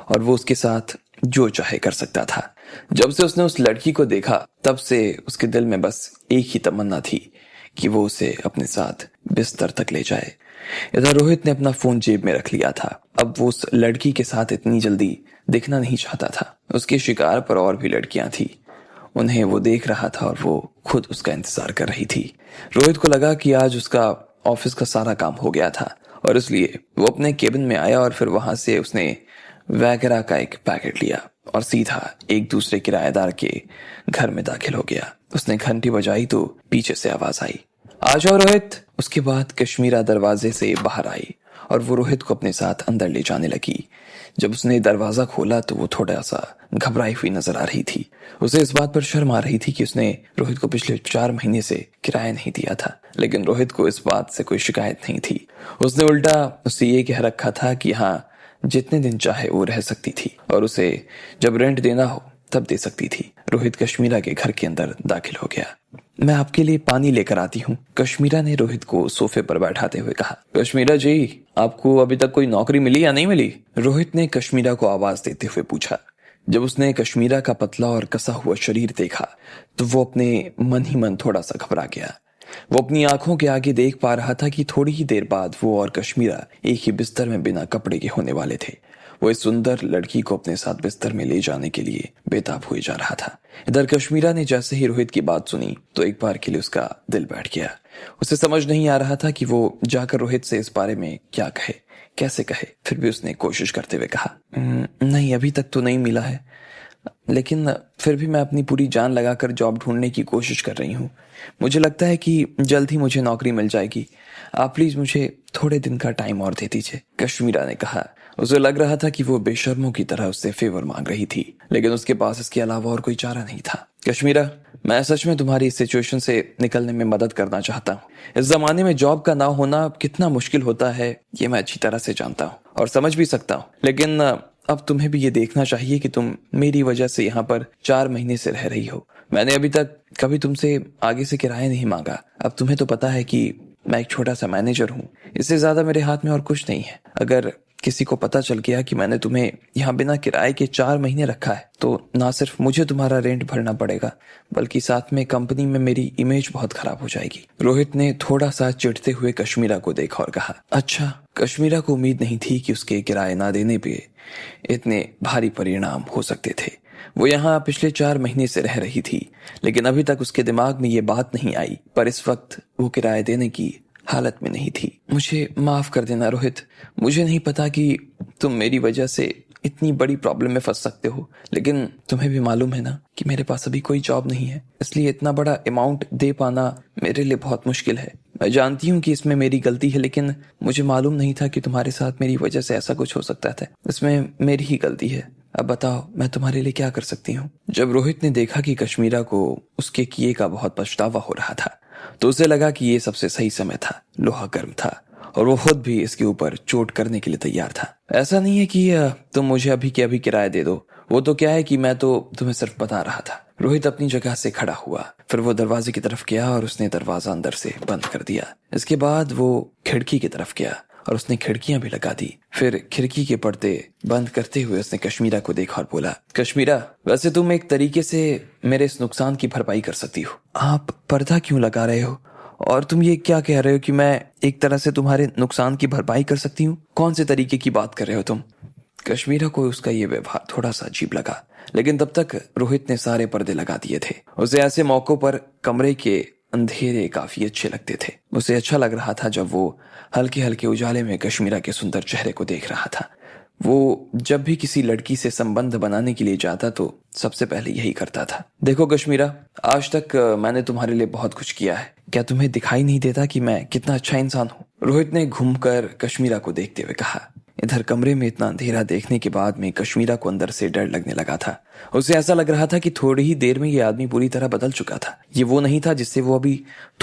और वो उसके साथ जो चाहे कर सकता था। जब से उसने उस लड़की को देखा तब से उसके दिल में बस एक ही तमन्ना थी कि वो उसे अपने साथ बिस्तर तक ले जाए। इधर रोहित ने अपना फोन जेब में रख लिया था। अब वो उस लड़की के साथ इतनी जल्दी दिखना नहीं चाहता था। उसके शिकार पर और भी लड़कियां थी, उन्हें वो देख रहा था और वो खुद उसका इंतजार कर रही थी। रोहित को लगा कि आज उसका ऑफिस का सारा काम हो गया था और इसलिए वो अपने केबिन में आया और फिर वहां से उसने वैगरा का एक पैकेट लिया और सीधा एक दूसरे किराएदार के घर में दाखिल हो गया। उसने घंटी बजाई तो पीछे से आवाज आई, आ जाओ रोहित। उसके बाद कश्मीरा दरवाजे से बाहर आई और वो रोहित को अपने साथ अंदर ले जाने लगी। जब उसने दरवाजा खोला तो वो थोड़ा सा घबराई हुई नजर आ रही थी। उसे इस बात पर शर्म आ रही थी कि उसने रोहित को पिछले 4 महीने से किराया नहीं दिया था, लेकिन रोहित को इस बात से कोई शिकायत नहीं थी। उसने उल्टा उससे ये कह रखा था कि हाँ, जितने दिन चाहे वो रह सकती थी और उसे जब रेंट देना हो तब दे सकती थी। रोहित कश्मीरा के घर के अंदर दाखिल हो गया। मैं आपके लिए पानी लेकर आती हूँ, कश्मीरा ने रोहित को सोफे पर बैठाते हुए कहा। कश्मीरा जी, आपको अभी तक कोई नौकरी मिली या नहीं मिली? रोहित ने कश्मीरा को आवाज देते हुए पूछा। जब उसने कश्मीरा का पतला और कसा हुआ शरीर देखा तो वो अपने मन ही मन थोड़ा सा घबरा गया। वो अपनी आंखों के आगे देख पा रहा था कि थोड़ी ही देर बाद वो और कश्मीरा एक ही बिस्तर में बिना कपड़े के होने वाले थे। वो इस सुंदर लड़की को अपने साथ बिस्तर में ले जाने के लिए बेताब हुए जा रहा था। इधर कश्मीरा ने जैसे ही रोहित की बात सुनी तो एक बार के लिए उसका दिल बैठ गया। उसे समझ नहीं आ रहा था कि वो जाकर रोहित से इस बारे में क्या कहे, कैसे कहे। फिर भी उसने कोशिश करते हुए कहा, नहीं, अभी तक तो नहीं मिला है, लेकिन फिर भी मैं अपनी पूरी जान लगाकर जॉब ढूंढने की कोशिश कर रही हूँ। मुझे लगता है कि जल्द ही मुझे नौकरी मिल जाएगी। आप प्लीज मुझे थोड़े दिन का टाइम और दे दीजिए, कश्मीरा ने कहा। उसे लग रहा था कि वो बेशर्मों की तरह उससे फेवर मांग रही थी, लेकिन उसके पास इसके अलावा और कोई चारा नहीं था। कश्मीरा, मैं सच में तुम्हारी इस सिचुएशन से निकलने में मदद करना चाहता हूँ। इस जमाने में जॉब का ना होना कितना मुश्किल होता है ये मैं अच्छी तरह से जानता हूँ और समझ भी सकता हूँ, लेकिन अब तुम्हें भी ये देखना चाहिए कि तुम मेरी वजह से यहाँ पर 4 महीने से रह रही हो। मैंने अभी तक कभी तुमसे आगे से किराया नहीं मांगा। अब तुम्हें तो पता है कि मैं एक छोटा सा मैनेजर हूँ, इससे ज्यादा मेरे हाथ में और कुछ नहीं है। अगर किसी को पता चल गया कि मैंने तुम्हें यहाँ बिना किराए के 4 महीने रखा है तो ना सिर्फ मुझे तुम्हारा रेंट भरना पड़ेगा, बल्कि साथ में कंपनी में मेरी इमेज बहुत खराब हो जाएगी। रोहित ने थोड़ा सा चिढ़ते हुए कश्मीरा को देखा और कहा। अच्छा, कश्मीरा को उम्मीद नहीं थी कि उसके किराए ना देने पे इतने भारी परिणाम हो सकते थे। वो यहाँ पिछले 4 महीने से रह रही थी, लेकिन अभी तक उसके दिमाग में ये बात नहीं आई, पर इस वक्त वो किराया देने की हालत में नहीं थी। मुझे माफ कर देना रोहित, मुझे नहीं पता कि तुम मेरी वजह से इतनी बड़ी प्रॉब्लम में फंस सकते हो, लेकिन तुम्हें भी मालूम है ना कि मेरे पास अभी कोई जॉब नहीं है, इसलिए इतना बड़ा अमाउंट दे पाना मेरे लिए बहुत मुश्किल है। मैं जानती हूँ कि इसमें मेरी गलती है, लेकिन मुझे मालूम नहीं था कि तुम्हारे साथ मेरी वजह से ऐसा कुछ हो सकता था। इसमें मेरी ही गलती है। अब बताओ मैं तुम्हारे लिए क्या कर सकती हूँ? जब रोहित ने देखा कि कश्मीरा को उसके किए का बहुत पछतावा हो रहा था तो उसे लगा कि ये सबसे सही समय था। लोहा गर्म था और वो खुद भी इसके ऊपर चोट करने के लिए तैयार था। ऐसा नहीं है कि तुम मुझे अभी के अभी किराया दे दो, वो तो क्या है कि मैं तो तुम्हें सिर्फ बता रहा था। रोहित अपनी जगह से खड़ा हुआ, फिर वो दरवाजे की तरफ गया और उसने दरवाजा अंदर से बंद कर दिया। इसके बाद वो खिड़की की तरफ गया और उसने खिड़कियां भी लगा दी। फिर खिड़की के पर्दे बंद करते हुए उसने कश्मीरा को देखा और बोला, कश्मीरा, वैसे तुम एक तरीके से मेरे इस नुकसान की भरपाई कर सकती हो। आप पर्दा क्यों लगा रहे हो और तुम ये क्या कह रहे हो कि मैं एक तरह से तुम्हारे नुकसान की भरपाई कर सकती हूँ? कौन से तरीके की बात कर रहे हो तुम? कश्मीरा को उसका ये व्यवहार थोड़ा सा अजीब लगा, लेकिन तब तक रोहित ने सारे पर्दे लगा दिए थे। उसे ऐसे मौकों पर कमरे के अंधेरे काफी अच्छे लगते थे। उसे अच्छा लग रहा था जब वो हल्के हल्के उजाले में कश्मीरा के सुंदर चेहरे को देख रहा था। वो जब भी किसी लड़की से संबंध बनाने के लिए जाता तो सबसे पहले यही करता था। देखो कश्मीरा, आज तक मैंने तुम्हारे लिए बहुत कुछ किया है, क्या तुम्हें दिखाई नहीं देता कि मैं कितना अच्छा इंसान हूँ? रोहित ने घूमकर कश्मीरा को देखते हुए कहा। इधर कमरे में इतना अंधेरा देखने के बाद में कश्मीरा को अंदर से डर लगने लगा था। उसे ऐसा लग रहा था कि थोड़ी ही देर में ये आदमी पूरी तरह बदल चुका था। ये वो नहीं था जिससे वो अभी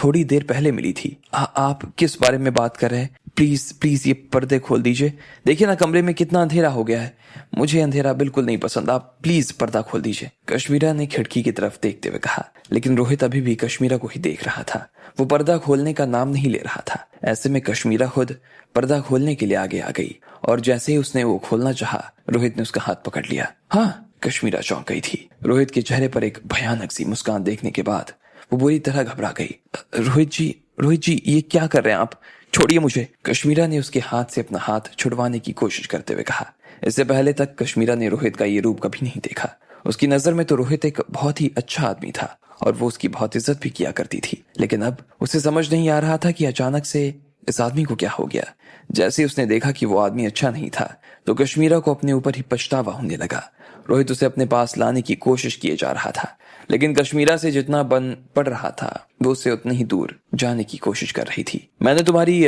थोड़ी देर पहले मिली थी। आप किस बारे में बात कर रहे हैं? प्लीज प्लीज ये पर्दे खोल दीजिए। देखिए ना कमरे में कितना अंधेरा हो गया है। मुझे अंधेरा बिल्कुल नहीं पसंद, आप प्लीज पर्दा खोल दीजिए, कश्मीरा ने खिड़की की तरफ देखते हुए कहा। लेकिन रोहित अभी भी कश्मीरा को ही देख रहा था। वो पर्दा खोलने का नाम नहीं ले रहा था। ऐसे में कश्मीरा खुद पर्दा खोलने के लिए आगे आ गई और जैसे ही उसने वो खोलना चाहा, रोहित ने उसका हाथ पकड़ लिया। हाँ, कश्मीरा चौंक गई थी। रोहित के चेहरे पर एक भयानक सी मुस्कान देखने के बाद वो बुरी तरह घबरा गई। रोहित जी ये क्या कर रहे हैं आप? छोड़िए मुझे। कश्मीरा ने उसके हाथ से अपना हाथ छुड़वाने की कोशिश करते हुए कहा। इससे पहले तक कश्मीरा ने रोहित का ये रूप कभी नहीं देखा। उसकी नजर में तो रोहित एक बहुत ही अच्छा आदमी था और वो उसकी बहुत इज्जत भी किया करती थी, लेकिन अब उसे समझ नहीं आ रहा था कि अचानक से इस आदमी को क्या हो गया। जैसे उसने देखा कि वो आदमी अच्छा नहीं था तो कश्मीरा को अपने ऊपर ही पछतावा होने लगा। रोहित उसे अपने पास लाने की कोशिश किए जा रहा था, लेकिन कश्मीरा से जितना बन पड़ रहा था वो उससे उतनी ही दूर जाने की कोशिश कर रही थी। मैंने तुम्हारी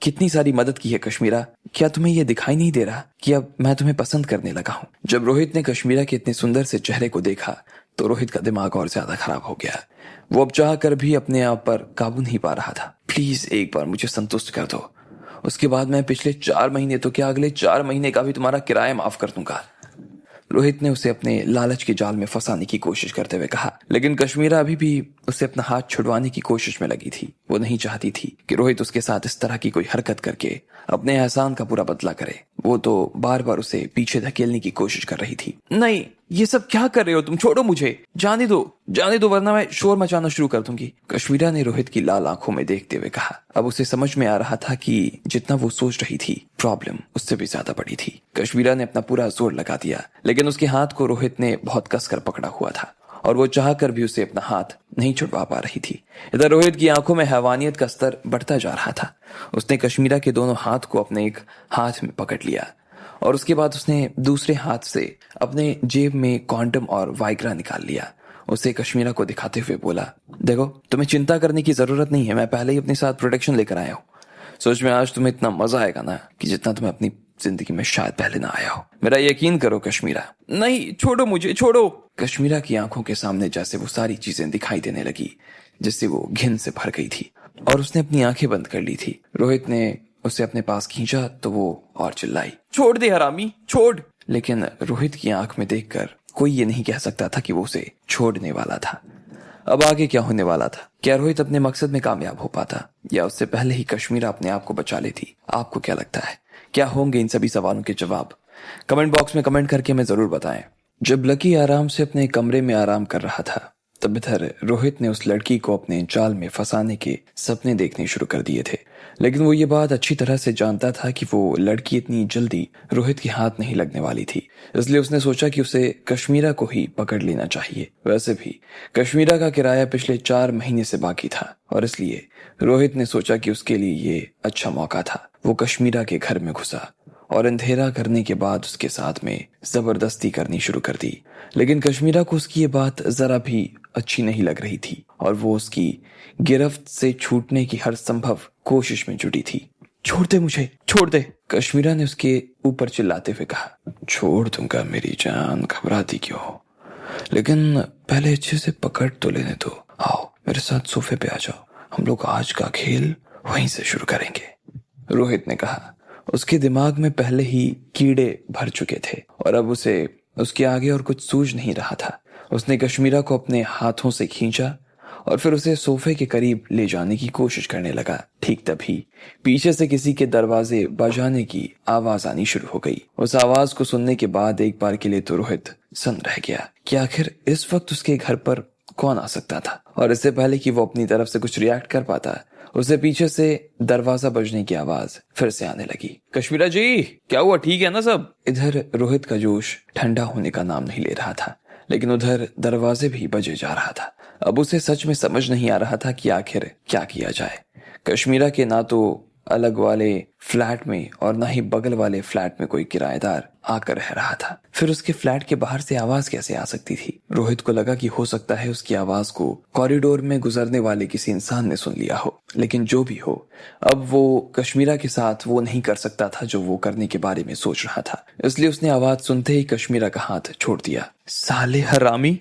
कितनी सारी मदद की है कश्मीरा, क्या तुम्हें यह दिखाई नहीं दे रहा कि अब मैं तुम्हें पसंद करने लगा हूँ? जब रोहित ने कश्मीरा के इतने सुंदर से चेहरे को देखा तो रोहित का दिमाग और ज्यादा खराब हो गया। वो अब चाह कर भी अपने आप पर काबू नहीं पा रहा था। प्लीज एक बार मुझे संतुष्ट कर दो, उसके बाद मैं पिछले 4 महीने तो क्या अगले 4 महीने का भी तुम्हारा किराया माफ कर दूंगा। रोहित ने उसे अपने लालच के जाल में फंसाने की कोशिश करते हुए कहा, लेकिन कश्मीरा अभी भी उसे अपना हाथ छुड़वाने की कोशिश में लगी थी। वो नहीं चाहती थी कि रोहित उसके साथ इस तरह की कोई हरकत करके अपने एहसान का पूरा बदला करे। वो तो बार बार उसे पीछे धकेलने की कोशिश कर रही थी। नहीं, ये सब क्या कर रहे हो तुम? छोड़ो मुझे, जाने दो वरना मैं शोर मचाना शुरू कर दूंगी। कश्मीरा ने रोहित की लाल आंखों में देखते हुए कहा। अब उसे समझ में आ रहा था कि जितना वो सोच रही थी प्रॉब्लम उससे भी ज्यादा बड़ी थी। कश्मीरा ने अपना पूरा जोर लगा दिया, लेकिन उसके हाथ को रोहित ने बहुत कसकर पकड़ा हुआ था और वो चाहकर भी उसे अपना हाथ नहीं छुड़वा पा रही थी। इधर रोहित की आंखों में हैवानियत का स्तर बढ़ता जा रहा था। उसने कश्मीरा के दोनों हाथ को अपने एक हाथ में पकड़ लिया और उसके बाद उसने दूसरे हाथ से अपने जेब में कॉन्डम और वाइग्रा निकाल लिया। उसे कश्मीरा को दिखाते हुए बोला, देखो तुम्हें चिंता करने की जरूरत नहीं है, मैं पहले ही अपने साथ प्रोटेक्शन लेकर आया हूँ। सोच में आज तुम्हें इतना मजा आएगा ना कि जितना तुम्हें अपनी जिंदगी में शायद पहले ना आया हो। मेरा यकीन करो कश्मीरा। नहीं, छोड़ो मुझे, छोड़ो। कश्मीरा की आंखों के सामने जैसे वो सारी चीजें दिखाई देने लगी जिससे वो घिन से भर गई थी और उसने अपनी आंखें बंद कर ली थी। रोहित ने उसे अपने पास खींचा तो वो और चिल्लाई, छोड़ दे हरामी, छोड़। लेकिन रोहित की आंख में देखकर कोई ये नहीं कह सकता था कि वो उसे छोड़ने वाला था। अब आगे क्या होने वाला था? क्या रोहित अपने मकसद में कामयाब हो पाता या उससे पहले ही कश्मीरा अपने आप को बचा लेती? आपको क्या लगता है, क्या होंगे इन सभी सवालों के जवाब? कमेंट बॉक्स में कमेंट करके हमें जरूर बताएं। जब लकी आराम से अपने कमरे में आराम कर रहा था तब इधर रोहित ने उस लड़की को अपने जाल में फंसाने के सपने देखने शुरू कर दिए थे, लेकिन वो ये बात अच्छी तरह से जानता था कि वो लड़की इतनी जल्दी रोहित के हाथ नहीं लगने वाली थी। इसलिए उसने सोचा कि उसे कश्मीरा को ही पकड़ लेना चाहिए। वैसे भी कश्मीरा का किराया पिछले 4 महीने से बाकी था और इसलिए रोहित ने सोचा कि उसके लिए ये अच्छा मौका था। वो कश्मीरा के घर में घुसा और अंधेरा करने के बाद उसके साथ में जबरदस्ती करनी शुरू कर दी, लेकिन कश्मीरा को उसकी ये बात जरा भी अच्छी नहीं लग रही थी और वो उसकी गिरफ्त से छूटने की हर संभव कोशिश में जुटी थी। छोड़ दे मुझे, छोड़ दे, कश्मीरा ने उसके ऊपर चिल्लाते हुए कहा। छोड़ दूंगा मेरी जान, घबराती क्यों हो? लेकिन पहले अच्छे से पकड़ तो लेने दो। आओ मेरे साथ सोफे पे आ जाओ, हम लोग आज का खेल वहीं से शुरू करेंगे, रोहित ने कहा। उसके दिमाग में पहले ही कीड़े भर चुके थे और अब उसे उसके आगे और कुछ सूझ नहीं रहा था। उसने कश्मीरा को अपने हाथों से खींचा और फिर उसे सोफे के करीब ले जाने की कोशिश करने लगा। ठीक तभी पीछे से किसी के दरवाजे बजाने की आवाज आनी शुरू हो गई। उस आवाज को सुनने के बाद एक बार के लिए तो रोहित सन्न रह गया कि आखिर इस वक्त उसके घर पर कौन आ सकता था। और इससे पहले कि वो अपनी तरफ से कुछ रिएक्ट कर पाता उसे पीछे से दरवाजा बजने की आवाज फिर से आने लगी। कश्मीरा जी, क्या हुआ, ठीक है ना सब? इधर रोहित का जोश ठंडा होने का नाम नहीं ले रहा था, लेकिन उधर दरवाजे भी बजे जा रहा था। अब उसे सच में समझ नहीं आ रहा था कि आखिर क्या किया जाए। कश्मीरा के ना तो अलग वाले फ्लैट में और ना ही बगल वाले फ्लैट में कोई किराएदार आकर रह रहा था। फिर उसके फ्लैट के बाहर से आवाज कैसे आ सकती थी? रोहित को लगा कि हो सकता है उसकी आवाज को कॉरिडोर में गुजरने वाले किसी इंसान ने सुन लिया हो, लेकिन जो भी हो अब वो कश्मीरा के साथ वो नहीं कर सकता था जो वो करने के बारे में सोच रहा था। इसलिए उसने आवाज सुनते ही कश्मीरा का हाथ छोड़ दिया। साले हरामी!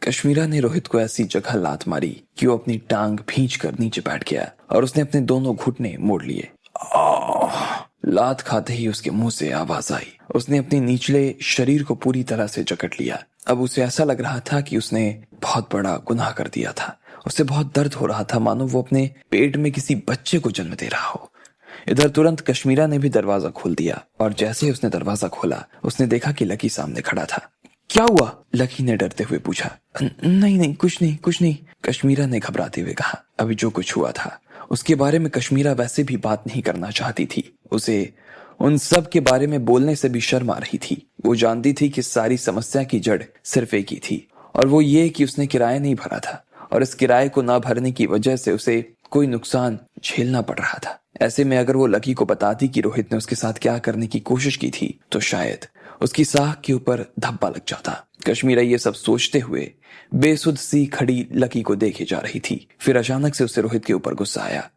कश्मीरा ने रोहित को ऐसी जगह लात मारी कि वो अपनी टांग भींच कर नीचे बैठ गया और उसने अपने दोनों घुटने मोड़ लिए। लात खाते ही उसके मुंह से आवाज आई। उसने अपने निचले शरीर को पूरी तरह से जकड़ लिया। अब उसे ऐसा लग रहा था कि उसने बहुत बड़ा गुनाह कर दिया था। उसे बहुत दर्द हो रहा था, मानो वो अपने पेट में किसी बच्चे को जन्म दे रहा हो। इधर तुरंत कश्मीरा ने भी दरवाजा खोल दिया और जैसे ही उसने दरवाजा खोला उसने देखा कि लकी सामने खड़ा था। क्या हुआ? लकी ने डरते हुए पूछा। नहीं नहीं, कुछ नहीं कुछ नहीं, कश्मीरा ने घबराते हुए कहा। अभी जो कुछ हुआ था उसके बारे में कश्मीरा वैसे भी बात नहीं करना चाहती थी। उसे उन सब के बारे में बोलने से भी शर्म आ रही थी। वो जानती थी कि सारी समस्या की जड़ सिर्फ एक ही थी, और वो ये कि उसने किराया नहीं भरा था, और इस किराए को ना भरने की वजह से उसे कोई नुकसान झेलना पड़ रहा था। ऐसे में अगर वो लकी को बताती कि रोहित ने उसके साथ क्या करने की कोशिश की थी तो शायद उसकी साख के ऊपर धब्बा लग जाता। कश्मीरा ये सब सोचते हुए बेसुध सी खड़ी लकी को देखे जा रही थी। फिर अचानक से उसे रोहित के ऊपर गुस्सा आया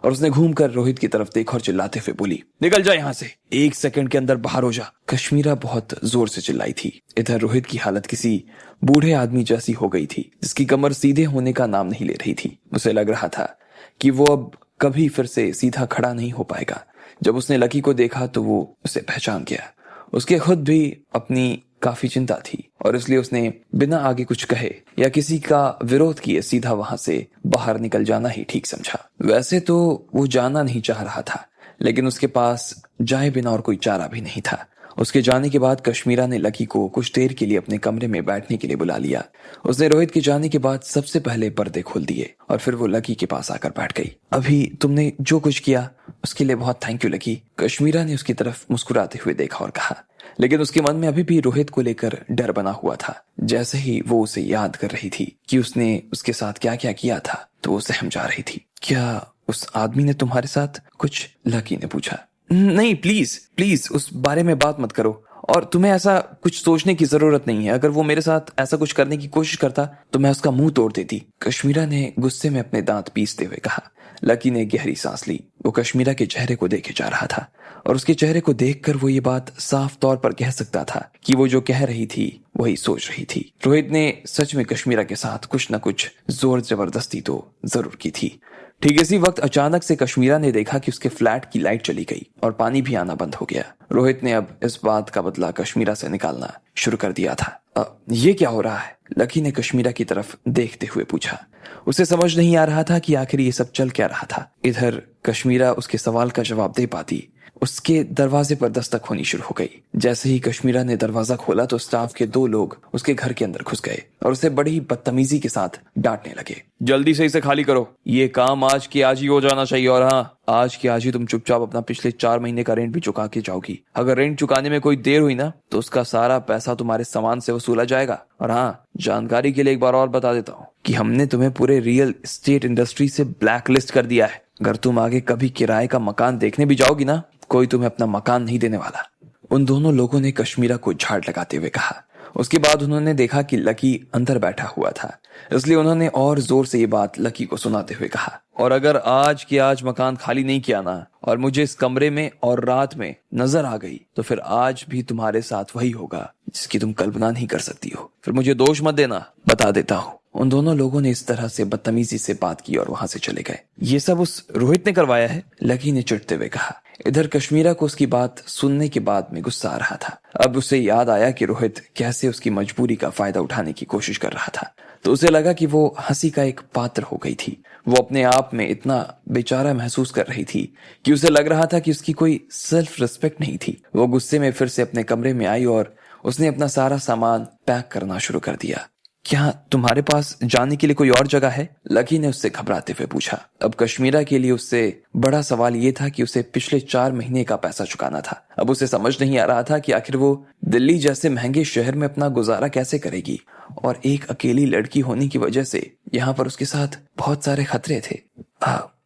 और उसने घूमकर रोहित की तरफ देखा और चिल्लाते हुए बोली, निकल जा यहाँ से, 1 सेकंड के अंदर बाहर हो जा। कश्मीरा बहुत जोर से चिल्लाई थी। इधर रोहित की हालत किसी बूढ़े आदमी जैसी हो गई थी जिसकी कमर सीधे होने का नाम नहीं ले रही थी। उसे लग रहा था कि वो अब कभी फिर से सीधा खड़ा नहीं हो पाएगा। जब उसने लकी को देखा तो वो उसे पहचान गया। उसके खुद भी अपनी काफी चिंता थी और इसलिए उसने बिना आगे कुछ कहे या किसी का विरोध किए सीधा वहां से बाहर निकल जाना ही ठीक समझा। वैसे तो वो जाना नहीं चाह रहा था, लेकिन उसके पास जाए बिना और कोई चारा भी नहीं था। उसके जाने के बाद कश्मीरा ने लकी को कुछ देर के लिए अपने कमरे में बैठने के लिए बुला लिया। उसने रोहित के जाने के बाद सबसे पहले पर्दे खोल दिए और फिर वो लकी के पास आकर बैठ गई। अभी तुमने जो कुछ किया उसके लिए बहुत थैंक यू लकी। कश्मीरा ने उसकी तरफ मुस्कुराते हुए देखा और कहा, लेकिन उसके मन में अभी भी रोहित को लेकर डर बना हुआ था। जैसे ही वो उसे याद कर रही थी कि उसने उसके साथ क्या क्या किया था तो वो सहम जा रही थी। क्या उस आदमी ने तुम्हारे साथ कुछ? लकी ने पूछा। नहीं, प्लीज प्लीज उस बारे में बात मत करो, और तुम्हें ऐसा कुछ सोचने की जरूरत नहीं है। अगर वो मेरे साथ ऐसा कुछ करने की कोशिश करता तो मैं उसका मुंह तोड़ देती। कश्मीरा ने गुस्से में अपने दांत पीसते हुए कहा। लकी ने गहरी सांस ली। वो कश्मीरा के चेहरे को देखे जा रहा था और उसके चेहरे को देखकर वो ये बात साफ तौर पर कह सकता था कि वो जो कह रही थी वही सोच रही थी। रोहित ने सच में कश्मीरा के साथ कुछ न कुछ जोर जबरदस्ती तो जरूर की थी। ठीक इसी वक्त अचानक से कश्मीरा ने देखा कि उसके फ्लैट की लाइट चली गई और पानी भी आना बंद हो गया। रोहित ने अब इस बात का बदला कश्मीरा से निकालना शुरू कर दिया था। ये क्या हो रहा है? लकी ने कश्मीरा की तरफ देखते हुए पूछा। उसे समझ नहीं आ रहा था कि आखिर ये सब चल क्या रहा था। इधर कश्मीरा उसके सवाल का जवाब दे पाती, उसके दरवाजे पर दस्तक होनी शुरू हो गई। जैसे ही कश्मीरा ने दरवाजा खोला तो स्टाफ के 2 लोग उसके घर के अंदर घुस गए और उसे बड़ी बदतमीजी के साथ डांटने लगे। जल्दी से इसे खाली करो, ये काम आज की आज ही हो जाना चाहिए, और हाँ, आज की आज ही तुम चुपचाप अपना पिछले 4 महीने का रेंट भी चुका के जाओगी। अगर रेंट चुकाने में कोई देर हुई ना तो उसका सारा पैसा तुम्हारे सामान से वसूला जाएगा। और हाँ, जानकारी के लिए एक बार और बता देता हूँ कि हमने तुम्हें पूरे रियल एस्टेट इंडस्ट्री से ब्लैक लिस्ट कर दिया है। अगर तुम आगे कभी किराए का मकान देखने भी जाओगी ना, कोई तुम्हें अपना मकान नहीं देने वाला। उन दोनों लोगों ने कश्मीरा को झाड़ लगाते हुए कहा। उसके बाद उन्होंने देखा कि लकी अंदर बैठा हुआ था, इसलिए उन्होंने और जोर से ये बात लकी को सुनाते हुए कहा, और अगर आज के आज मकान खाली नहीं किया ना और मुझे इस कमरे में और रात में नजर आ गई तो फिर आज भी तुम्हारे साथ वही होगा जिसकी तुम कल्पना नहीं कर सकती हो। फिर मुझे दोष मत देना, बता देता हूँ। उन दोनों लोगों ने इस तरह से बदतमीजी से बात की और वहां से चले गए। ये सब उस रोहित ने करवाया है, लकी ने चिढ़ते हुए कहा। इधर कश्मीरा को उसकी बात सुनने के बाद में गुस्सा आ रहा था। अब उसे याद आया कि रोहित कैसे उसकी मजबूरी का फायदा उठाने की कोशिश कर रहा था, तो उसे लगा कि वो हंसी का एक पात्र हो गई थी। वो अपने आप में इतना बेचारा महसूस कर रही थी कि उसे लग रहा था कि उसकी कोई सेल्फ रिस्पेक्ट नहीं थी। वो गुस्से में फिर से अपने कमरे में आई और उसने अपना सारा सामान पैक करना शुरू कर दिया। क्या तुम्हारे पास जाने के लिए कोई और जगह है? लकी ने उससे घबराते हुए पूछा। अब कश्मीरा के लिए उससे बड़ा सवाल ये था कि उसे पिछले 4 महीने का पैसा चुकाना था। अब उसे समझ नहीं आ रहा था कि आखिर वो दिल्ली जैसे महंगे शहर में अपना गुजारा कैसे करेगी, और एक अकेली लड़की होने की वजह से यहाँ पर उसके साथ बहुत सारे खतरे थे।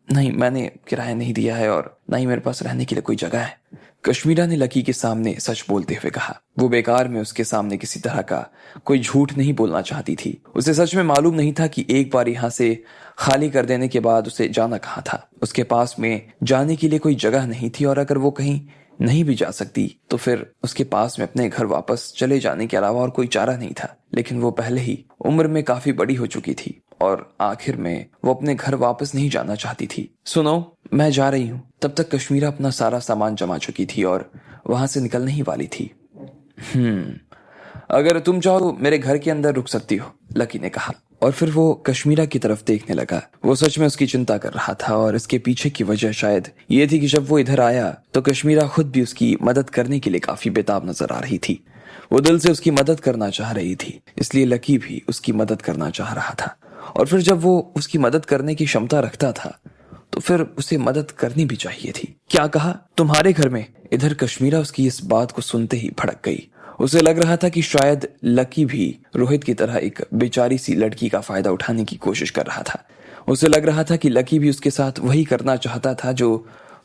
नहीं, मैंने किराया नहीं दिया है और ना ही मेरे पास रहने के लिए कोई जगह है, कश्मीरा ने लकी के सामने सच बोलते हुए कहा। वो बेकार में उसके सामने किसी तरह का कोई झूठ नहीं बोलना चाहती थी। उसे सच में मालूम नहीं था कि एक बार यहाँ से खाली कर देने के बाद उसे जाना कहाँ था। उसके पास में जाने के लिए कोई जगह नहीं थी, और अगर वो कहीं नहीं भी जा सकती तो फिर उसके पास में अपने घर वापस चले जाने के अलावा और कोई चारा नहीं था। लेकिन वो पहले ही उम्र में काफी बड़ी हो चुकी थी और आखिर में वो अपने घर वापस नहीं जाना चाहती थी। सुनो, मैं जा रही हूँ। तब तक कश्मीरा अपना सारा सामान जमा चुकी थी और वहां से निकलने ही वाली थी। अगर तुम चाहो तो मेरे घर के अंदर रुक सकती हो, लकी ने कहा, और फिर वो कश्मीरा की तरफ देखने लगा। वो सच में उसकी चिंता कर रहा था और इसके पीछे की वजह शायद ये थी कि जब वो इधर आया तो कश्मीरा खुद भी उसकी मदद करने के लिए काफी बेताब नजर आ रही थी। वो दिल से उसकी मदद करना चाह रही थी, इसलिए लकी भी उसकी मदद करना चाह रहा था। और फिर जब वो उसकी मदद करने की क्षमता रखता था तो फिर उसे मदद करनी भी चाहिए थी। क्या कहा? तुम्हारे घर में? इधर कश्मीरा उसकी इस बात को सुनते ही भड़क गई। उसे लग रहा था कि शायद लकी भी रोहित की तरह एक बेचारी सी लड़की का फायदा उठाने की कोशिश कर रहा था। उसे लग रहा था कि लकी भी उसके साथ वही करना चाहता था जो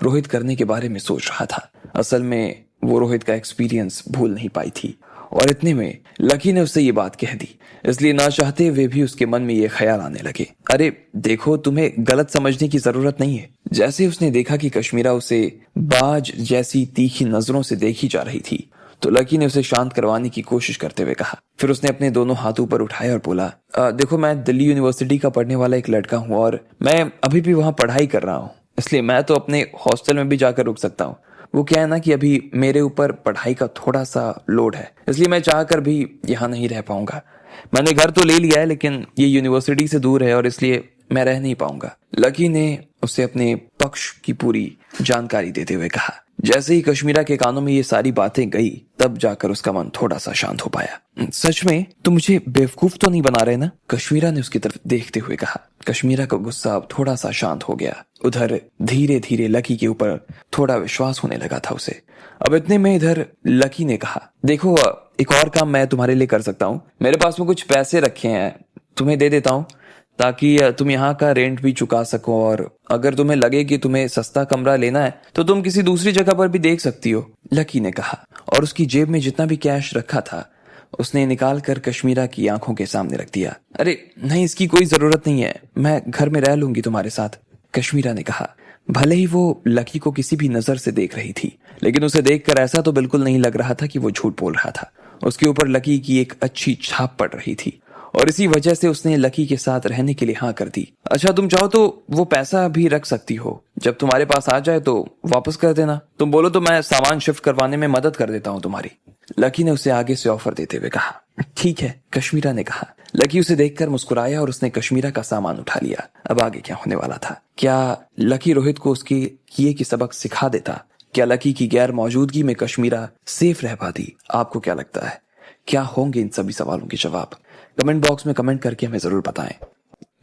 रोहित करने के बारे में सोच रहा था। असल में वो रोहित का एक्सपीरियंस भूल नहीं पाई थी और इतने में लकी ने उससे ये बात कह दी, इसलिए ना चाहते हुए भी उसके मन में ये ख्याल आने लगे, अरे देखो, तुम्हें गलत समझने की जरूरत नहीं है। जैसे उसने देखा कि कश्मीरा उसे बाज जैसी तीखी नजरों से देखी जा रही थी तो लकी ने उसे शांत करवाने की कोशिश करते हुए कहा। फिर उसने अपने दोनों हाथ ऊपर उठाए और बोला, देखो, मैं दिल्ली यूनिवर्सिटी का पढ़ने वाला एक लड़का हूँ और मैं अभी भी वहां पढ़ाई कर रहा हूँ, इसलिए मैं तो अपने हॉस्टल में भी जाकर रुक सकता हूँ। वो क्या है ना कि अभी मेरे ऊपर पढ़ाई का थोड़ा सा लोड है, इसलिए मैं चाहकर भी यहाँ नहीं रह पाऊंगा। मैंने घर तो ले लिया है लेकिन ये यूनिवर्सिटी से दूर है और इसलिए मैं रह नहीं पाऊंगा। लकी ने उसे अपने पक्ष की पूरी जानकारी देते हुए कहा। जैसे ही कश्मीरा के कानों में ये सारी बातें गई तब जाकर उसका मन थोड़ा सा शांत हो पाया। सच में तुम मुझे बेवकूफ तो नहीं बना रहे ना? कश्मीरा ने उसकी तरफ देखते हुए कहा। कश्मीरा का गुस्सा अब थोड़ा सा शांत हो गया। उधर धीरे धीरे लकी के ऊपर थोड़ा विश्वास होने लगा था उसे। अब इतने में इधर लकी ने कहा, देखो, एक और काम मैं तुम्हारे लिए कर सकता हूँ। मेरे पास में कुछ पैसे रखे हैं, तुम्हें दे देता हूँ ताकि तुम यहाँ का रेंट भी चुका सको और अगर तुम्हें लगे कि तुम्हें सस्ता कमरा लेना है तो तुम किसी दूसरी जगह पर भी देख सकती हो, लकी ने कहा। और उसकी जेब में जितना भी कैश रखा था उसने निकाल कर कश्मीरा की आंखों के सामने रख दिया। अरे नहीं, इसकी कोई जरूरत नहीं है, मैं घर में रह लूंगी तुम्हारे साथ, कश्मीरा ने कहा। भले ही वो लकी को किसी भी नजर से देख रही थी लेकिन उसे देखकर ऐसा तो बिल्कुल नहीं लग रहा था कि वो झूठ बोल रहा था। उसके ऊपर लकी की एक अच्छी छाप पड़ रही थी और इसी वजह से उसने लकी के साथ रहने के लिए हाँ कर दी। अच्छा, तुम चाहो तो वो पैसा भी रख सकती हो, जब तुम्हारे पास आ जाए तो वापस कर देना। तुम बोलो तो मैं सामान शिफ्ट करवाने में मदद कर देता हूँ तुम्हारी, लकी ने उसे आगे से ऑफर देते हुए कहा। ठीक है, कश्मीरा ने कहा। लकी उसे देखकर मुस्कुराया और उसने कश्मीरा का सामान उठा लिया। अब आगे क्या होने वाला था? क्या लकी रोहित को उसके किए की सबक सिखा देता? क्या लकी की गैर मौजूदगी में कश्मीरा सेफ रह पाती? आपको क्या लगता है, क्या होंगे इन सभी सवालों के जवाब? कमेंट बॉक्स में कमेंट करके हमें जरूर बताएं।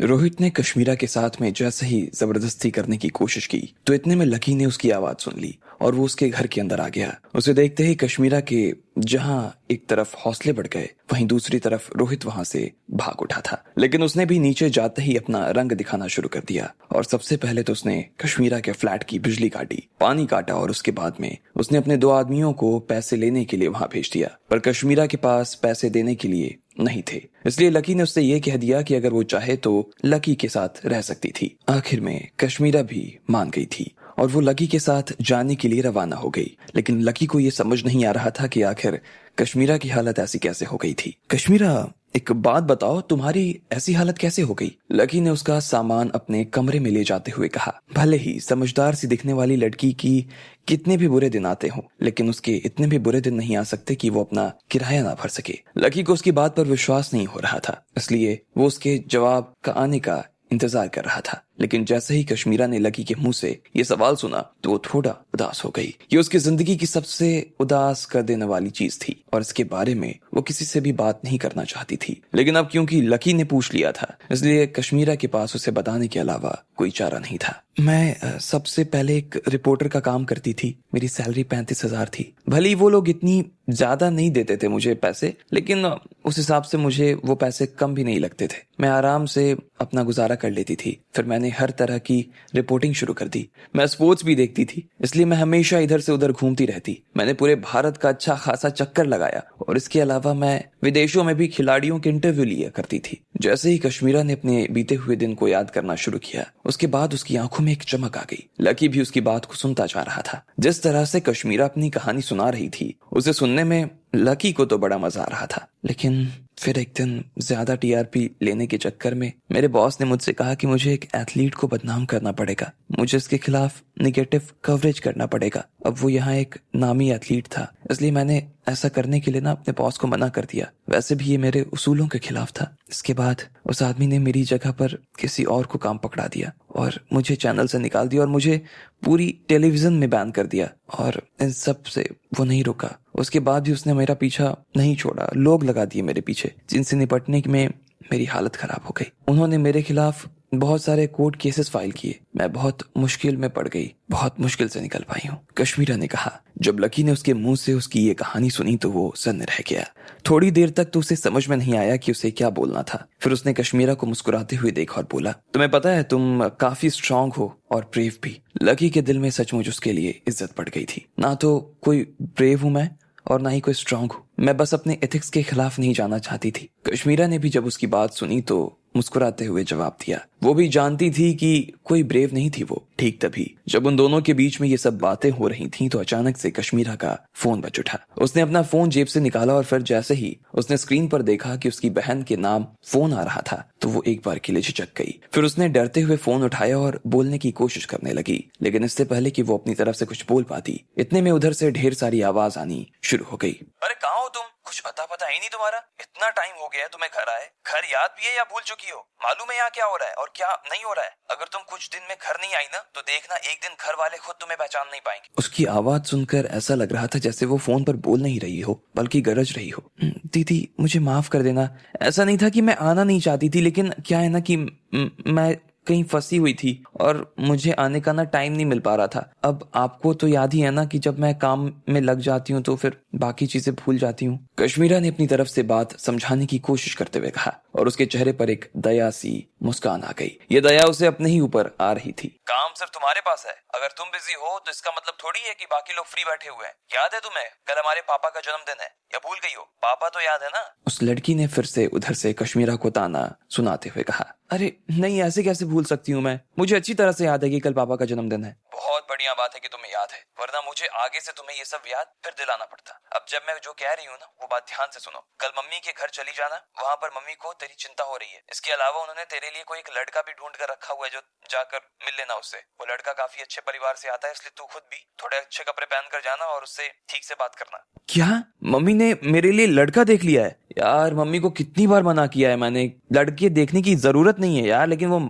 रोहित ने कश्मीरा के साथ में जैसे ही जबरदस्ती करने की कोशिश की तो इतने में लकी ने उसकी आवाज सुन ली और वो उसके घर के अंदर आ गया। उसे देखते ही कश्मीरा के जहां एक तरफ हौसले बढ़ गए वहीं दूसरी तरफ रोहित वहां से भाग उठा था। लेकिन उसने भी नीचे जाते ही अपना रंग दिखाना शुरू कर दिया और सबसे पहले तो उसने कश्मीरा के फ्लैट की बिजली काटी, पानी काटा और उसके बाद में उसने अपने 2 आदमियों को पैसे लेने के लिए वहां भेज दिया। पर कश्मीरा के पास पैसे देने के लिए नहीं थे, इसलिए लकी ने उससे यह कह दिया कि अगर वो चाहे तो लकी के साथ रह सकती थी। आखिर में कश्मीरा भी मान गई थी और वो लकी के साथ जाने के लिए रवाना हो गई। लेकिन लकी को यह समझ नहीं आ रहा था कि आखिर कश्मीरा की हालत ऐसी कैसे हो गई थी। कश्मीरा, एक बात बताओ, तुम्हारी ऐसी हालत कैसे हो गई? लकी ने उसका सामान अपने कमरे में ले जाते हुए कहा। भले ही समझदार सी दिखने वाली लड़की की कितने भी बुरे दिन आते हों लेकिन उसके इतने भी बुरे दिन नहीं आ सकते कि वो अपना किराया ना भर सके। लकी को उसकी बात पर विश्वास नहीं हो रहा था, इसलिए वो उसके जवाब का आने का इंतजार कर रहा था। लेकिन जैसे ही कश्मीरा ने लकी के मुंह से ये सवाल सुना तो वो थोड़ा उदास हो गई। ये उसकी जिंदगी की सबसे उदास कर देने वाली चीज थी और इसके बारे में वो किसी से भी बात नहीं करना चाहती थी। लेकिन अब क्योंकि लकी ने पूछ लिया था इसलिए कश्मीरा के पास उसे बताने के अलावा कोई चारा नहीं था। मैं सबसे पहले एक रिपोर्टर का काम करती थी, मेरी सैलरी 35,000 थी। भले ही वो लोग इतनी ज्यादा नहीं देते थे मुझे पैसे, लेकिन उस हिसाब से मुझे वो पैसे कम भी नहीं लगते थे। मैं आराम से अपना गुजारा कर लेती थी। फिर मैंने हर तरह की रिपोर्टिंग शुरू कर दी। मैं स्पोर्ट्स भी देखती थी, इसलिए मैं हमेशा इधर से उधर घूमती रहती। मैंने पूरे भारत का अच्छा खासा चक्कर लगाया और इसके अलावा मैं विदेशों में भी खिलाड़ियों के इंटरव्यू लिया करती थी। जैसे ही कश्मीरा ने अपने बीते हुए दिन को याद करना शुरू किया उसके बाद उसकी आंखों में एक चमक आ गई। लकी भी उसकी बात को सुनता जा रहा था। जिस तरह से कश्मीरा अपनी कहानी सुना रही थी उसे सुनने में लकी को तो बड़ा मजा आ रहा था। लेकिन फिर एक दिन ज्यादा टीआरपी लेने के चक्कर में मेरे बॉस ने मुझसे कहा कि मुझे एक एथलीट को बदनाम करना पड़ेगा, मुझे इसके खिलाफ निगेटिव कवरेज करना पड़ेगा। अब वो यहाँ एक नामी एथलीट था, इसलिए मैंने ऐसा करने के लिए ना अपने बॉस को मना कर दिया। वैसे भी ये मेरे उसूलों के खिलाफ था। इसके बाद उस आदमी ने मेरी जगह पर किसी और को काम पकड़ा दिया और मुझे चैनल से निकाल दिया और मुझे पूरी टेलीविजन में बैन कर दिया। और इन सब से वो नहीं रुका उसके बाद भी उसने मेरा पीछा नहीं छोड़ा। लोग लगा दिए मेरे पीछे, जिनसे निपटने में मेरी हालत खराब हो गई। उन्होंने मेरे खिलाफ बहुत सारे कोर्ट केसेस फाइल किए। मैं बहुत मुश्किल में पड़ गई, बहुत मुश्किल से निकल पाई हूँ, कश्मीरा ने कहा। जब लकी ने उसके मुंह से उसकी ये कहानी सुनी तो वो सन्न रह गया। थोड़ी देर तक तो उसे समझ में नहीं आया कि उसे क्या बोलना था। फिर उसने कश्मीरा को मुस्कुराते हुए देखा और बोला, तुम्हें पता है तुम काफी स्ट्रांग हो और ब्रेव भी। लकी के दिल में सचमुच उसके लिए इज्जत बढ़ गई थी। ना तो कोई ब्रेव हूं मैं और ना ही कोई स्ट्रांग हूं, मैं बस अपने एथिक्स के खिलाफ नहीं जाना चाहती थी। कश्मीरा ने भी जब उसकी बात सुनी तो मुस्कुराते हुए जवाब दिया। वो भी जानती थी कि कोई ब्रेव नहीं थी वो। ठीक तभी जब उन दोनों के बीच में ये सब बातें हो रही थीं तो अचानक से कश्मीरा का फोन बज उठा। उसने अपना फोन जेब से निकाला और फिर जैसे ही उसने स्क्रीन पर देखा कि उसकी बहन के नाम फोन आ रहा था तो वो एक बार के लिए झिझक गई। फिर उसने डरते हुए फोन उठाया और बोलने की कोशिश करने लगी, लेकिन इससे पहले कि वो अपनी तरफ से कुछ बोल पाती, इतने में उधर से ढेर सारी आवाज आनी शुरू हो गई। अरे कहाँ हो तुम? कुछ अता पता है नहीं तुम्हारा। इतना टाइम हो गया है तुम्हें घर आए। घर याद भी है या भूल चुकी हो? मालूम है यहाँ क्या हो रहा है और क्या नहीं हो रहा है? अगर तुम कुछ दिन में घर नहीं आई ना तो देखना एक दिन घर वाले खुद तुम्हें पहचान नहीं पाएंगे। उसकी आवाज सुनकर ऐसा लग रहा था जैसे वो फोन पर बोल नहीं रही हो बल्कि गरज रही हो। दीदी मुझे माफ कर देना, ऐसा नहीं था कि मैं आना नहीं चाहती थी, लेकिन क्या है ना कि मैं कहीं फंसी हुई थी और मुझे आने का ना टाइम नहीं मिल पा रहा था। अब आपको तो याद ही है ना कि जब मैं काम में लग जाती हूँ तो फिर बाकी चीजें भूल जाती हूँ। कश्मीरा ने अपनी तरफ से बात समझाने की कोशिश करते हुए कहा और उसके चेहरे पर एक दया सी मुस्कान आ गई। ये दया उसे अपने ही ऊपर आ रही थी। काम सिर्फ तुम्हारे पास है। अगर तुम बिजी हो तो इसका मतलब थोड़ी है कि बाकी लोग फ्री बैठे हुए हैं। याद है तुम्हें कल हमारे पापा का जन्मदिन है, या भूल गई हो? पापा तो याद है ना? उस लड़की ने फिर से उधर से कश्मीरा को ताना सुनाते हुए कहा, अरे नहीं, ऐसे कैसे भूल सकती हूँ मैं? मुझे अच्छी तरह से याद है कि कल पापा का जन्मदिन है। बहुत बढ़िया बात है कि तुम्हें याद है, वरना मुझे आगे से तुम्हें ये सब याद फिर दिलाना पड़ता। अब जब मैं जो कह रही हूँ ना वो बात ध्यान से सुनो। कल मम्मी के घर चली जाना, वहाँ पर मम्मी को तेरी चिंता हो रही है। इसके अलावा उन्होंने तेरे लिए कोई एक लड़का भी ढूंढ कर रखा हुआ है, जो जाकर मिल लेना उससे। वो लड़का काफी अच्छे परिवार से आता है, इसलिए तू खुद भी थोड़े अच्छे कपड़े पहन कर जाना और उससे ठीक से बात करना। क्या मम्मी ने मेरे लिए लड़का देख लिया है? यार मम्मी को कितनी बार मना किया है मैंने, लड़के देखने की जरूरत नहीं है यार, लेकिन वो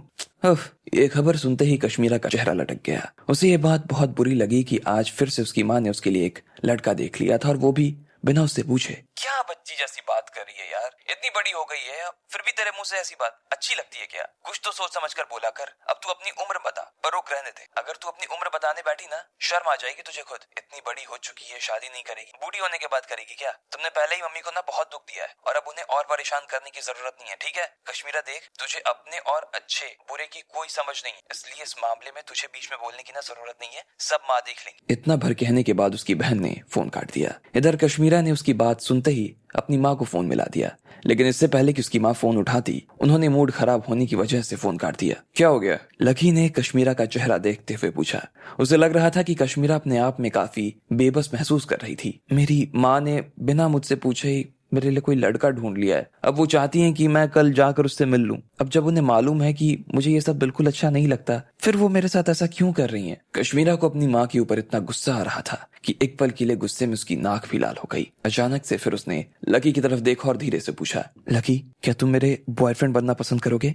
ये खबर सुनते ही कश्मीरा का चेहरा लटक गया। उसे ये बात बहुत बुरी लगी कि आज फिर से उसकी माँ ने उसके लिए एक लड़का देख लिया था और वो भी बिना उससे पूछे। क्या बच्ची जैसी बात कर रही है यार? इतनी बड़ी हो गई है फिर भी तेरे मुंह से ऐसी बात अच्छी लगती है क्या? कुछ तो सोच समझ कर बोला कर। अब तू अपनी उम्र बता, पर रुक रहने दे। अगर तू अपनी उम्र बताने बैठी ना शर्म आ जाएगी तुझे खुद। इतनी बड़ी हो चुकी है, शादी नहीं करेगी, बूढ़ी होने के बाद करेगी क्या? तुमने पहले ही मम्मी को ना बहुत दुख दिया है और अब उन्हें और परेशान करने की जरूरत नहीं है, ठीक है? कश्मीरा देख, तुझे अपने और अच्छे बुरे की कोई समझ नहीं है, इसलिए इस मामले में तुझे बीच में बोलने की ना जरूरत नहीं है। सब माँ देख लेंगी। इतना भर कहने के बाद उसकी बहन ने फोन काट दिया। इधर कश्मीरा ने उसकी बात सुनते ही अपनी माँ को फोन मिला दिया, लेकिन इससे पहले कि उसकी माँ फोन उठाती उन्होंने मूड खराब होने की वजह से फोन काट दिया। क्या हो गया? लकी ने कश्मीरा का चेहरा देखते हुए पूछा। उसे लग रहा था कि कश्मीरा अपने आप में काफी बेबस महसूस कर रही थी। मेरी माँ ने बिना मुझसे पूछे ही मेरे लिए कोई लड़का ढूंढ लिया है। अब वो चाहती हैं कि मैं कल जाकर उससे मिल लूं। अब जब उन्हें मालूम है कि मुझे ये सब बिल्कुल अच्छा नहीं लगता, फिर वो मेरे साथ ऐसा क्यों कर रही हैं? कश्मीरा को अपनी माँ के ऊपर इतना गुस्सा आ रहा था कि एक पल के लिए गुस्से में उसकी नाक भी लाल हो गई। अचानक से फिर उसने लकी की तरफ देखा और धीरे से पूछा, लकी क्या तुम मेरे बॉयफ्रेंड बनना पसंद करोगे?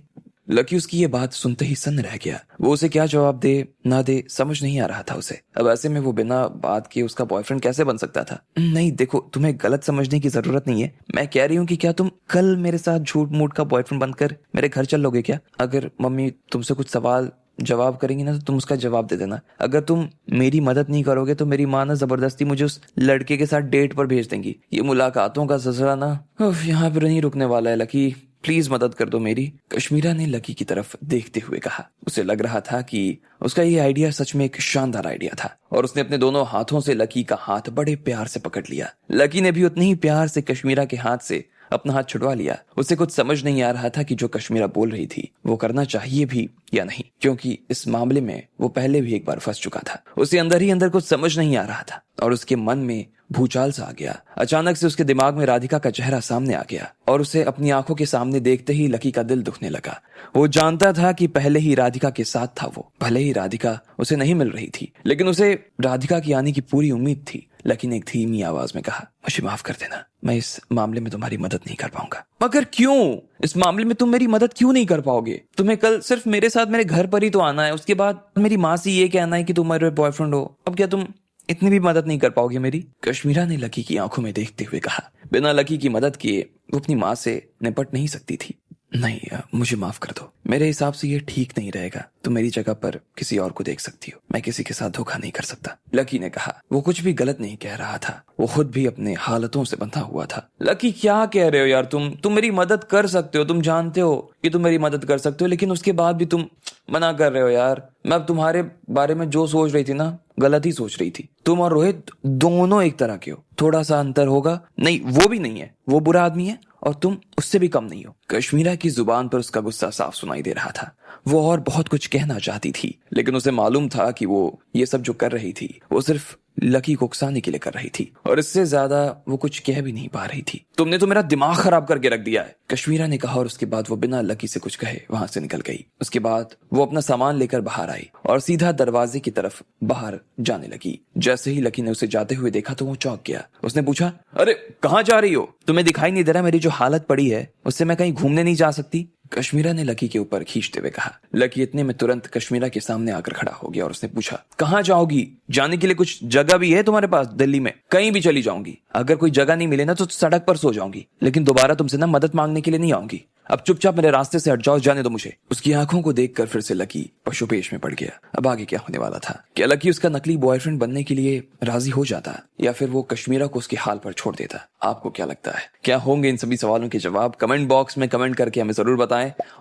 लकी उसकी ये बात सुनते ही सन्न रह गया। वो उसे क्या जवाब दे ना दे समझ नहीं आ रहा था उसे। अब ऐसे में वो बिना बात के उसका बॉयफ्रेंड कैसे बन सकता था? नहीं देखो, तुम्हें गलत समझने की जरूरत नहीं है। मैं कह रही हूँ कि क्या तुम कल मेरे साथ झूठ मूठ का बॉयफ्रेंड बनकर मेरे घर चल लोगे क्या? अगर मम्मी तुमसे कुछ सवाल जवाब करेंगी ना तो तुम उसका जवाब दे देना। अगर तुम मेरी मदद नहीं करोगे तो मेरी माँ ना जबरदस्ती मुझे उस लड़के के साथ डेट पर भेज देंगी। ये मुलाकातों का सिलसिला ना यहाँ पर नहीं रुकने वाला है। लकी प्लीज मदद कर दो मेरी। कश्मीरा ने लकी की तरफ देखते हुए कहा। उसे लग रहा था कि उसका ये आइडिया सच में एक शानदार आइडिया था और उसने अपने दोनों हाथों से लकी का हाथ बड़े प्यार से पकड़ लिया। लकी ने भी उतनी ही प्यार से कश्मीरा के हाथ से अपना हाथ छुड़वा लिया। उसे कुछ समझ नहीं आ रहा था कि जो कश्मीरा बोल रही थी वो करना चाहिए भी या नहीं, क्योंकि इस मामले में वो पहले भी एक बार फंस चुका था। उसे अंदर ही अंदर कुछ समझ नहीं आ रहा था और उसके मन में भूचाल सा आ गया। अचानक से उसके दिमाग में राधिका का चेहरा सामने आ गया और उसे अपनी आंखों के सामने देखते ही लकी का दिल दुखने लगा। वो जानता था कि पहले ही राधिका के साथ था वो। भले ही राधिका उसे नहीं मिल रही थी, लेकिन उसे राधिका की आने की पूरी उम्मीद थी। लकी ने एक धीमी आवाज में कहा, मुझे माफ कर देना, मैं इस मामले में तुम्हारी मदद नहीं कर पाऊंगा। मगर क्यों? इस मामले में तुम मेरी मदद क्यों नहीं कर पाओगे? तुम्हें कल सिर्फ मेरे साथ मेरे घर पर ही तो आना है, उसके बाद मेरी माँ से ये कहना है कि तुम मेरे बॉयफ्रेंड हो। अब क्या तुम इतनी भी मदद नहीं कर पाओगे मेरी? कश्मीरा ने लकी की आंखों में देखते हुए कहा। बिना लकी की मदद किए वो अपनी माँ से निपट नहीं सकती थी। नहीं, मुझे माफ कर दो, मेरे हिसाब से ये ठीक नहीं रहेगा। तुम मेरी जगह पर किसी और को देख सकती हो, मैं किसी के साथ धोखा नहीं कर सकता, लकी ने कहा। वो कुछ भी गलत नहीं कह रहा था, वो खुद भी अपने हालतों से बंधा हुआ था। लकी क्या कह रहे हो यार, तुम मेरी मदद कर सकते हो, तुम जानते हो कि तुम मेरी मदद कर सकते हो, लेकिन उसके बाद भी तुम मना कर रहे हो यार। मैं अब तुम्हारे बारे में जो सोच रही थी ना, गलत ही सोच रही थी। तुम और रोहित दोनों एक तरह के हो, थोड़ा सा अंतर होगा। नहीं, वो भी नहीं है, वो बुरा आदमी है और तुम उससे भी कम नहीं हो। कश्मीरा की जुबान पर उसका गुस्सा साफ सुनाई दे रहा था। वो और बहुत कुछ कहना चाहती थी, लेकिन उसे मालूम था कि वो ये सब जो कर रही थी वो सिर्फ लकी को उकसाने के लिए कर रही थी, और इससे ज्यादा वो कुछ कह भी नहीं पा रही थी। तुमने तो मेरा दिमाग खराब करके रख दिया है, कश्मीरा ने कहा, और उसके बाद वो बिना लकी से कुछ कहे वहां से निकल गई। उसके बाद वो अपना सामान लेकर बाहर आई और सीधा दरवाजे की तरफ बाहर जाने लगी। जैसे ही लकी ने उसे जाते हुए देखा तो वो चौंक गया। उसने पूछा, अरे कहाँ जा रही हो? तुम्हें दिखाई नहीं दे रहा मेरी जो हालत पड़ी है उससे मैं कहीं घूमने नहीं जा सकती? कश्मीरा ने लकी के ऊपर खींचते हुए कहा। लकी इतने में तुरंत कश्मीरा के सामने आकर खड़ा हो गया और उसने पूछा, कहाँ जाओगी? जाने के लिए कुछ जगह भी है तुम्हारे पास? दिल्ली में कहीं भी चली जाऊंगी। अगर कोई जगह नहीं मिले ना तो सड़क पर सो जाऊंगी, लेकिन दोबारा तुमसे ना मदद मांगने के लिए नहीं आऊंगी। अब चुपचाप मेरे रास्ते से हट जाओ, जाने दो मुझे। उसकी आंखों को देखकर फिर से लकी पशुपेश में पड़ गया। अब आगे क्या होने वाला था? क्या लकी उसका नकली बॉयफ्रेंड बनने के लिए राजी हो जाता, या फिर वो कश्मीरा को उसके हाल पर छोड़ देता? आपको क्या लगता है, क्या होंगे इन सभी सवालों के जवाब? कमेंट बॉक्स में कमेंट करके हमें जरूर बताएं।